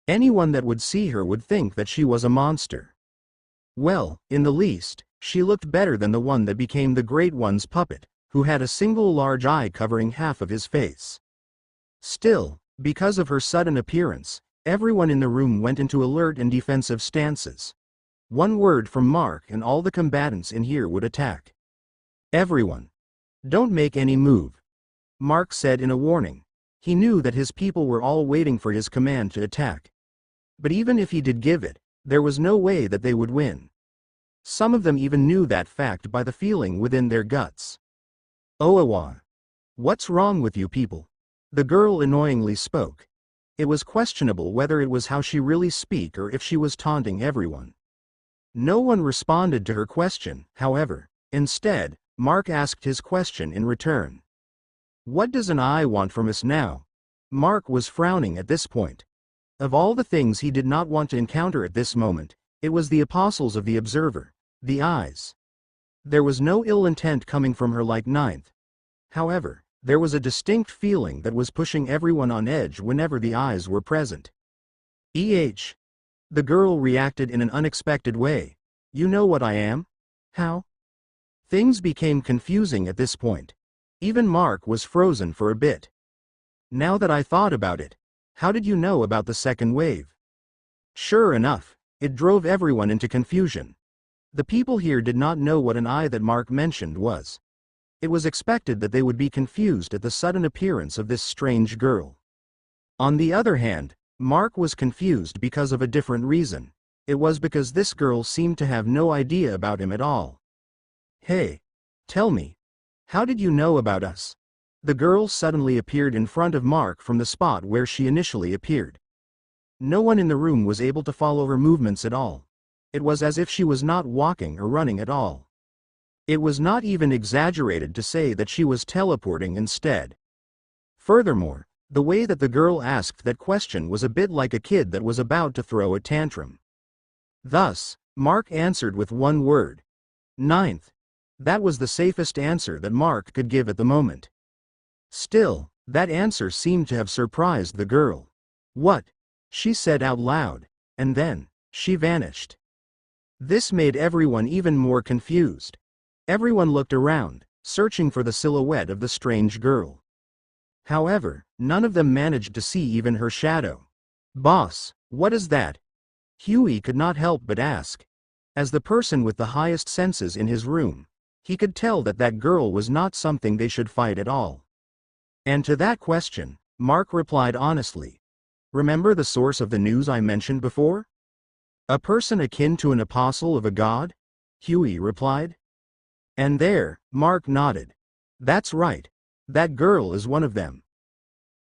Anyone that would see her would think that she was a monster. Well, in the least, she looked better than the one that became the Great One's puppet, who had a single large eye covering half of his face. Still, because of her sudden appearance, everyone in the room went into alert and defensive stances. One word from Mark and all the combatants in here would attack. Everyone. Don't make any move, Mark said in a warning. He knew that his people were all waiting for his command to attack. But even if he did give it, there was no way that they would win. Some of them even knew that fact by the feeling within their guts. Oawa. What's wrong with you people? The girl annoyingly spoke. It was questionable whether it was how she really speak or if she was taunting everyone. No one responded to her question, however. Instead, Mark asked his question in return. What does an eye want from us now? Mark was frowning at this point. Of all the things he did not want to encounter at this moment, it was the apostles of the observer, the eyes. There was no ill intent coming from her like Ninth. However, there was a distinct feeling that was pushing everyone on edge whenever the eyes were present. The girl reacted in an unexpected way. You know what I am? How? Things became confusing at this point. Even Mark was frozen for a bit. Now that I thought about it, how did you know about the second wave? Sure enough, it drove everyone into confusion. The people here did not know what an eye that Mark mentioned was. It was expected that they would be confused at the sudden appearance of this strange girl. On the other hand, Mark was confused because of a different reason. It was because this girl seemed to have no idea about him at all. Hey, tell me, how did you know about us? The girl suddenly appeared in front of Mark from the spot where she initially appeared. No one in the room was able to follow her movements at all. It was as if she was not walking or running at all. It was not even exaggerated to say that she was teleporting instead. Furthermore, the way that the girl asked that question was a bit like a kid that was about to throw a tantrum. Thus, Mark answered with one word. Ninth. That was the safest answer that Mark could give at the moment. Still, that answer seemed to have surprised the girl. What? She said out loud, and then, she vanished. This made everyone even more confused. Everyone looked around, searching for the silhouette of the strange girl. However, none of them managed to see even her shadow. Boss, what is that? Huey could not help but ask. As the person with the highest senses in his room, he could tell that that girl was not something they should fight at all. And to that question, Mark replied honestly. Remember the source of the news I mentioned before? A person akin to an apostle of a god? Huey replied. And there, Mark nodded. That's right. That girl is one of them.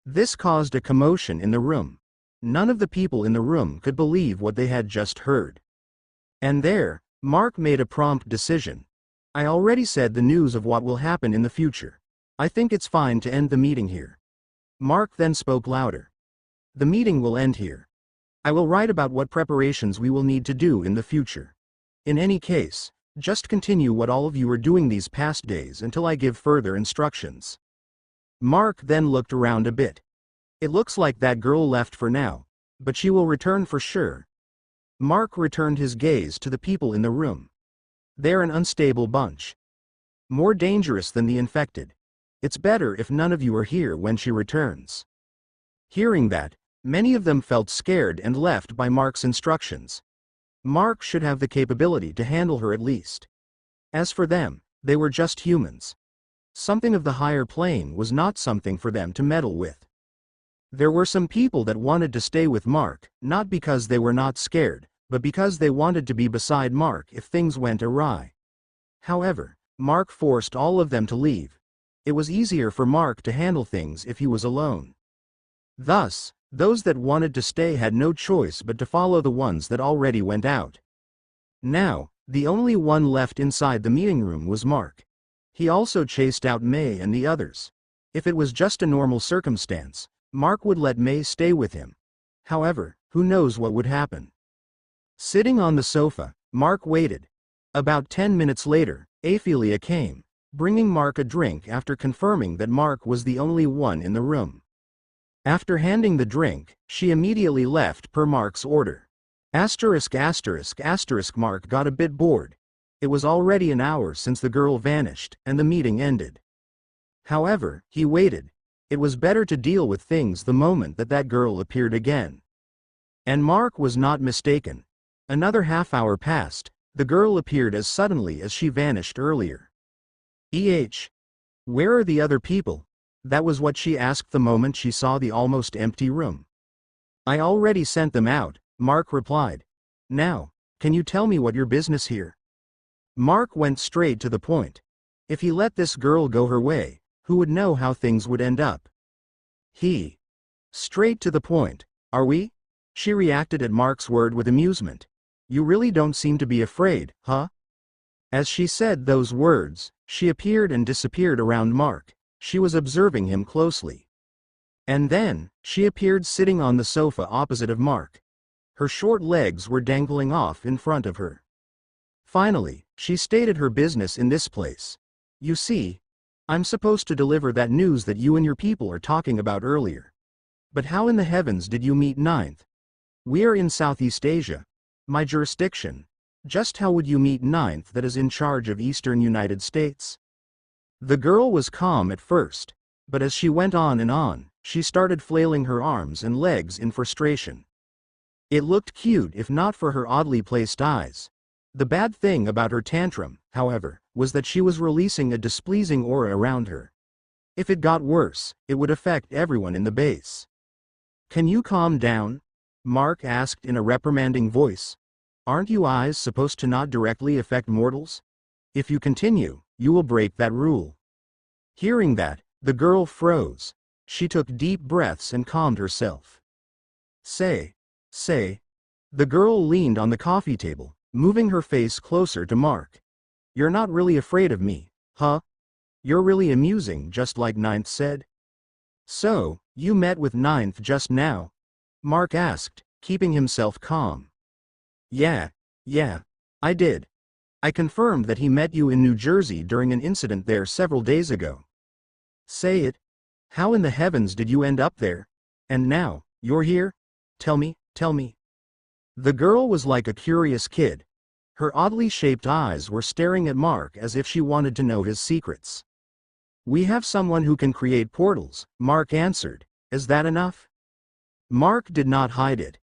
This caused a commotion in the room. None of the people in the room could believe what they had just heard. And there, Mark made a prompt decision. I already said the news of what will happen in the future. I think it's fine to end the meeting here. Mark then spoke louder. The meeting will end here. I will write about what preparations we will need to do in the future. In any case, just continue what all of you are doing these past days until I give further instructions. Mark then looked around a bit. It looks like that girl left for now, but she will return for sure. Mark returned his gaze to the people in the room. They're an unstable bunch. More dangerous than the infected. It's better if none of you are here when she returns. Hearing that, many of them felt scared and left by Mark's instructions. Mark should have the capability to handle her at least. As for them, they were just humans. Something of the higher plane was not something for them to meddle with. There were some people that wanted to stay with Mark, not because they were not scared, but because they wanted to be beside Mark if things went awry. However, Mark forced all of them to leave. It was easier for Mark to handle things if he was alone. Thus, those that wanted to stay had no choice but to follow the ones that already went out. Now, the only one left inside the meeting room was Mark. He also chased out May and the others. If it was just a normal circumstance, Mark would let May stay with him. However, who knows what would happen. Sitting on the sofa, Mark waited. About 10 minutes later, Ophelia came, bringing Mark a drink after confirming that Mark was the only one in the room. After handing the drink, she immediately left per Mark's order. Mark got a bit bored. It was already an hour since the girl vanished, and the meeting ended. However, he waited. It was better to deal with things the moment that girl appeared again. And Mark was not mistaken. Another half-hour passed. The girl appeared as suddenly as she vanished earlier. Where are the other people? That was what she asked the moment she saw the almost empty room. I already sent them out, Mark replied. Now, can you tell me what your business here? Mark went straight to the point. If he let this girl go her way, who would know how things would end up? Straight to the point, are we? She reacted at Mark's word with amusement. You really don't seem to be afraid, huh? As she said those words, she appeared and disappeared around Mark. She was observing him closely. And then, she appeared sitting on the sofa opposite of Mark. Her short legs were dangling off in front of her. Finally, she stated her business in this place. You see, I'm supposed to deliver that news that you and your people are talking about earlier. But how in the heavens did you meet Ninth? We are in Southeast Asia. My jurisdiction. Just how would you meet Ninth that is in charge of Eastern United States? The girl was calm at first, but as she went on and on, she started flailing her arms and legs in frustration. It looked cute if not for her oddly placed eyes. The bad thing about her tantrum, however, was that she was releasing a displeasing aura around her. If it got worse, it would affect everyone in the base. Can you calm down? Mark asked in a reprimanding voice. Aren't you eyes supposed to not directly affect mortals? If you continue, you will break that rule. Hearing that, the girl froze. She took deep breaths and calmed herself. Say. The girl leaned on the coffee table, moving her face closer to Mark. You're not really afraid of me, huh? You're really amusing, just like Ninth said. So, you met with Ninth just now? Mark asked, keeping himself calm. Yeah, I did. I confirmed that he met you in New Jersey during an incident there several days ago. Say it. How in the heavens did you end up there? And now, you're here? Tell me. The girl was like a curious kid. Her oddly shaped eyes were staring at Mark as if she wanted to know his secrets. We have someone who can create portals, Mark answered. Is that enough? Mark did not hide it.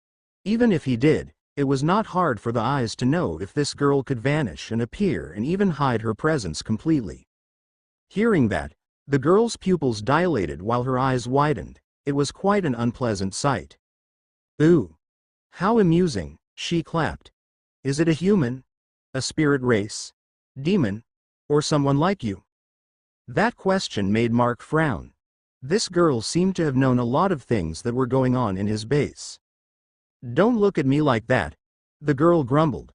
Even if he did, it was not hard for the eyes to know if this girl could vanish and appear and even hide her presence completely. Hearing that, the girl's pupils dilated while her eyes widened. It was quite an unpleasant sight. Ooh. How amusing, she clapped. Is it a human? A spirit race? Demon? Or someone like you? That question made Mark frown. This girl seemed to have known a lot of things that were going on in his base. Don't look at me like that, the girl grumbled.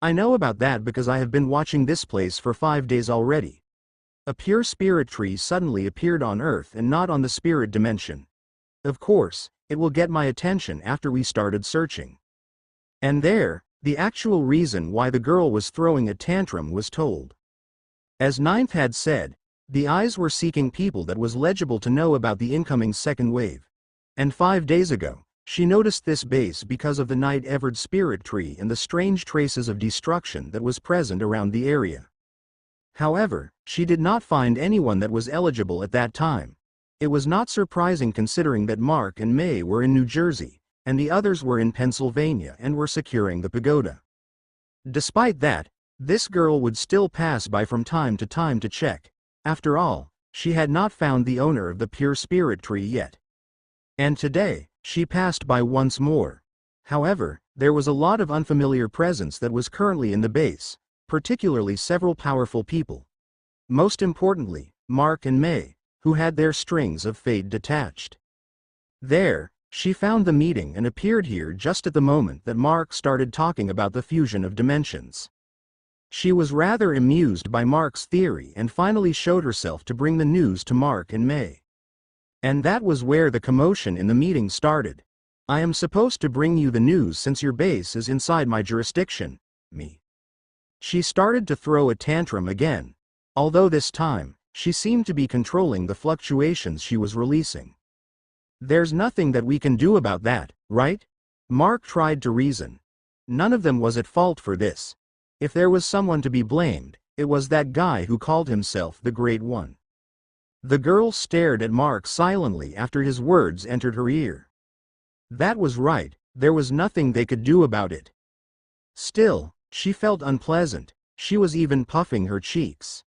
I know about that because I have been watching this place for 5 days already. A pure spirit tree suddenly appeared on Earth and not on the spirit dimension. Of course, it will get my attention after we started searching. And there, the actual reason why the girl was throwing a tantrum was told. As Ninth had said, the eyes were seeking people that was legible to know about the incoming second wave. And 5 days ago, she noticed this base because of the night-evered spirit tree and the strange traces of destruction that was present around the area. However, she did not find anyone that was eligible at that time. It was not surprising considering that Mark and May were in New Jersey, and the others were in Pennsylvania and were securing the pagoda. Despite that, this girl would still pass by from time to time to check. After all, she had not found the owner of the pure spirit tree yet. And today, she passed by once more. However, there was a lot of unfamiliar presence that was currently in the base, particularly several powerful people. Most importantly, Mark and May, who had their strings of fate detached. There, she found the meeting and appeared here just at the moment that Mark started talking about the fusion of dimensions. She was rather amused by Mark's theory and finally showed herself to bring the news to Mark and May. And that was where the commotion in the meeting started. I am supposed to bring you the news since your base is inside my jurisdiction, me. She started to throw a tantrum again, although this time, she seemed to be controlling the fluctuations she was releasing. There's nothing that we can do about that, right? Mark tried to reason. None of them was at fault for this. If there was someone to be blamed, it was that guy who called himself the Great One. The girl stared at Mark silently after his words entered her ear. That was right, there was nothing they could do about it. Still, she felt unpleasant, she was even puffing her cheeks.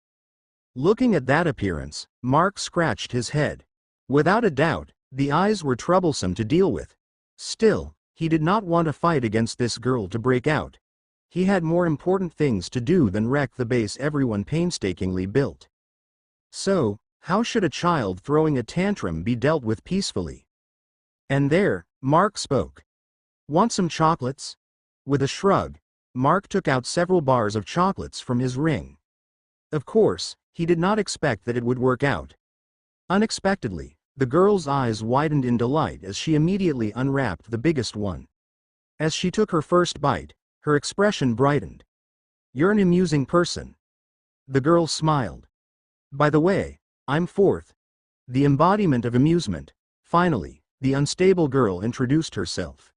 Looking at that appearance, Mark scratched his head. Without a doubt, the eyes were troublesome to deal with. Still, he did not want to fight against this girl to break out. He had more important things to do than wreck the base everyone painstakingly built. So, how should a child throwing a tantrum be dealt with peacefully? And there, Mark spoke. Want some chocolates? With a shrug, Mark took out several bars of chocolates from his ring. Of course, he did not expect that it would work out. Unexpectedly, the girl's eyes widened in delight as she immediately unwrapped the biggest one. As she took her first bite, her expression brightened. You're an amusing person. The girl smiled. By the way, I'm Fourth, the embodiment of amusement. Finally, the unstable girl introduced herself.